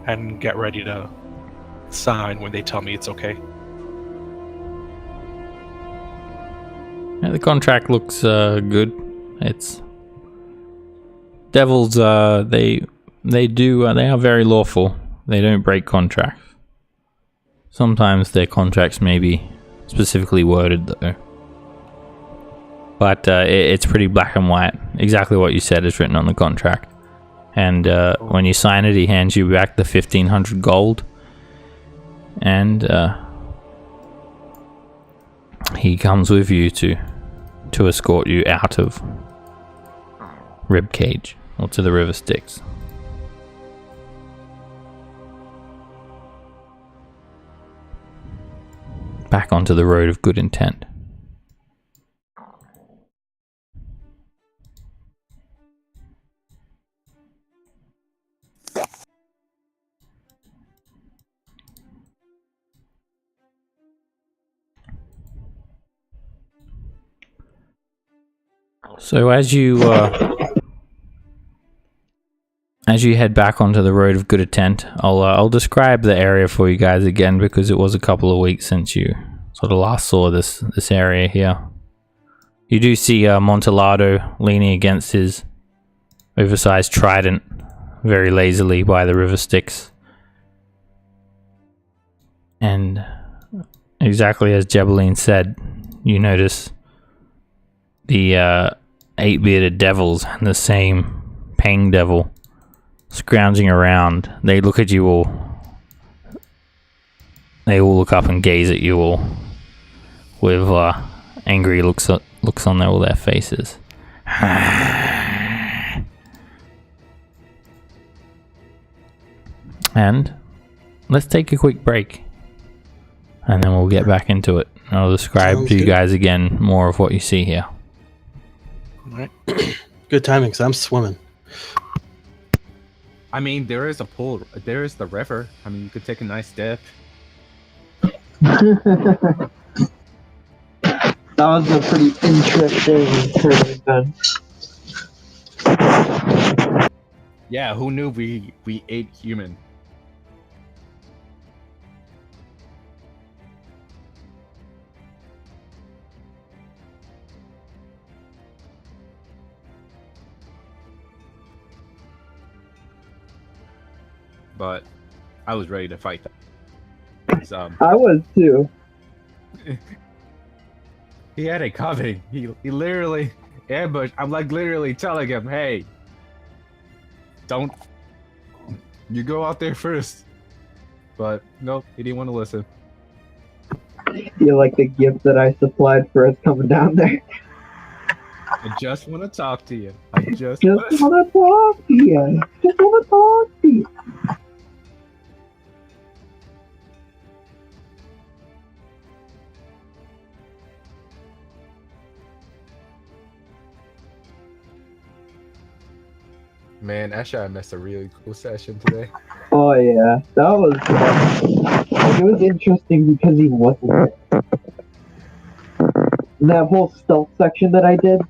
and get ready to sign when they tell me it's okay. Yeah, the contract looks good. It's devils. They are very lawful. They don't break contracts. Sometimes their contracts may be specifically worded though, but it's pretty black and white. Exactly what you said is written on the contract, and when you sign it, he hands you back the 1,500 gold, and he comes with you to escort you out of Ribcage or to the River Styx. Back onto the road of good intent. So as you head back onto the road of good intent, I'll describe the area for you guys again because it was a couple of weeks since you sort of last saw this area here. You do see Montalado leaning against his oversized trident very lazily by the River Styx. And exactly as Jebeline said, you notice the 8-bearded devils and the same Pang devil scrounging around. They look at you all. They all look up and gaze at you all with angry looks on all their faces. And let's take a quick break, and then we'll get back into it. I'll describe Sounds to you good. guys again more of what you see here. Alright. Good timing, because I'm swimming. I mean, there is a pool. There is the river. I mean, you could take a nice dip. That was a pretty interesting turn then. Yeah, who knew we ate human? But I was ready to fight that. 'Cause, I was too. he had it coming. He literally ambushed. I'm like literally telling him, "Hey, don't you go out there first." But nope, he didn't want to listen. Feel like the gift that I supplied for us coming down there. I just want to talk to you. I just Just wanna talk to you. Just wanna talk to you. Man, actually, I missed a really cool session today. Oh yeah, that was like, it was interesting because he wasn't. And that whole stealth section that I did,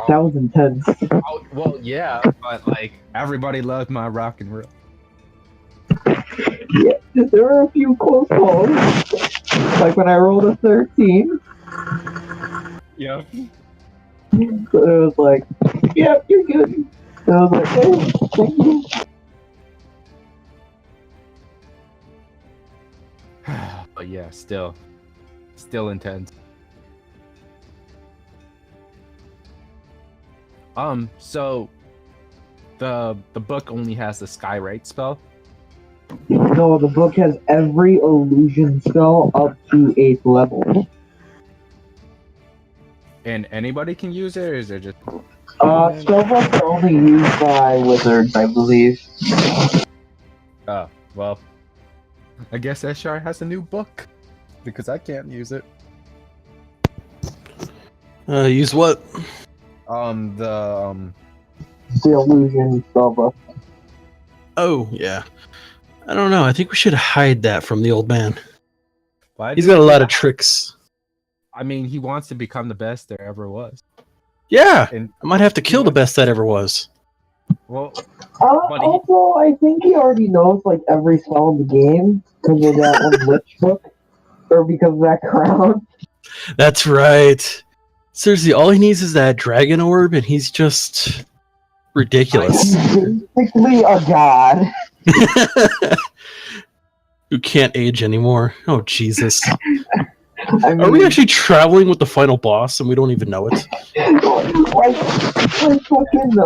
That was intense. Oh, well, yeah, but like everybody loved my rock and roll. Yeah, there were a few close calls. Like when I rolled a 13, Yeah. but it was like, yeah, you're good. And I was like, hey, thank you. But yeah, still intense. So the book only has the skyrite spell. No, the book has every illusion spell up to 8th level. And anybody can use it, or is it just Spellbooks are only used by wizards, I believe. well, I guess Eshar has a new book. Because I can't use it. Use what? The illusion spellbook. Oh, yeah. I don't know. I think we should hide that from the old man. Why He's do got a you- lot of tricks. I mean, he wants to become the best there ever was. Yeah, And I might have to kill the best that ever was. well, But he- Also, I think he already knows like every spell in the game because of that one lich book, or because of that crown. That's right. Seriously, all he needs is that dragon orb, and he's just ridiculous. He's basically a god. Who can't age anymore. Oh, Jesus. I mean, Are we actually traveling with the final boss and we don't even know it? like fucking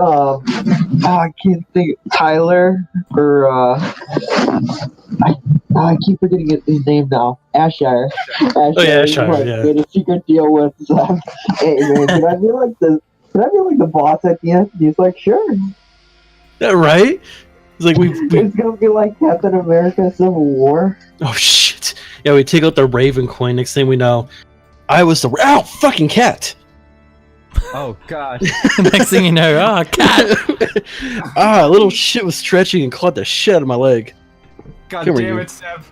I can't think Tyler or I keep forgetting his name now. Ashire. Oh yeah, Shire, yeah. Made a secret deal with hey man, can I be like the boss at the end? He's like, sure. Yeah, right? It's like we It's gonna be like Captain America Civil War. oh shit. Yeah, we take out the Raven coin. Next thing we know, I was the ow fucking cat. oh god. Next thing you know, oh, cat. A little shit was stretching and caught the shit out of my leg. God Come here, damn you. it, Seb.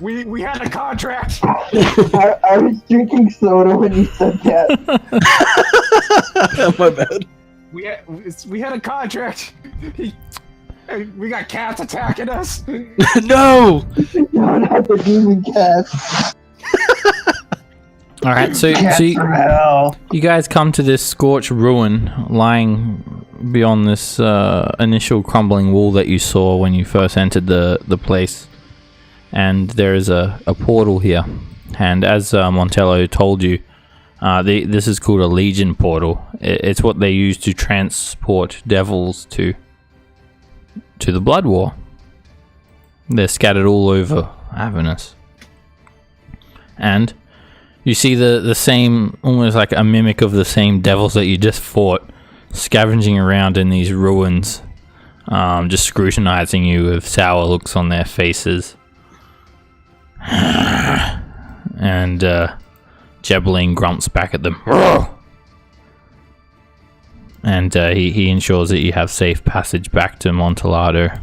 We had a contract. I was drinking soda when you said that. My bad. We had a contract. We got cats attacking us. No. No, not the demon cats. All right, so From hell. you guys come to this scorched ruin lying beyond this initial crumbling wall that you saw when you first entered the place. And there is a portal here. And as Montello told you, this is called a Legion portal. It's what they use to transport devils to the Blood War. They're scattered all over Avernus. And you see the same, almost like a mimic of the same devils that you just fought, scavenging around in these ruins, just scrutinizing you with sour looks on their faces. And Jebeline grunts back at them. And he ensures that you have safe passage back to Montellado.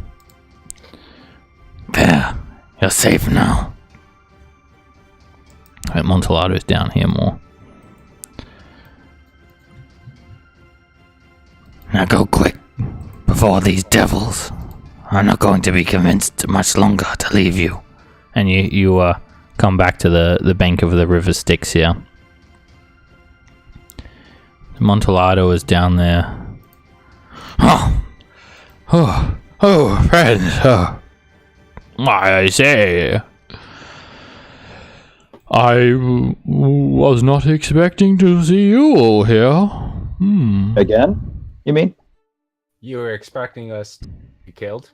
There, you're safe now. Right, Montellado's down here more. Now go quick, before these devils are not going to be convinced much longer to leave you. And you come back to the bank of the river Styx here. Montellado is down there. Oh, friends, I say, I was not expecting to see you all here. Again? You mean? You were expecting us to be killed?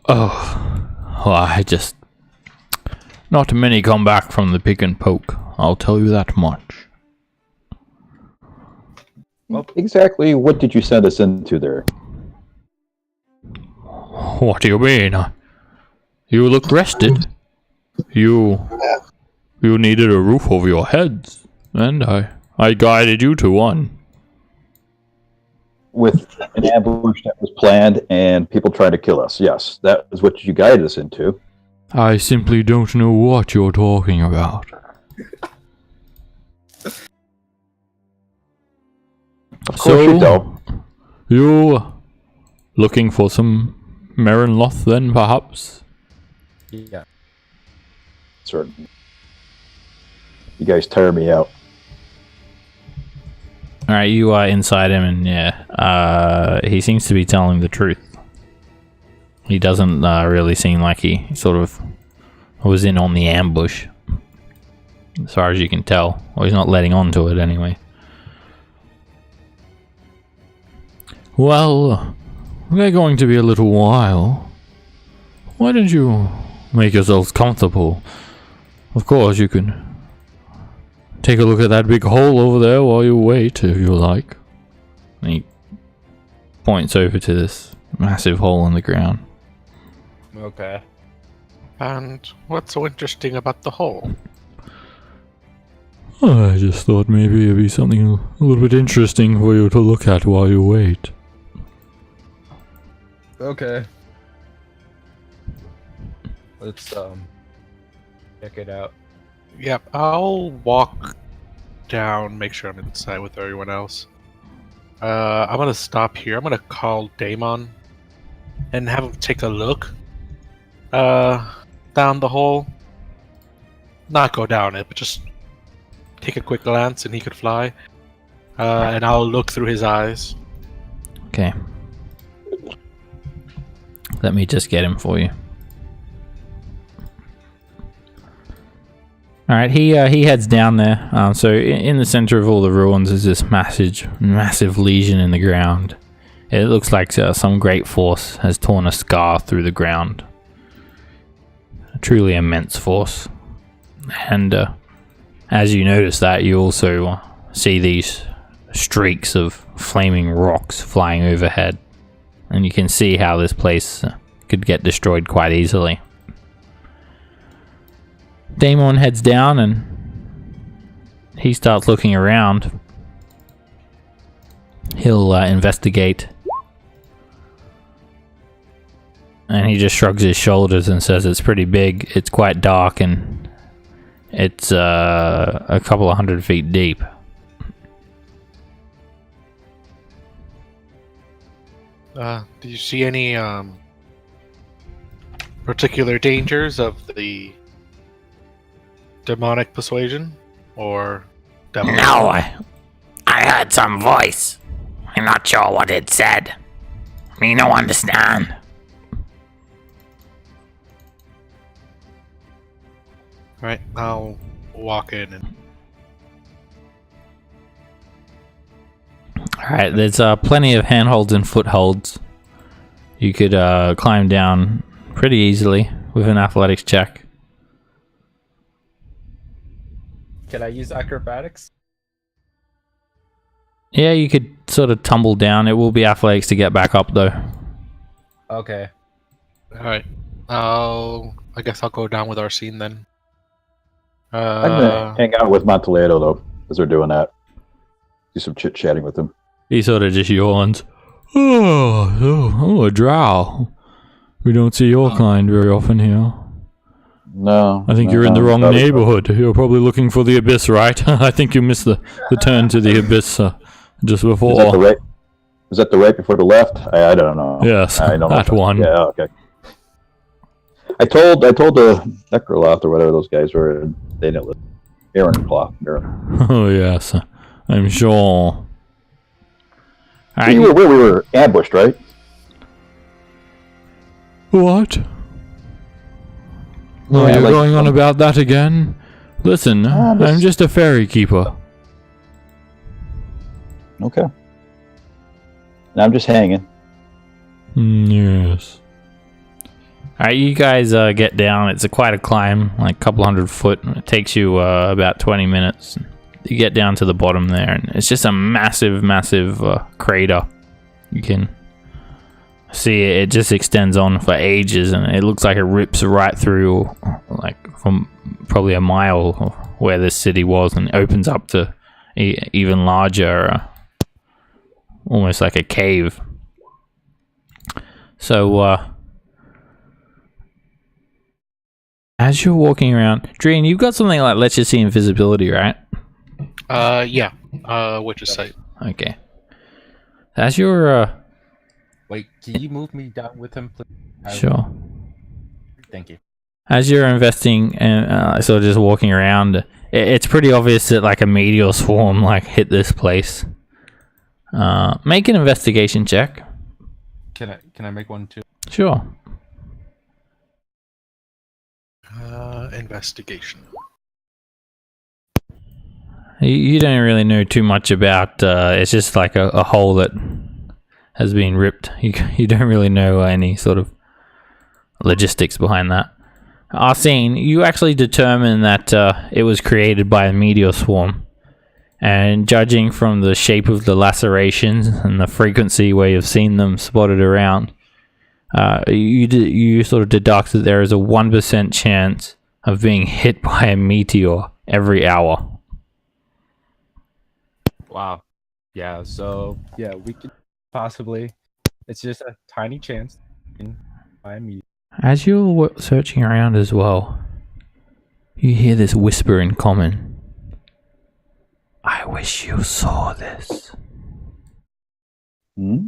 I just... Not many come back from the pick and poke, I'll tell you that much. Well, exactly what did you send us into there? What do you mean? You look rested. You needed a roof over your heads, and I guided you to one. With an ambush that was planned and people trying to kill us. Yes, that is what you guided us into. I simply don't know what you're talking about. Of course you don't. You looking for some Merenloth then, perhaps? Yeah. Certainly. You guys tire me out. Alright, you are inside him, and he seems to be telling the truth. He doesn't really seem like he sort of was in on the ambush, as far as you can tell. Or he's not letting on to it anyway. Well, we're going to be a little while. Why don't you make yourselves comfortable? Of course, you can take a look at that big hole over there while you wait, if you like. And he points over to this massive hole in the ground. Okay. And what's so interesting about the hole? I just thought maybe it'd be something a little bit interesting for you to look at while you wait. Okay. Let's check it out. Yep, I'll walk down, make sure I'm inside with everyone else. I'm gonna stop here. I'm gonna call Damon and have him take a look down the hole. Not go down it, but just take a quick glance, and he could fly. And I'll look through his eyes. Okay. Let me just get him for you. Alright, he heads down there. So in the center of all the ruins is this massive lesion in the ground. It looks like some great force has torn a scar through the ground. A truly immense force. And as you notice that, you also see these streaks of flaming rocks flying overhead. And you can see how this place could get destroyed quite easily. Damon heads down and he starts looking around. He'll investigate. And he just shrugs his shoulders and says it's pretty big, it's quite dark, and it's a couple of 100 feet deep. Do you see any particular dangers of the demonic persuasion or devil? No, I heard some voice. I'm not sure what it said. Me no understand. Right, I'll walk in and Alright, there's plenty of handholds and footholds. You could climb down pretty easily with an athletics check. Can I use acrobatics? Yeah, you could sort of tumble down. It will be athletics to get back up though. Okay. alright. I guess I'll go down with Arsene then. I'm gonna hang out with Montoledo though, as they're doing that. Do some chit chatting with him. He sort of just yawns. Oh, a drow. We don't see your kind very often here. No. I think you're in the wrong neighborhood. You're probably looking for the abyss, right? I think you missed the turn to the abyss just before. Was that the right before the left? I don't know. Yes, I don't that know. one. Yeah, okay. I told the Necroloth or whatever those guys were, and they didn't listen. Aaron and Claw. Oh yes, I'm sure. You were where we were ambushed, right? What? Yeah, You're going on about that again? Listen, I'm just a fairy keeper. Okay. And I'm just hanging. Yes. Alright, you guys get down. It's quite a climb, like a couple 100 foot. It takes you about 20 minutes. You get down to the bottom there, and it's just a massive crater. You can see it just extends on for ages, and it looks like it rips right through, like from probably a mile where this city was, and opens up to even larger, almost like a cave. So as you're walking around, Dreen, you've got something like lets you see invisibility, right? yeah. Witch's sight. Okay. As you're Wait, can you move me down with him, please? sure. Thank you. As you're investing and sort of just walking around, it's pretty obvious that like a meteor swarm like hit this place. Make an investigation check. Can I make one too? Sure. Investigation. You don't really know too much about. It's just like a hole that has been ripped. You don't really know any sort of logistics behind that. Arsene, you actually determined that it was created by a meteor swarm, and judging from the shape of the lacerations and the frequency where you've seen them spotted around, you sort of deduct that there is a 1% chance of being hit by a meteor every hour. Wow. Yeah. So yeah, we could possibly. It's just a tiny chance. By me. As you're searching around as well, you hear this whisper in common. I wish you saw this. Hmm?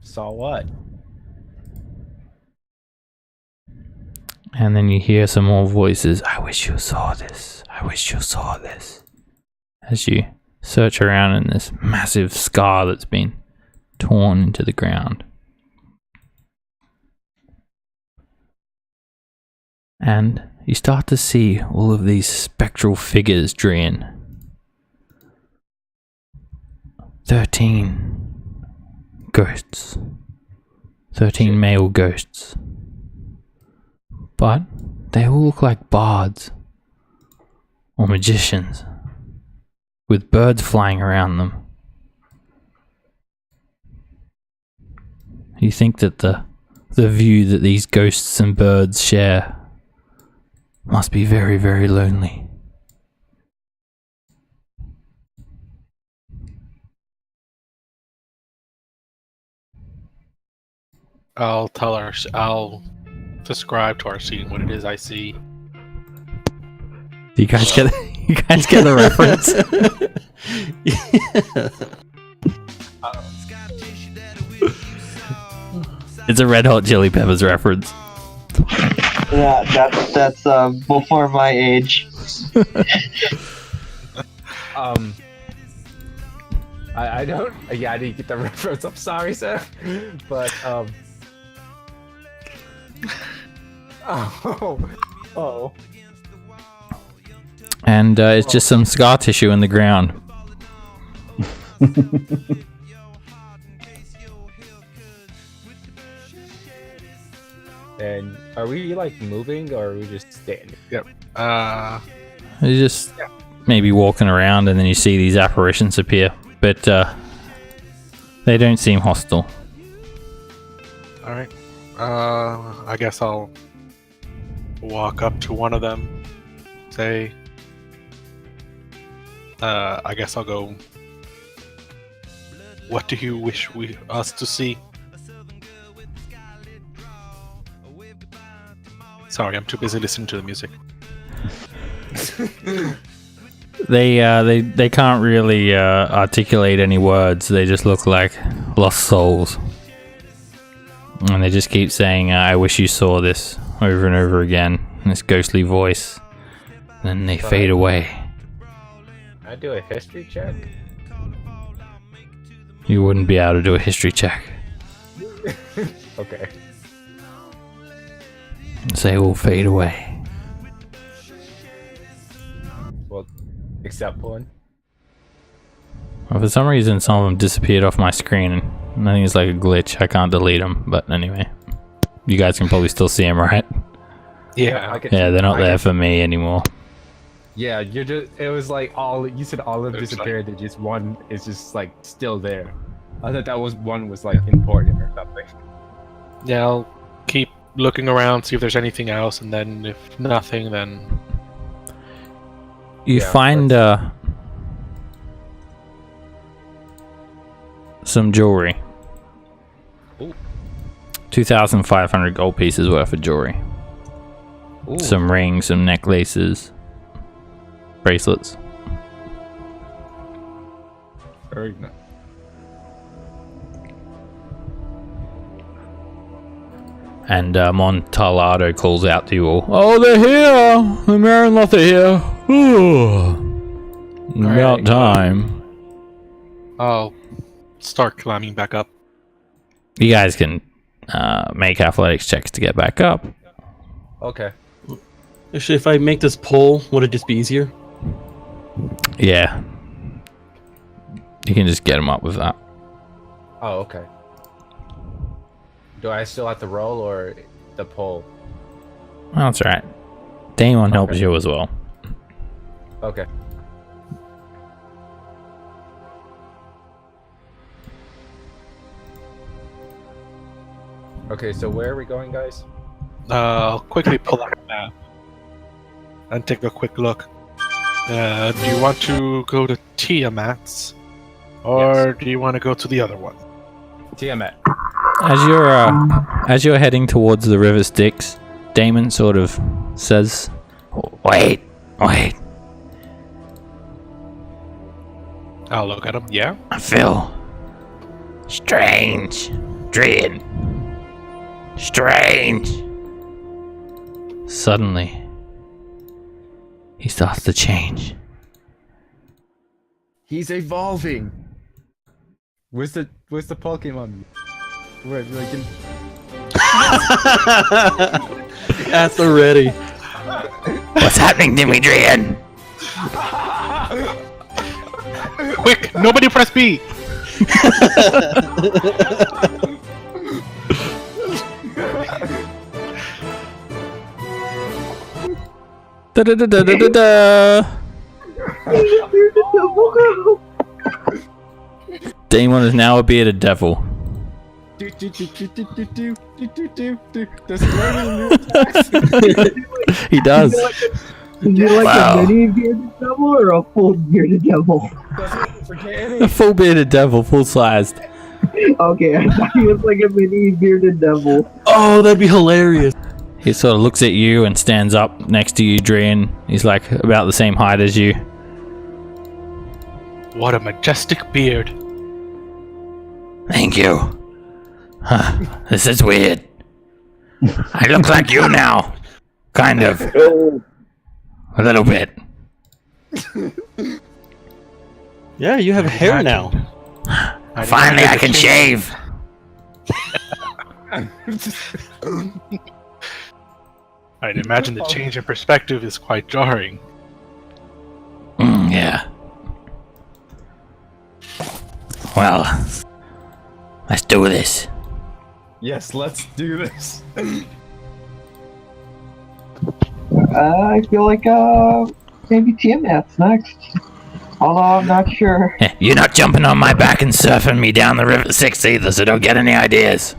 Saw what? And then you hear some more voices. I wish you saw this. I wish you saw this. As you search around in this massive scar that's been torn into the ground. And you start to see all of these spectral figures, Drian. 13 ghosts. 13 male ghosts. But they all look like bards or magicians with birds flying around them. You think that the view that these ghosts and birds share must be very, very lonely. I'll describe to Arsene what it is I see. Do you guys get you guys get the reference? It's a Red Hot Chili Peppers reference. Yeah, that's before my age. I don't. Yeah, I didn't get the reference. I'm sorry, sir. But Oh. And it's just some scar tissue in the ground. And are we like moving or are we just standing? Yep. You just maybe walking around and then you see these apparitions appear, but they don't seem hostile. All right. I guess I'll walk up to one of them. Say, I guess I'll go. What do you wish us to see? Sorry, I'm too busy listening to the music. They can't really articulate any words. They just look like lost souls, and they just keep saying, "I wish you saw this," over and over again. In this ghostly voice. Then they fade away. I do a history check. You wouldn't be able to do a history check. Okay. They all fade away. Well, except one. Well, for some reason, some of them disappeared off my screen. And I think it's like a glitch. I can't delete them. But anyway, you guys can probably still see them, right? Yeah. Yeah, they're not there for me anymore. Yeah, you're just. It was like all you said. All of them disappeared. Like, just one is just like still there. I thought that was one was like important or something. Yeah, I'll keep looking around, see if there's anything else, and then if nothing, then you find some jewelry. Ooh. 2,500 gold pieces worth of jewelry. Ooh. Some rings, some necklaces, bracelets. Very nice. And Montalado calls out to you all. Oh, they're here! The Marinloth are here! Ooh. About time. I'll start climbing back up. You guys can make athletics checks to get back up. Okay. Actually, if I make this pull, would it just be easier? Yeah. You can just get them up with that. Oh, okay. Do I still have to roll or the pull? Well, that's right. Damon helps you as well. Okay. Okay, so where are we going, guys? I'll quickly pull out a map and take a quick look. Do you want to go to Tiamat's, or do you want to go to the other one? Tiamat. As you're heading towards the river Styx, Damon sort of says, Wait. I'll look at him. Yeah. I feel strange. Dread. Strange. Suddenly, he starts to change. He's evolving. Where's the Pokemon? Where like in... That's already. What's happening to me, Dread? Quick! Nobody press B. Da da da da da da. Damon is now a bearded devil. Does he learn new attacks? He does. Is it like Wow. a mini bearded devil or a full bearded devil? Doesn't forget A any. full bearded devil, full sized. Okay, I thought he was like a mini bearded devil. Oh, that'd be hilarious. He sort of looks at you and stands up next to you, Drian. He's like about the same height as you. What a majestic beard. Thank you. Huh, this is weird. I look like you now. Kind of. A little bit. Yeah, you have hair now. Finally, I can shave. I'd imagine the change in perspective is quite jarring. Yeah. Well, let's do this. Yes, let's do this. I feel like maybe Tiamat's next. Although I'm not sure. You're not jumping on my back and surfing me down the River Styx either, so don't get any ideas.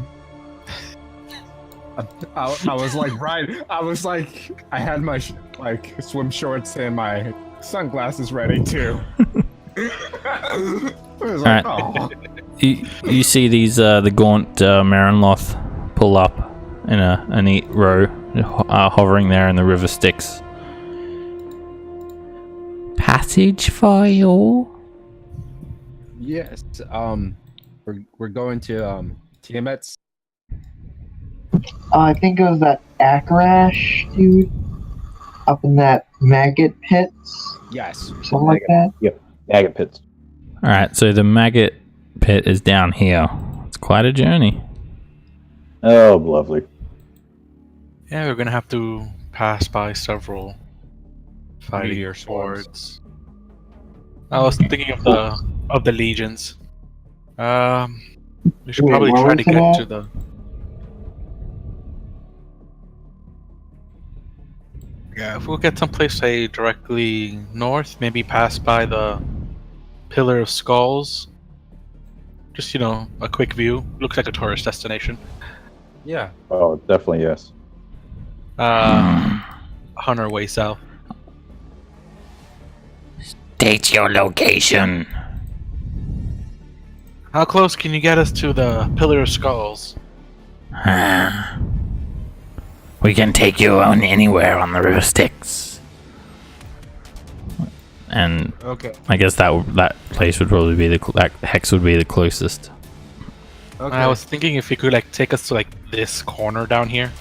I was like, right. I was like, I had my swim shorts and my sunglasses ready too. I was like, oh. You see these the gaunt Marinloth pull up in a neat row, hovering there in the river Styx. Passage for you. Yes. We're going to Tiamat's. I think it was that Akarash dude up in that maggot pits, Yes. something like that. Yep, agate pits. Alright, so the maggot pit is down here. It's quite a journey. Oh, lovely. Yeah, we're gonna have to pass by several fighting Meteor swarms. swords. I was thinking of the legions. We should Wait, probably where try was to it get at? to the. Yeah, if we'll get someplace, say, directly north, maybe pass by the Pillar of Skulls. Just, a quick view. Looks like a tourist destination. Yeah. Oh, definitely yes. On our way south. State your location. How close can you get us to the Pillar of Skulls? We can take you on anywhere on the River Styx. And Okay. I guess that place would probably be that hex would be the closest. Okay. I was thinking if you could like take us to like this corner down here.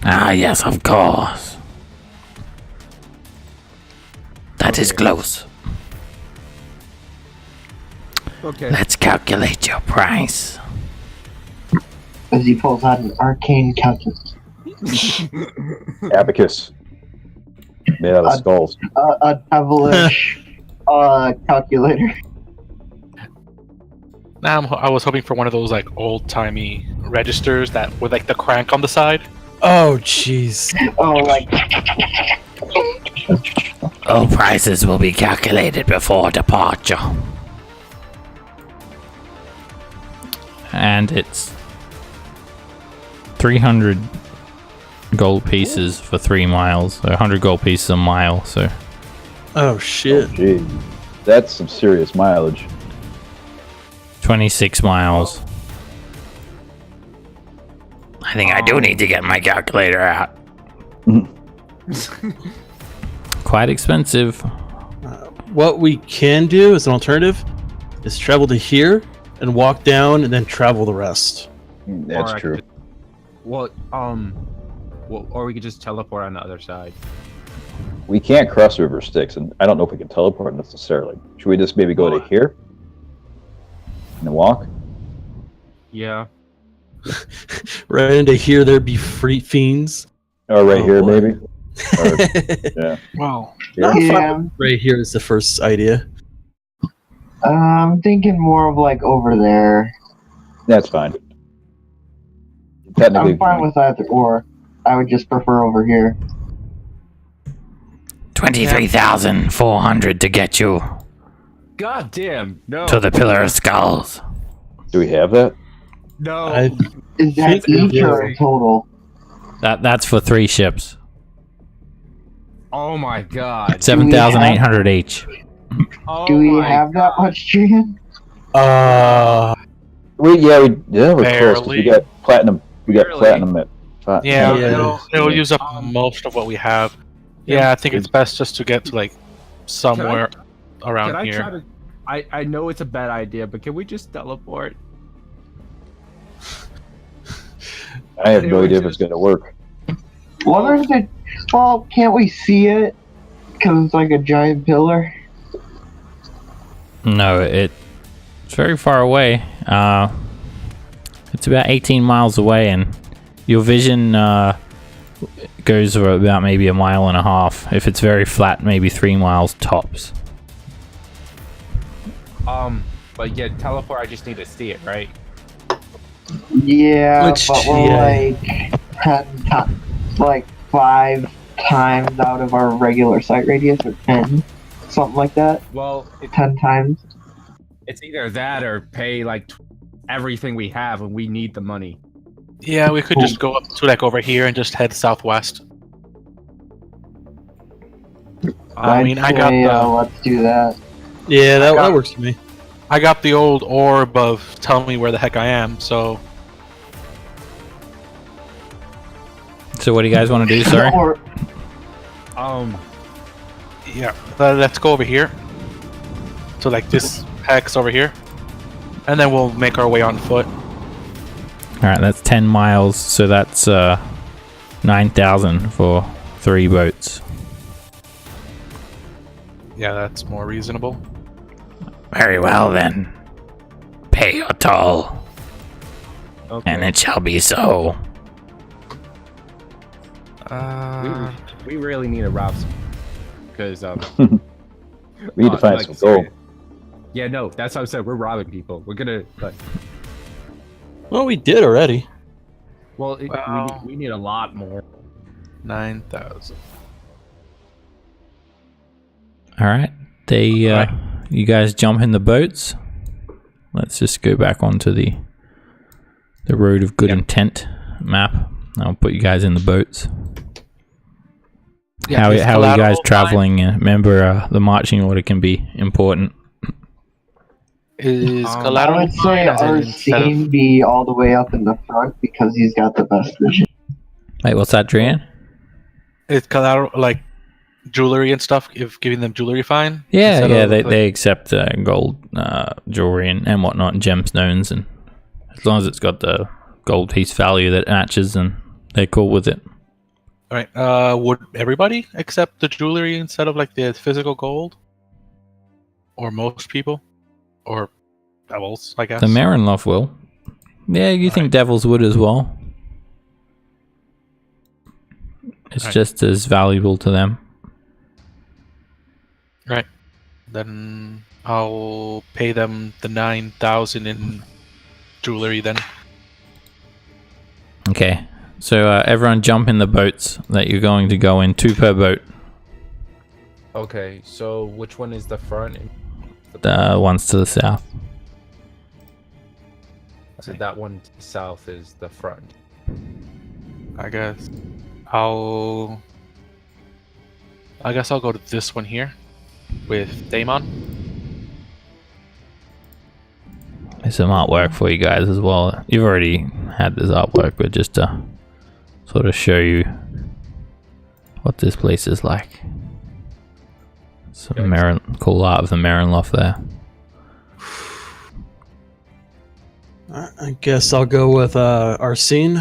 Ah, yes, of course. That is close. Okay. Let's calculate your price. As he pulls out an arcane calculator. Abacus. Made out of skulls. A devilish calculator. Now I was hoping for one of those like old timey registers that with like the crank on the side. Oh, jeez. Oh, like All prices will be calculated before departure. And it's 300 gold pieces for 3 miles. So 100 gold pieces a mile. So Oh, shit. Gee, that's some serious mileage. 26 miles. I think I do need to get my calculator out. Quite expensive. What we can do as an alternative is travel to here and walk down and then travel the rest. That's Or I true. could- Well, or we could just teleport on the other side. We can't cross River Styx, and I don't know if we can teleport necessarily. Should we just maybe go to here and then walk? Yeah. Right into here, there be free fiends. Or right Oh, here, boy. maybe? Or, yeah. Wow. Here? yeah. Right here is the first idea. I'm thinking more of like over there. That's fine. Technically, I'm fine with either or. I would just prefer over here. 23,400 to get you God damn. No. to the Pillar of Skulls. do we have that? No. I Is that think we each or do. in total? That's for 3 ships. Oh my god. 7,800 each. Oh Do we my have that God. much, Jan? uh We're close. 'Cause we Barely. got platinum. We got Barely. platinum at Yeah, Yeah. it'll use up most of what we have. Yeah, I think it's best just to get to like somewhere around Can I here. try to? I know it's a bad idea, but can we just teleport? I have no idea if it's going to work. What is it? Well, can't we see it? Because it's like a giant pillar. No, it's very far away. It's about 18 miles away, and your vision goes for about maybe 1.5 miles. If it's very flat, maybe 3 miles tops. But yeah, teleport. I just need to see it, right? Yeah, Which- but we're yeah. like 10 times, like 5 times out of our regular sight radius, or 10, something like that. Well, 10 times. it's either that or pay like everything we have, and we need the money. Yeah, we could just go up to like over here and just head southwest. I mean, I got the let's do that. yeah, that works for me. I got the old orb of telling me where the heck I am. So So what do you guys want to do, sorry? Or yeah, let's go over here. So like this hex over here, and then we'll make our way on foot. Alright, that's 10 miles, so that's 9,000 for 3 boats. Yeah, that's more reasonable. Very well then. Pay your toll, Okay. and it shall be so. We really need to rob some, because We need to find some gold. Yeah, no, that's what I said. We're robbing people. We're gonna like. Well, we did already. Well, Wow. we need a lot more. 9,000. Alright, you guys jump in the boats. Let's just go back onto the Road of Good Intent map. I'll put you guys in the boats. How are you guys collateral traveling? Remember, the marching order can be important. Is I I collateral would say fine our instead of- scene be all the way up in the front because he's got the best vision. Wait, what's that, Drian? Is collateral like jewelry and stuff? If giving them jewelry fine? Yeah, Instead yeah, of, they, like- they accept gold jewelry and whatnot, and gemstones and As long as it's got the gold piece value that matches, and they're cool with it. All right. Would everybody accept the jewelry instead of like the physical gold? Or most people? Or devils, I guess. The Marinloft will. Yeah, you think devils would as well. It's just as valuable to them. Right. Then I'll pay them the 9,000 in jewelry then. Okay. So everyone jump in the boats that you're going to go in, 2 per boat. Okay, so which one is the front? The ones to the south. So that one to the south is the front. I guess I'll go to this one here with Daemon. There's some artwork for you guys as well. You've already had this artwork, but just to sort of show you what this place is like. Some cool art of the Marinloft there. I guess I'll go with Arsene.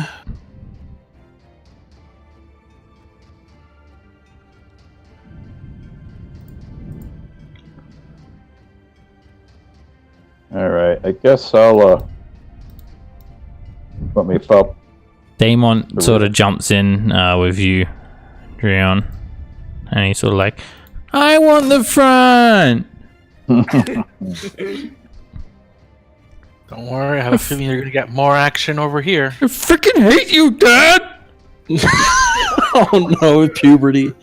All right, I guess I'll. Want me to follow? Daemon sort of jumps in with you, Dreon, and he's sort of like, I want the front! Don't worry, I have a feeling you're gonna get more action over here. I freaking hate you, Dad! Oh no, puberty.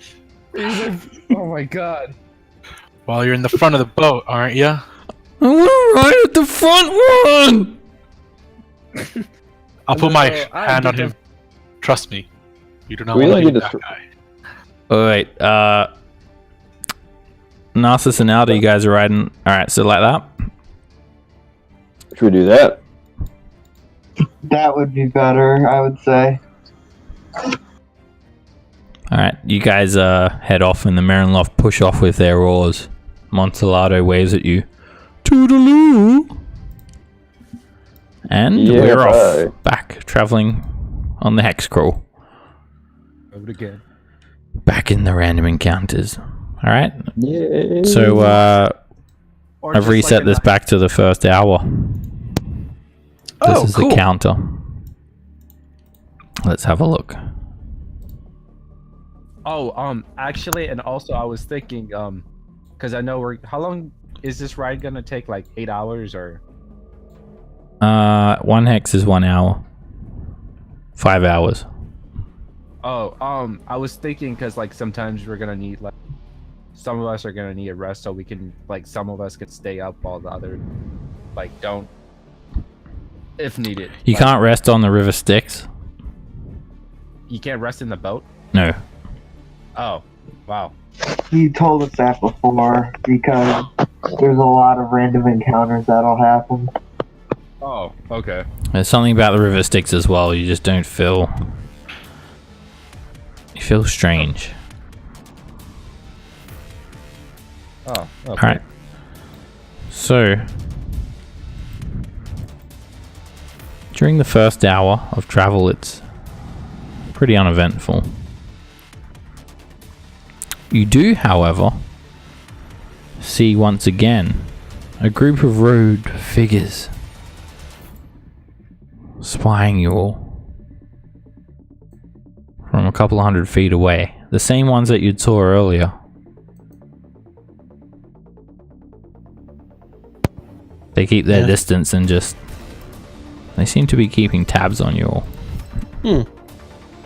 Oh my god. Well, you're in the front of the boat, aren't you? I want to ride at the front one! I'll put my No, I hand on get him. Trust me. You do not We want only to be need that to guy. Alright, Narcissus and Alda, you guys are riding. Alright, so like that. Should we do that? That would be better, I would say. Alright, you guys head off, and the Marinloft push off with their oars. Montalado waves at you. Toodaloo! And Yeah, we're bye. off, back, traveling on the Hex Crawl. Do it again. Back in the random encounters. Alright, Yeah. so Or I've just reset like this back to the first hour. This Oh, is cool. the counter. Let's have a look. Actually, and also I was thinking, because I know how long is this ride gonna take? Like 8 hours or? 1 hex is 1 hour. 5 hours. Oh, I was thinking because like sometimes we're gonna need like, some of us are gonna need a rest, so we can like some of us can stay up while the other like don't, if needed. You Like, can't rest on the river Styx. You can't rest in the boat. No. Oh, wow. He told us that before because there's a lot of random encounters that'll happen. Oh, okay. There's something about the river Styx as well. You just don't feel. You feel strange. Oh, okay. Alright. So. During the first hour of travel, it's pretty uneventful. You do, however, see once again a group of robed figures spying you all from a couple 100 feet away. The same ones that you'd saw earlier. They keep their distance and just... They seem to be keeping tabs on you all. And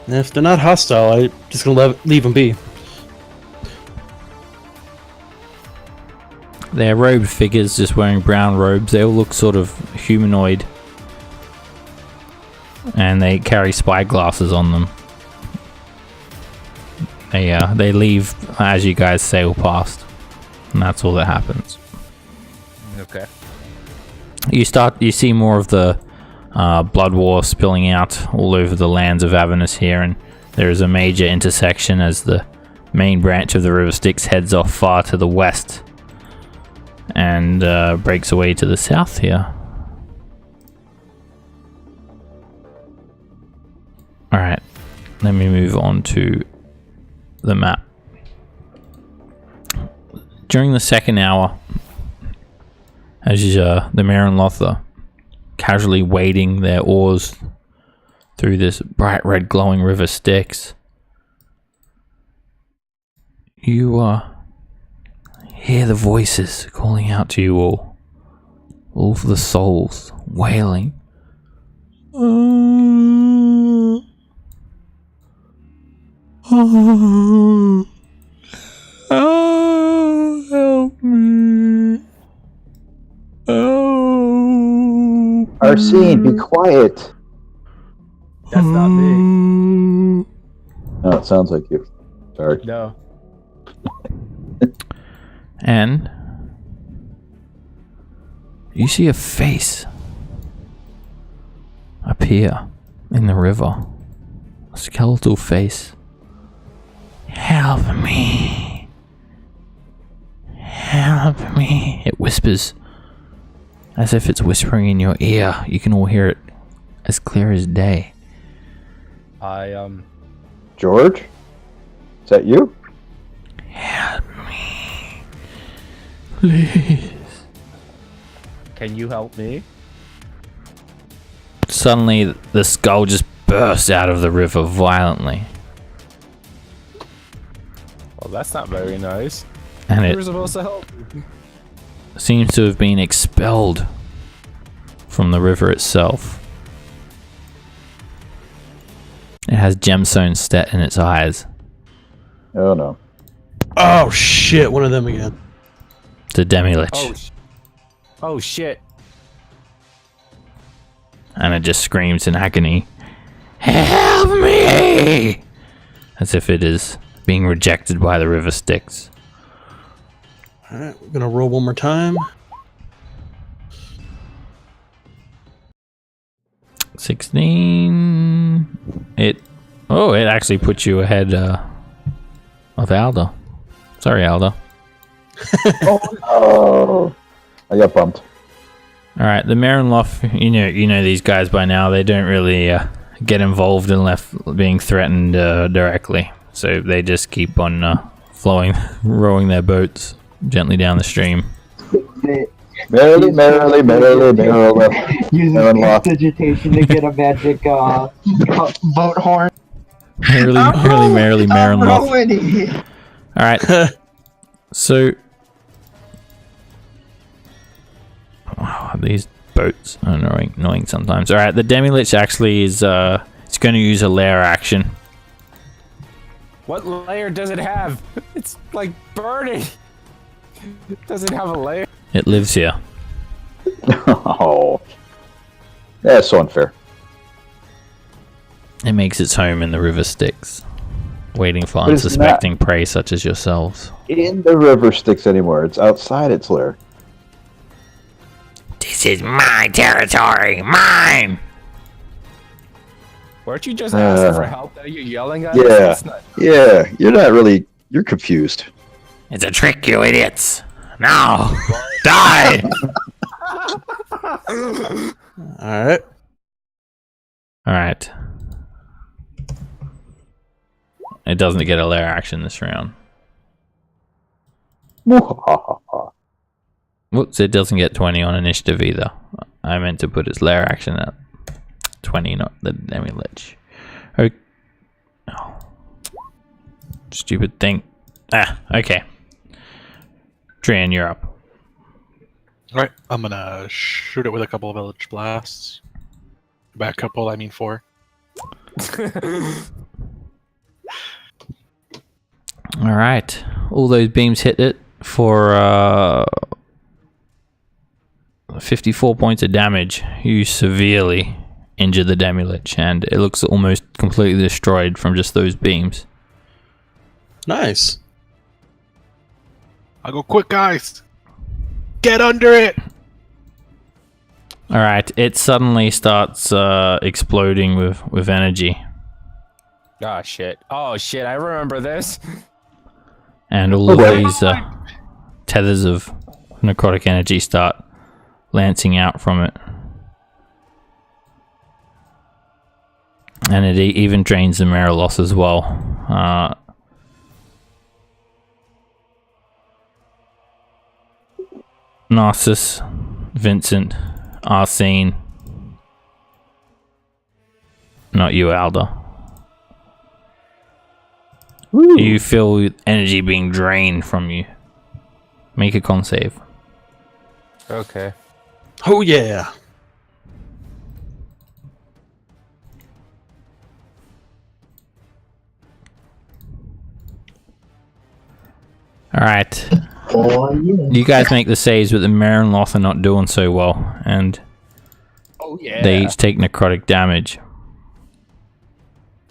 if they're not hostile, I'm just gonna leave them be. They're robed figures just wearing brown robes. They all look sort of humanoid. And they carry spy glasses on them. They leave as you guys sail past. And that's all that happens. Okay. You see more of the blood war spilling out all over the lands of Avernus here, and there is a major intersection as the main branch of the River Styx heads off far to the west and breaks away to the south here. let me move on to the map. During the second hour, as the Mare and Loth are casually wading their oars through this bright red glowing river Styx, you hear the voices calling out to you all of the souls wailing. Oh, help me. Oh. Arsene, be quiet. That's not me. No, it sounds like you. Sorry. No. And you see a face appear in the river. A skeletal face. Help me. Help me. It whispers as if it's whispering in your ear. You can all hear it as clear as day. George? Is that you? Help me. Please. Can you help me? Suddenly, the skull just bursts out of the river violently. Well, that's not very nice. And You it were supposed to help. seems to have been expelled from the river itself. It has gemstone set in its eyes. Oh no. Oh shit! One of them again. It's a demi-lich. Oh shit. And it just screams in agony. Help me! As if it is being rejected by the river Styx. Alright, we're gonna roll one more time. 16. It actually puts you ahead of Alda. Sorry, Alda. Oh, I got bumped. All right, the Mare and Loth, you know these guys by now. They don't really get involved unless being threatened directly. So they just keep on rowing their boats gently down the stream. Merrily. Using Mare and Loth. prestidigitation to get a magic boat horn. Merrily, Mare and Loth. Rowing. All right, so these boats are annoying sometimes. All right, the Demi-Lich actually is it's going to use a lair action. What layer does it have? It's like burning. Does it have a layer? It lives here. Oh, that's so unfair. It makes its home in the river Styx, waiting for But it's unsuspecting prey such as yourselves. In the river Styx anymore. It's outside its lair. This is my territory, mine. Weren't you just asking for help? Now you're yelling at us? Yeah. That's not- Yeah, you're confused. It's a trick, you idiots. Now, die. Alright. All right. It doesn't get a lair action this round. Whoops, it doesn't get 20 on initiative either. I meant to put its lair action at 20, not the Demi-Lich. Oh. Stupid thing. Okay. Trian, you're up. Alright, I'm gonna shoot it with a couple of village blasts. By a couple, I mean 4. Alright. All those beams hit it for 54 points of damage. You severely injure the Demi-Lich, and it looks almost completely destroyed from just those beams. Nice. I'll go quick, guys. Get under it. Alright, it suddenly starts exploding with energy. Oh shit. Oh shit, I remember this. And all of these tethers of necrotic energy start lancing out from it. And it even drains the Merilos as well. Narcissus, Vincent, Arsene. Not you, Alda. You feel energy being drained from you. Make a con save. Okay. Oh yeah. Alright. Oh, yeah. You guys make the saves, but the Merilos are not doing so well. And Oh yeah. they each take necrotic damage.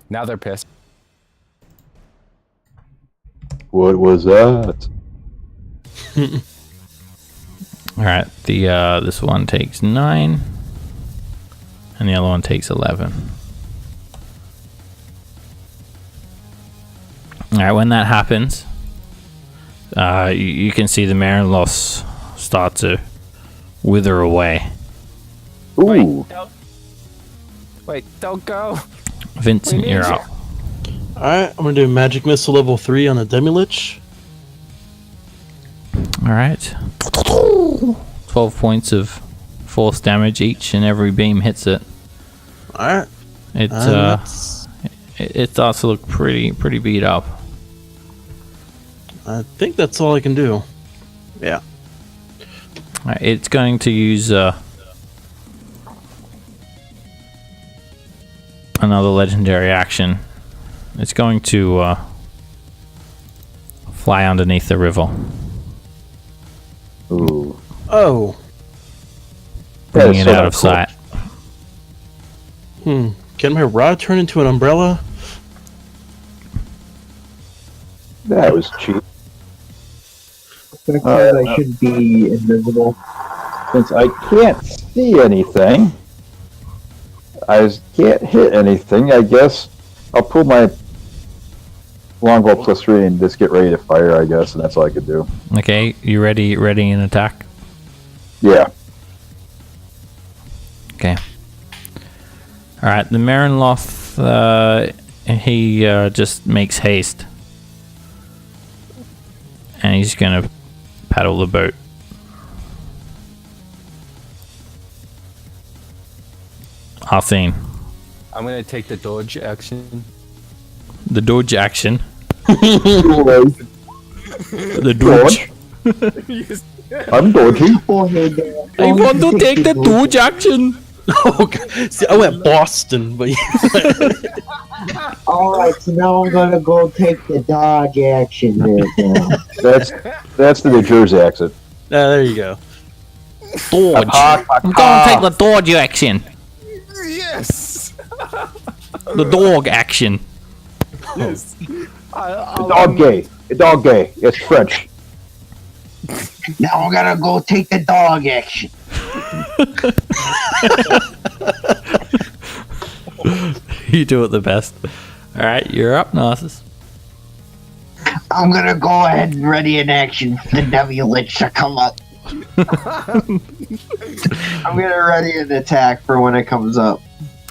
Now they're pissed. What was that? Alright, this one takes 9. And the other one takes 11. Alright, when that happens, you can see the Merilos start to wither away. Ooh. Wait, don't go. Vincent, We need you're you. up. Alright, I'm gonna do Magic Missile level 3 on the Demi-Lich. Alright. 12 points of force damage each, and every beam hits it. Alright. It it starts to look pretty beat up. I think that's all I can do. Yeah. Alright, it's going to use another legendary action. It's going to fly underneath the river, Ooh. Oh. That bringing is it so out of cool. sight. Can my rod turn into an umbrella? That was cheap. Because I should be invisible. Since I can't see anything, I can't hit anything, I guess I'll pull my longbow +3 and just get ready to fire, I guess, and that's all I could do. Okay, you ready in attack? Yeah. Okay. Alright, the Marinloth, he just makes haste. And he's gonna paddle the boat. Arsene. I'm gonna take the dodge action. The dodge action. Dodge. The dodge. I'm dodging. I want to take the dodge action. Okay. See, I went Boston, but Alright, so now I'm gonna go take the dodge action right now. That's the New Jersey accent. there you go. Dodge. I'm gonna take the dodge action. Yes. The dog action. Yes. Dog gay. Dog gay. It's French. Now I'm gonna go take the dog action. You do it the best. Alright, you're up, Narcissus. I'm gonna go ahead and ready in action for the Demi-Lich to come up. I'm gonna ready an attack for when it comes up.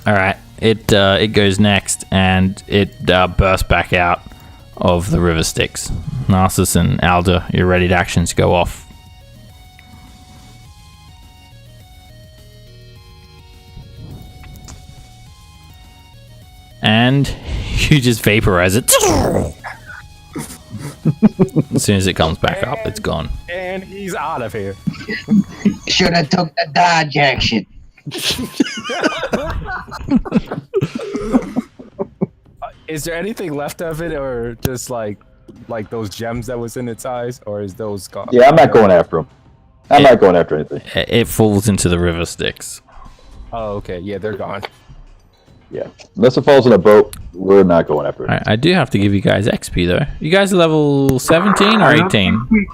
Alright, it goes next, and it bursts back out of the river Styx. Narcissus and Alda, your ready actions go off. And you just vaporize it. As soon as it comes back up, it's gone. And he's out of here. Should have took the dodge action. Is there anything left of it, or just like those gems that was in its eyes, or is those gone? Yeah, I'm not going after him. I'm not going after anything. It falls into the river Styx. Oh, okay. Yeah, they're gone. Yeah. Unless it falls in a boat, we're not going after it. I do have to give you guys XP though. You guys are level 17 or 18?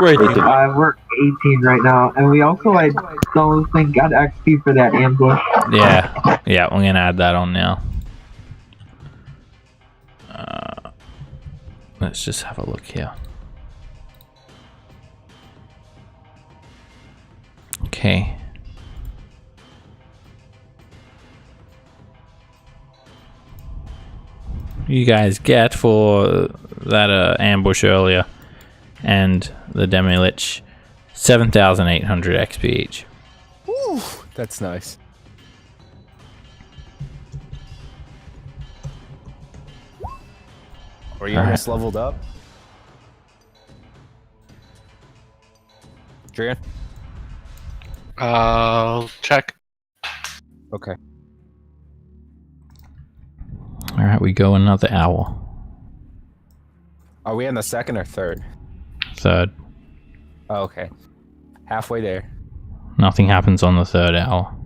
Right there. We're 18 right now, and we also, I don't think, got XP for that ambush. Yeah, I'm gonna add that on now. Let's just have a look here. Okay. you guys get for that ambush earlier and the Demi-Lich, 7,800 XP each. Woo, that's nice. Are you almost leveled up? Drian? I'll check. Okay. Alright, we go another hour. Are we in the second or third? Third. Oh, okay. Halfway there. Nothing happens on the third hour.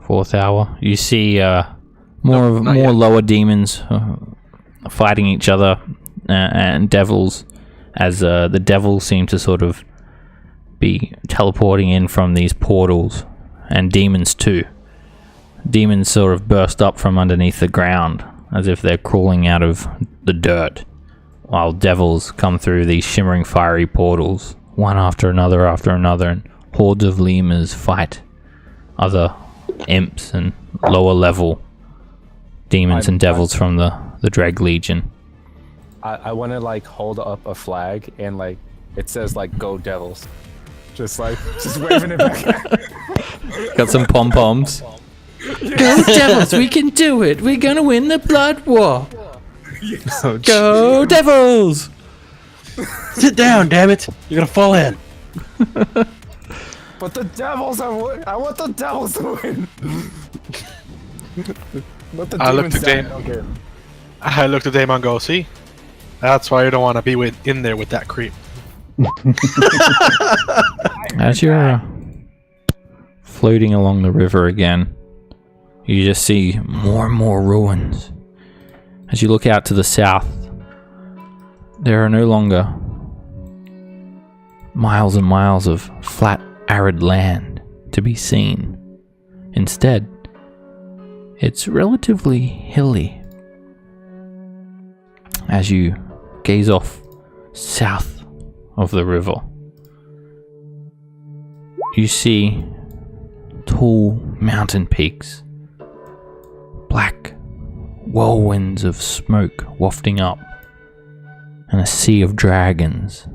Fourth hour, you see more not yet. lower demons fighting each other and devils, as the devils seem to sort of be teleporting in from these portals, and demons too. Demons sort of burst up from underneath the ground as if they're crawling out of the dirt, while devils come through these shimmering fiery portals, one after another, and hordes of lemurs fight other imps and lower level demons and devils from the Dreg Legion. I want to like hold up a flag and like it says like "Go Devils," just waving it back. Got some pom-poms. Go Devils, we can do it. We're gonna win the blood war. Go Devils! Sit down, damn it! You're gonna fall in. But the Devils I want the Devils to win. Let the I looked demons at die, Dan. I don't care. I looked at Damon and go, see? That's why you don't want to be in there with that creep. As you're floating along the river again, you just see more and more ruins. As you look out to the south, there are no longer miles and miles of flat, arid land to be seen. Instead, it's relatively hilly. As you gaze off south of the river, you see tall mountain peaks, black whirlwinds of smoke wafting up, and a sea of dragons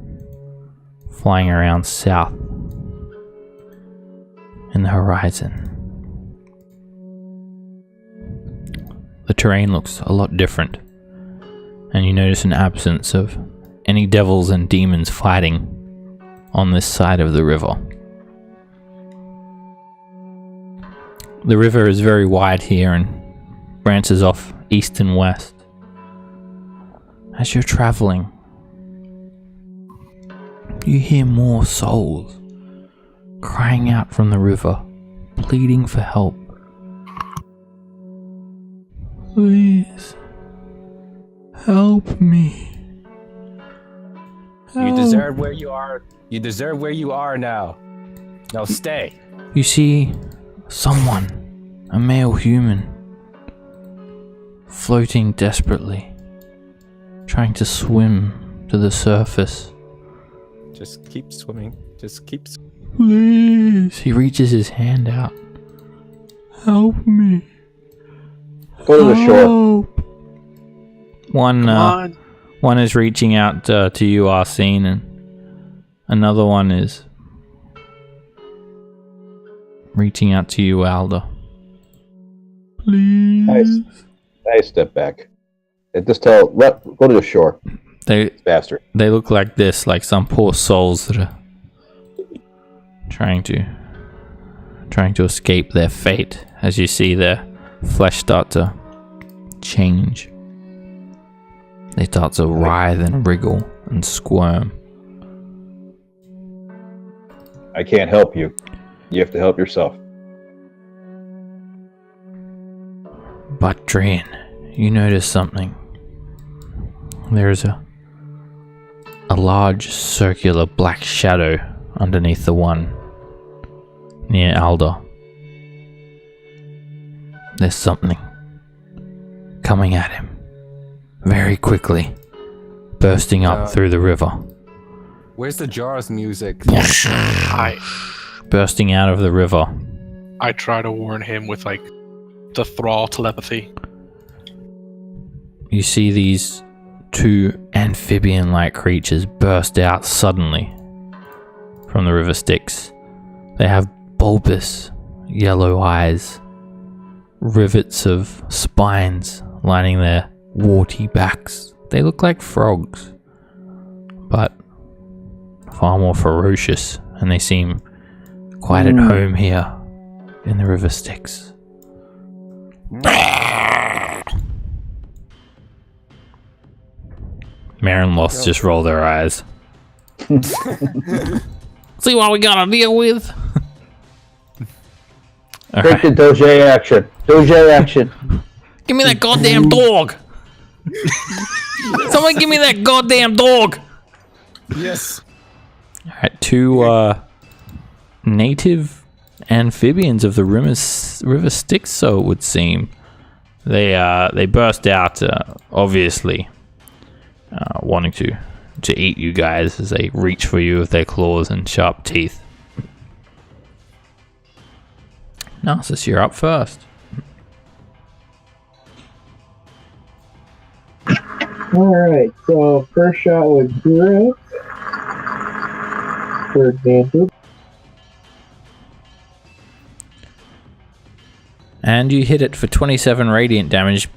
flying around south in the horizon. The terrain looks a lot different, and you notice an absence of any devils and demons fighting on this side of the river. The river is very wide here and branches off east and west. As you're traveling, you hear more souls crying out from the river, pleading for help. Please, help me. You deserve where you are. You deserve where you are now. Now stay. You see someone, a male human, floating desperately, trying to swim to the surface. Just keep swimming. Just keep swimming. Please. He reaches his hand out. Help me. Go to the shore. One is reaching out to you, Arsene, and another one is reaching out to you, Alda. Please. Nice step back. Just go to the shore. It's faster. They look like this, like some poor souls that are trying to escape their fate. As you see their flesh start to change, they start to writhe and wriggle and squirm. I can't help you. You have to help yourself. But Drian, you notice something. There's a large circular black shadow underneath the one near Alda. There's something coming at him very quickly, bursting up through the river. Where's the Jaws music? Bursting out of the river. I try to warn him with like the thrall telepathy. you see these two amphibian-like creatures burst out suddenly from the river Styx. They have bulbous yellow eyes, rivets of spines lining their warty backs. They look like frogs, but far more ferocious, and they seem quite at home here in the river Styx. Mare and Lost just roll their eyes. See what we gotta deal with? Take the Doge action. Doge action. Give me that goddamn dog! Someone give me that goddamn dog! Yes. Alright, two native amphibians of the river Styx, so it would seem. They burst out, obviously, wanting to eat you guys as they reach for you with their claws and sharp teeth. Narcissus, you're up first. Alright, so first shot was Grip for advantage. And you hit it for 27 radiant damage.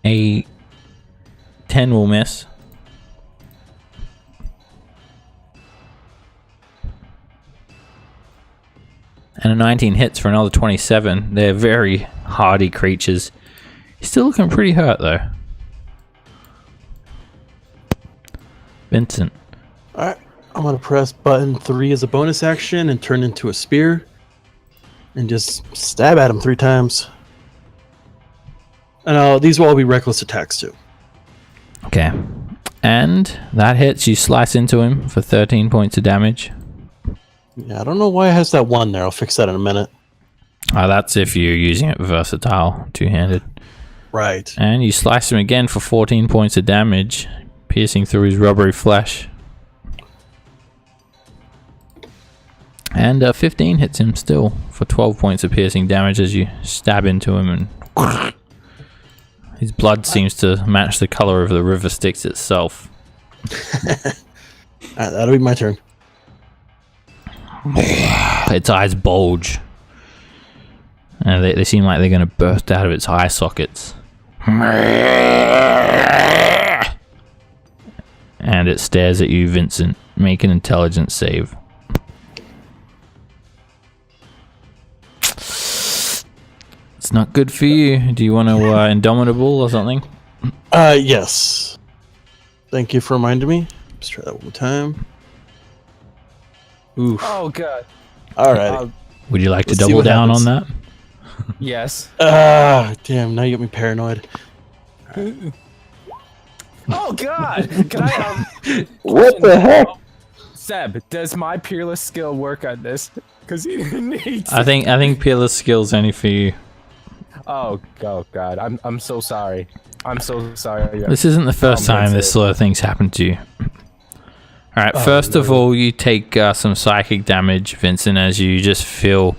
A 10 will miss. And a 19 hits for another 27. They're very hardy creatures. He's still looking pretty hurt though. Vincent. Alright, I'm gonna press button 3 as a bonus action and turn into a spear. And just stab at him 3 times. And these will all be reckless attacks too. Okay. And that hits. You slice into him for 13 points of damage. Yeah, I don't know why it has that 1 there. I'll fix that in a minute. That's if you're using it versatile, two-handed. Right. And you slice him again for 14 points of damage, piercing through his rubbery flesh. And 15 hits him still for 12 points of piercing damage as you stab into him, and his blood seems to match the color of the river Styx itself. Alright, that'll be my turn. Its eyes bulge. And they seem like they're going to burst out of its eye sockets. And it stares at you, Vincent. Make an intelligence save. It's not good for you. Do you want to Indomitable or something? Yes. Thank you for reminding me. Let's try that one more time. Oof. Oh god. Alright. Would you like to Let's see double what down happens. on that? Yes. Damn, now you got me paranoid. Oh god. Can I What the heck? Seb, does my peerless skill work on this? Because he needs I think Peerless Skill's only for you. Oh god. I'm so sorry. I'm so sorry. This isn't the first time this sort of thing's happened to you. Alright, first of all, you take some psychic damage, Vincent, as you just feel...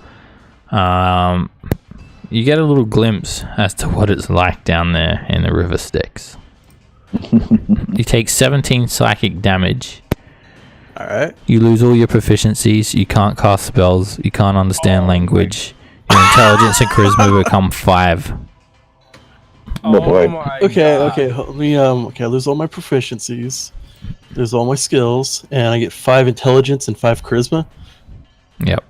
you get a little glimpse as to what it's like down there in the river Styx. You take 17 psychic damage. Alright. You lose all your proficiencies, you can't cast spells, you can't understand language. Your intelligence and charisma become 5. Oh boy. my Okay, God. okay. Let me, okay, I lose all my proficiencies. Lose all my skills, and I get 5 intelligence and 5 charisma. Yep.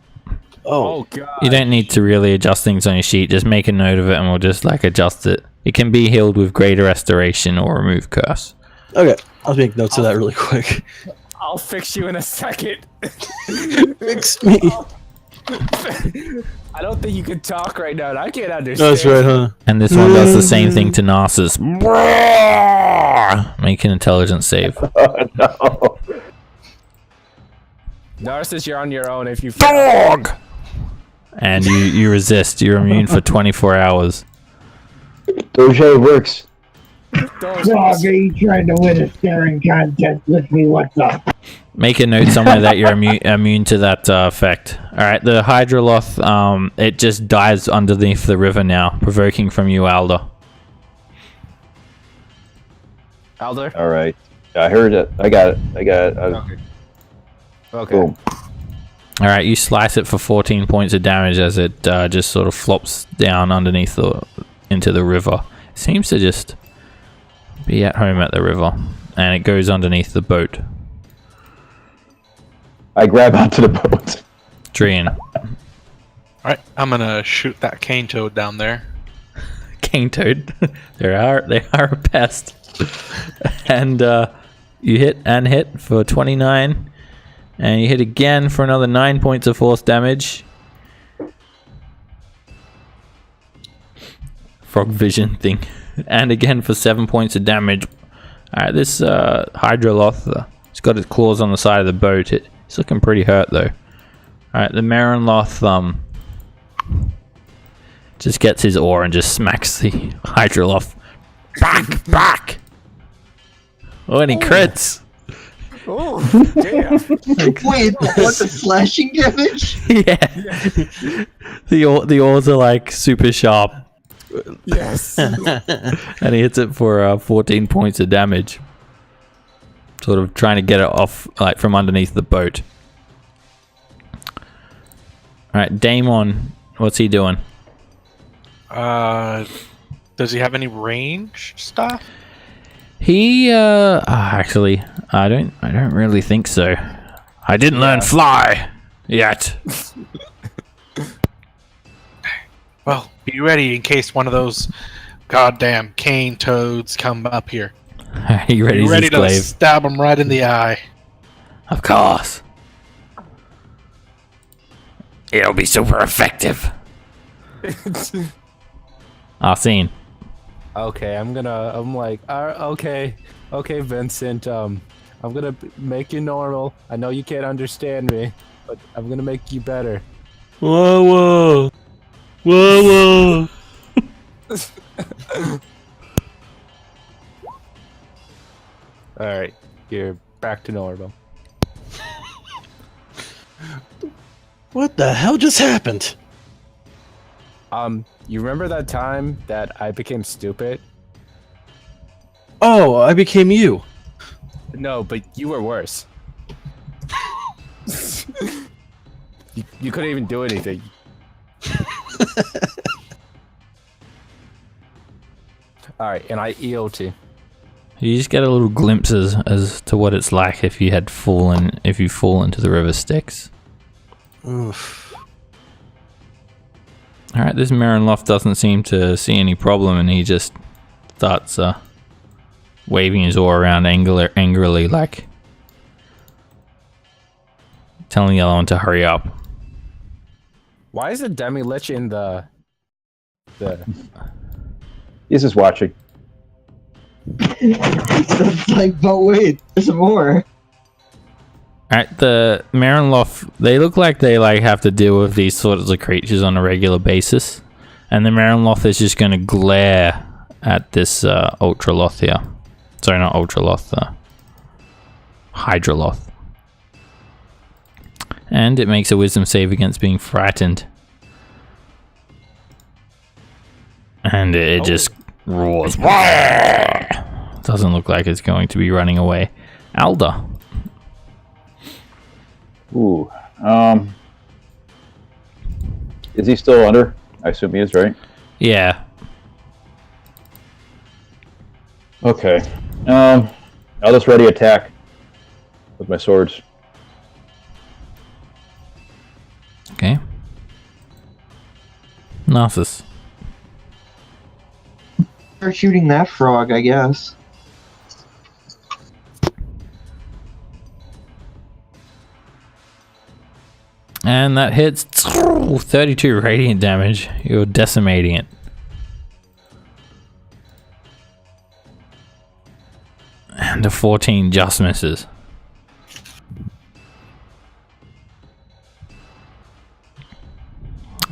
Oh god. You don't need to really adjust things on your sheet, just make a note of it and we'll just adjust it. It can be healed with greater restoration or remove curse. Okay, I'll make notes of that really quick. I'll fix you in a second. Fix me. I don't think you can talk right now, and I can't understand. That's right, huh? And this one does the same thing to Narcissus. Make an intelligence save. Oh no. Narcissus, you're on your own if you Dog! And you resist. You're immune for 24 hours. Doge works. Dog, are you trying to win a staring contest with me? What's up? Make a note somewhere that you're immune to that effect. Alright, the Hydroloth, it just dives underneath the river now, provoking from you, Alder. Alder? All right. I heard it. I got it. Okay. Okay. Boom. Alright, you slice it for 14 points of damage as it just sort of flops down underneath into the river. It seems to just be at home at the river, and it goes underneath the boat. I grab onto the boat. Drian. Alright, I'm gonna shoot that cane toad down there. Cane toad. they are a pest. And you hit for 29. And you hit again for another 9 points of force damage. Frog vision thing. And again for 7 points of damage. Alright, this Hydroloth, it's got its claws on the side of the boat. It's looking pretty hurt though. Alright, the Marinloth just gets his oar and just smacks the Hydroloth. Back! Oh, and he crits! Oh, damn. Wait, what, the slashing damage? Yeah. The oars are like super sharp. Yes. And he hits it for 14 points of damage. Sort of trying to get it off like from underneath the boat. Alright, Daemon, what's he doing? Does he have any range stuff? He actually I don't really think so. I didn't learn fly yet. Well, be ready in case one of those goddamn cane toads come up here. Are you ready, Be ready to slave? stab him right in the eye. Of course. It'll be super effective. Arsene. Okay, I'm like, okay, Vincent, I'm gonna make you normal. I know you can't understand me, but I'm gonna make you better. Whoa. Alright, you're back to normal. What the hell just happened? You remember that time that I became stupid? Oh, I became you. No, but you were worse. you couldn't even do anything. Alright, and I EOT. You just get a little glimpses as to what it's like if you fall into the river Styx. Oof. Alright, this Marinloft doesn't seem to see any problem, and he just starts waving his oar around angrily, like telling the other one to hurry up. Why is the Demi-Lich in the... He's just watching. It's like, but wait, there's more. Alright, the Marinloft, they look like they have to deal with these sorts of creatures on a regular basis. And the Marinloft is just going to glare at this Ultraloth here. Sorry, not Ultraloth, Hydroloth. And it makes a wisdom save against being frightened. And it just roars. Doesn't look like it's going to be running away. Alda. Ooh. Is he still under? I assume he is, right? Yeah. Okay. I'll just ready attack with my swords. Okay. Narcissus. Start shooting that frog, I guess. And that hits 32 radiant damage. You're decimating it. And a 14 just misses.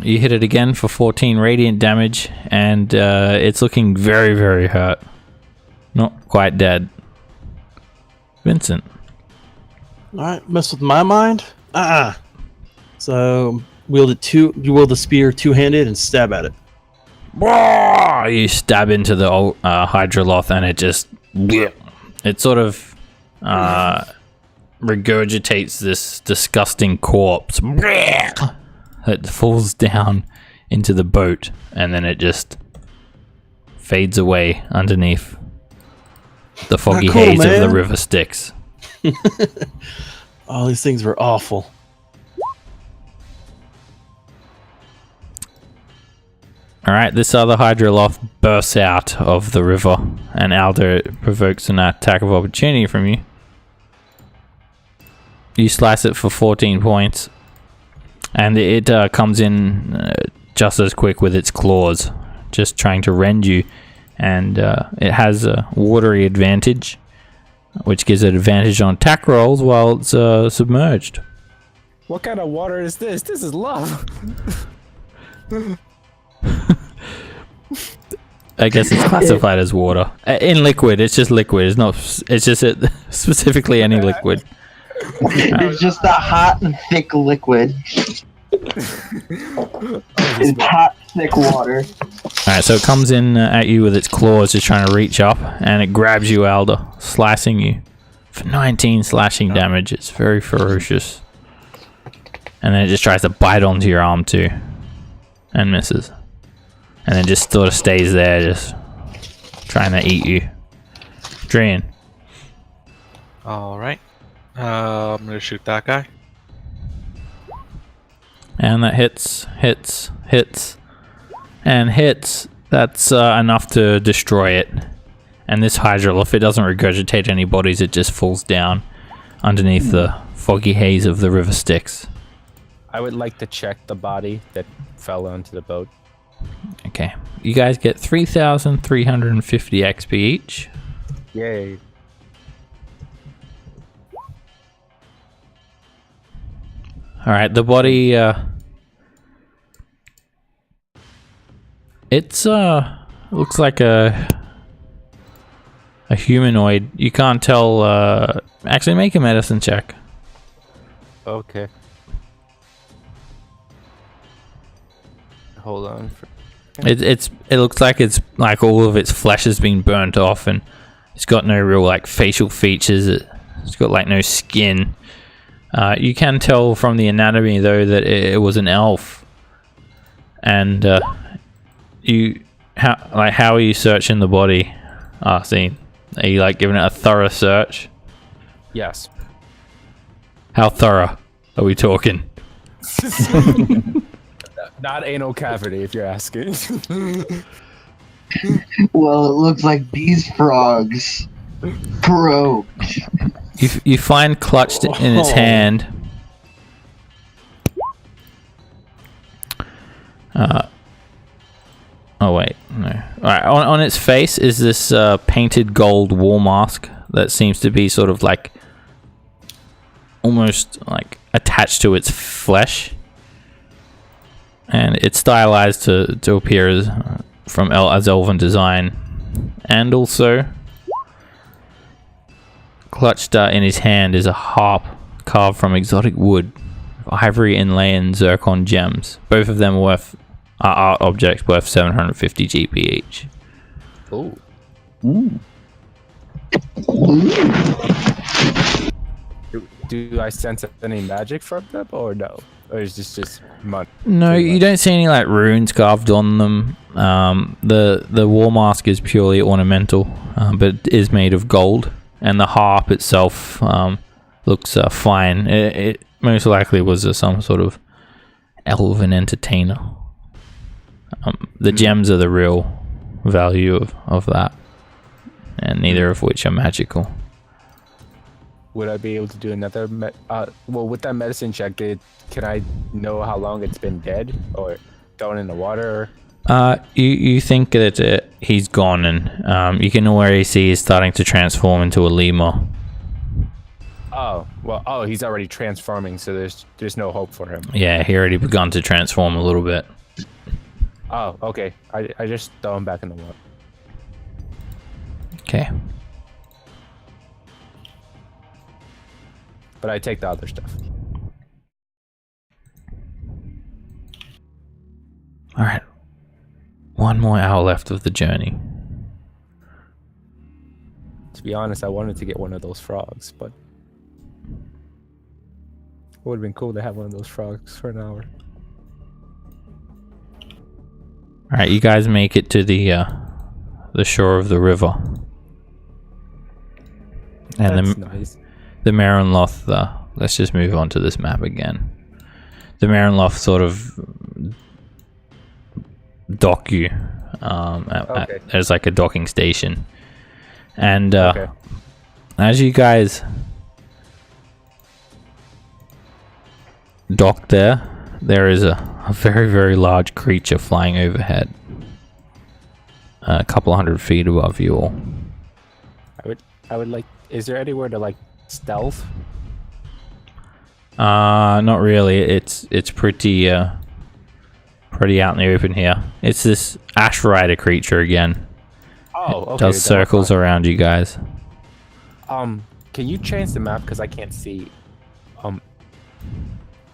You hit it again for 14 radiant damage, and it's looking very, very hurt. Not quite dead. Vincent. Alright, mess with my mind? So you wield the spear two-handed and stab at it. You stab into the Hydroloth and it sort of regurgitates this disgusting corpse. It falls down into the boat and then it just fades away underneath the foggy Not cool, haze man. of the river Styx. Oh, these things were awful. Alright, this other Hydroloth bursts out of the river, and Aldo provokes an attack of opportunity from you. You slice it for 14 points, and it comes in just as quick with its claws, just trying to rend you, and it has a watery advantage, which gives it advantage on attack rolls while it's submerged. What kind of water is this? This is lava. I guess it's classified as water. In liquid, it's just liquid. It's not. It's just specifically any liquid. It's just a hot and thick liquid. It's hot, thick water. Alright, so it comes in at you with its claws, just trying to reach up, and it grabs you, Alda, slicing you for 19 slashing damage. It's very ferocious. And then it just tries to bite onto your arm too, and misses. And then just sort of stays there, just trying to eat you. Drian. Alright. I'm gonna shoot that guy. And that hits, and hits. That's enough to destroy it. And this Hydra, if it doesn't regurgitate any bodies, it just falls down underneath the foggy haze of the river Styx. I would like to check the body that fell onto the boat. Okay. You guys get 3,350 XP each. Yay. Alright, the body, it's, looks like a humanoid. You can't tell, actually make a medicine check. Okay. Hold on. It looks like it's like all of its flesh has been burnt off and it's got no real like facial features. It's got like no skin. You can tell from the anatomy though that it was an elf. And how are you searching the body? Arsene, are you like giving it a thorough search? Yes. How thorough are we talking? Not anal cavity, if you're asking. Well, it looks like these frogs broke. You find clutched in its hand. Oh wait, no. Alright, on its face is this painted gold wall mask that seems to be sort of like almost like attached to its flesh. And it's stylized to appear as as elven design. And also clutched in his hand is a harp carved from exotic wood, ivory inlay and zircon gems. Both of them are art objects worth 750 GP each. Oh. Do I sense any magic from them or no? Or is this just mud? No, you don't see any like runes carved on them. The wall mask is purely ornamental, but it is made of gold. And the harp itself looks fine. It most likely was some sort of elven entertainer. The gems are the real value of that, and neither of which are magical. Would I be able to do another? Well, with that medicine check, can I know how long it's been dead or thrown in the water? You think that he's gone, and you can already see he's starting to transform into a lemur. Oh well. Oh, he's already transforming, so there's no hope for him. Yeah, he already begun to transform a little bit. Oh, okay. I just throw him back in the water. Okay. But I take the other stuff. All right. 1 more hour left of the journey. To be honest, I wanted to get one of those frogs, but it would have been cool to have one of those frogs for an hour. All right, you guys make it to the shore of the river, and That's nice. the Marinloth. Let's just move on to this map again. The Marinloth sort of dock you. Okay. There's like a docking station, and Okay. as you guys dock there is a very, very large creature flying overhead, a couple 100 feet above you all. I would like. Is there anywhere to like stealth? Not really. It's pretty pretty out in the open here. It's this Ash Rider creature again. Oh, okay. Does then I'm circles fine. around you guys. Can you change the map because I can't see?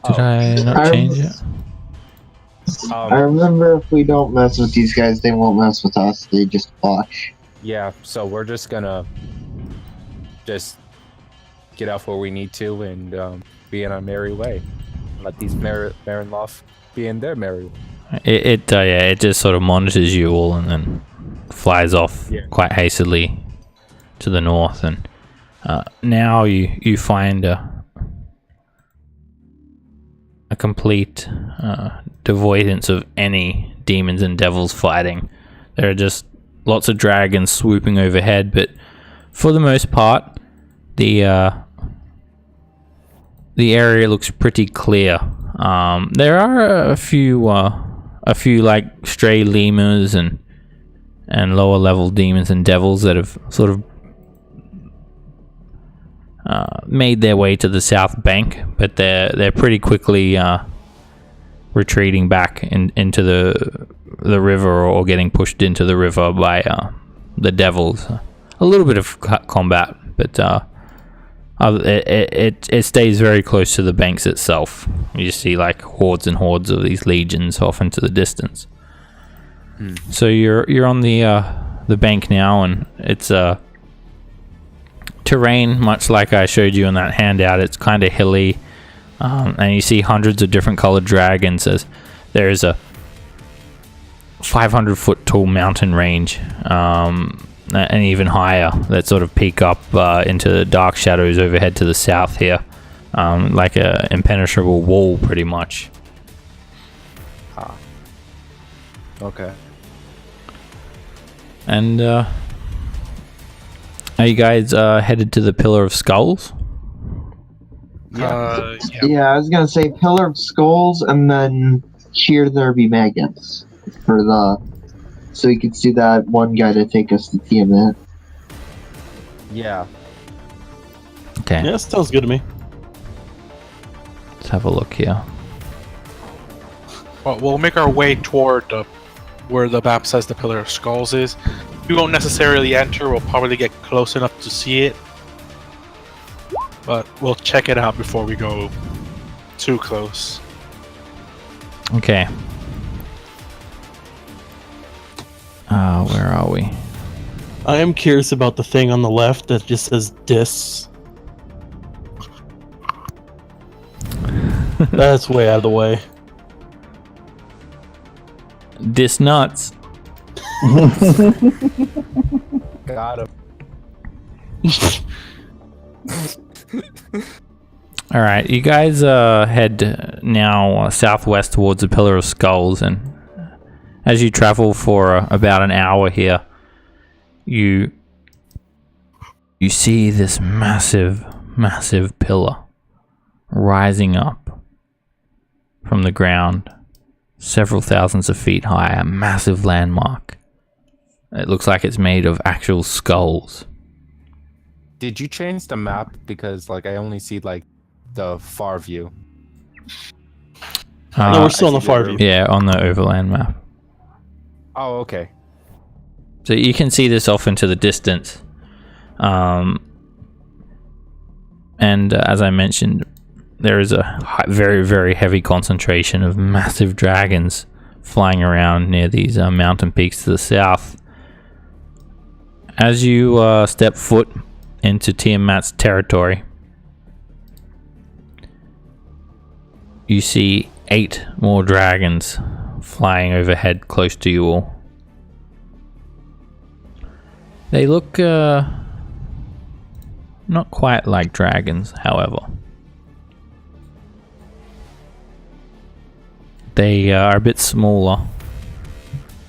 Did I not I'm- change it? I remember if we don't mess with these guys, they won't mess with us. They just watch. Yeah. So we're just gonna just get off where we need to and be in our merry way. Let these Marinloth be in their merry way. It just sort of monitors you all and then flies off Yeah. quite hastily to the north. And now you find a complete devoidance of any demons and devils fighting. There are just lots of dragons swooping overhead, but for the most part, the area looks pretty clear. There are a few like stray lemurs and lower level demons and devils that have sort of made their way to the south bank, but they're pretty quickly retreating back into the river or getting pushed into the river by the devils. A little bit of combat, but it stays very close to the banks itself. You see like hordes and hordes of these legions off into the distance. So you're on the bank now, and it's terrain much like I showed you in that handout. It's kind of hilly, and you see hundreds of different colored dragons as there is a 500-foot tall mountain range, and even higher, that sort of peak up into the dark shadows overhead to the south here, like a impenetrable wall pretty much. Okay. And are you guys headed to the Pillar of Skulls? Yeah. Yeah, I was gonna say Pillar of Skulls and then Here There Be Maggots for so we could see that one guy to take us to Tiamat. Yeah. Okay, Yeah, sounds good to me. let's have a look here. Well, we'll make our way toward where the map says the Pillar of Skulls is. We won't necessarily enter. We'll probably get close enough to see it, but we'll check it out before we go too close. Okay. Where are we? I am curious about the thing on the left that just says dis. That's way out of the way. Dis nuts. Got him. All right, you guys head now southwest towards the Pillar of Skulls, and as you travel for about an hour here, you see this massive pillar rising up from the ground, several thousands of feet high, a massive landmark. It looks like it's made of actual skulls. Did you change the map? Because like I only see like the far view. No, we're still on I the see far the view. Yeah, on the overland map. Oh, okay. So you can see this off into the distance. And as I mentioned, there is a very, very heavy concentration of massive dragons flying around near these mountain peaks to the south. As you step foot into Tiamat's territory, you see 8 more dragons flying overhead close to you all. They look not quite like dragons, however. They are a bit smaller,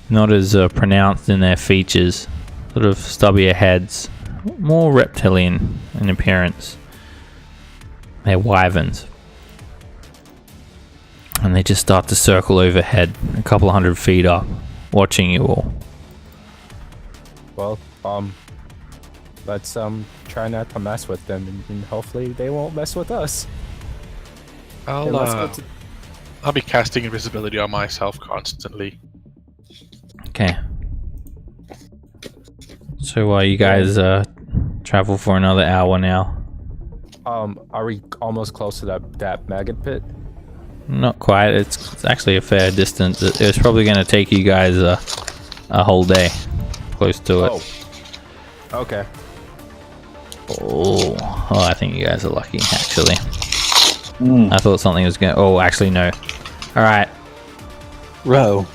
not as pronounced in their features, sort of stubbier heads, more reptilian in appearance. They're wyverns. And they just start to circle overhead, a couple 100 feet up, watching you all. Well, let's try not to mess with them, and hopefully they won't mess with us. Okay, let's go to- I'll be casting invisibility on myself constantly. Okay. So you guys travel for another hour now. Are we almost close to that maggot pit? Not quite. It's actually a fair distance. It's probably going to take you guys a whole day, close to it. Oh. Okay. Oh, I think you guys are lucky, actually. I thought something was going to... Oh, actually, no. Alright. Row.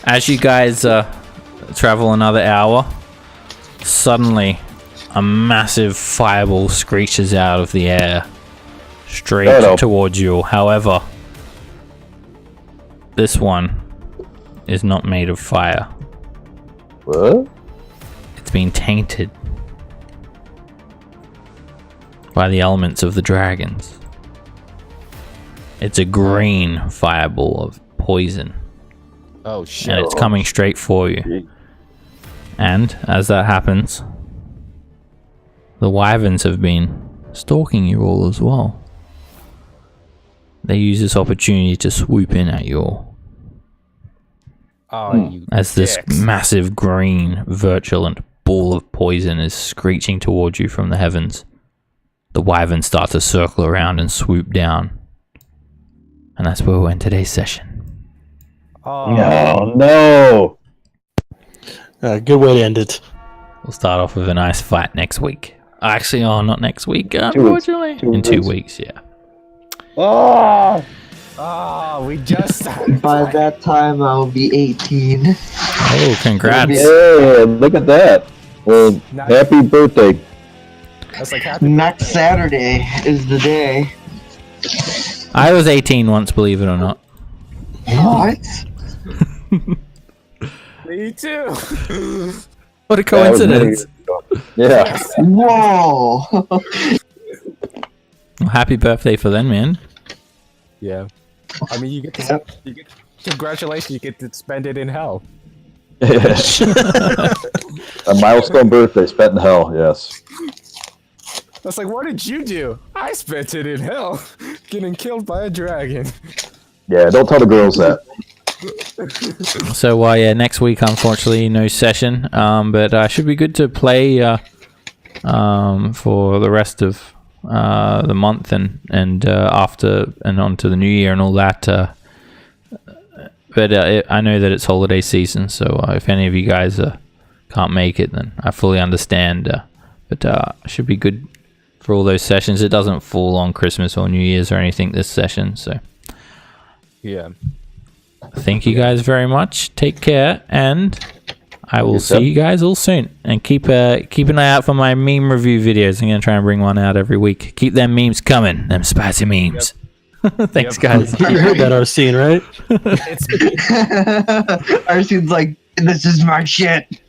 As you guys travel another hour, suddenly a massive fireball screeches out of the air, straight towards you. However, this one is not made of fire. What? It's been tainted by the elements of the dragons. It's a green fireball of poison, Oh shit. and it's coming straight for you. And as that happens, the wyverns have been stalking you all as well. They use this opportunity to swoop in at you all. Oh, you As this dicks. massive green virulent ball of poison is screeching towards you from the heavens. The wyverns start to circle around and swoop down. And that's where we'll end today's session. Oh, no. Good way to end it. We'll start off with a nice fight next week. Actually, not next week, weeks. unfortunately. 2 In 2 weeks. weeks, yeah. Oh, Oh, we just. By that time, I'll be 18. Oh, congrats. yeah, look at that. Well, Nice. happy birthday. That's like happy. Next Saturday is the day. I was 18 once, believe it or not. What? Me too. What a That was many coincidence. years ago. Yeah. Whoa! Well, happy birthday for them, man. Yeah. I mean, you get to. Congratulations, you get to spend it in hell. Yes. A milestone birthday spent in hell, yes. That's like, what did you do? I spent it in hell, getting killed by a dragon. Yeah, don't tell the girls that. So, yeah, next week, unfortunately, no session. But should be good to play for the rest of the month and after and on to the new year and all that. But I know that it's holiday season, so if any of you guys can't make it, then I fully understand. But should be good for all those sessions. It doesn't fall on Christmas or New Year's or anything this session, so Yeah. thank you guys very much. Take care, and I will You see too. you guys all soon. And keep an eye out for my meme review videos. I'm gonna try and bring one out every week. Keep them memes coming, them spicy memes. Thanks, guys. You heard that, Arsene, right? It's Arsene's like, this is my shit.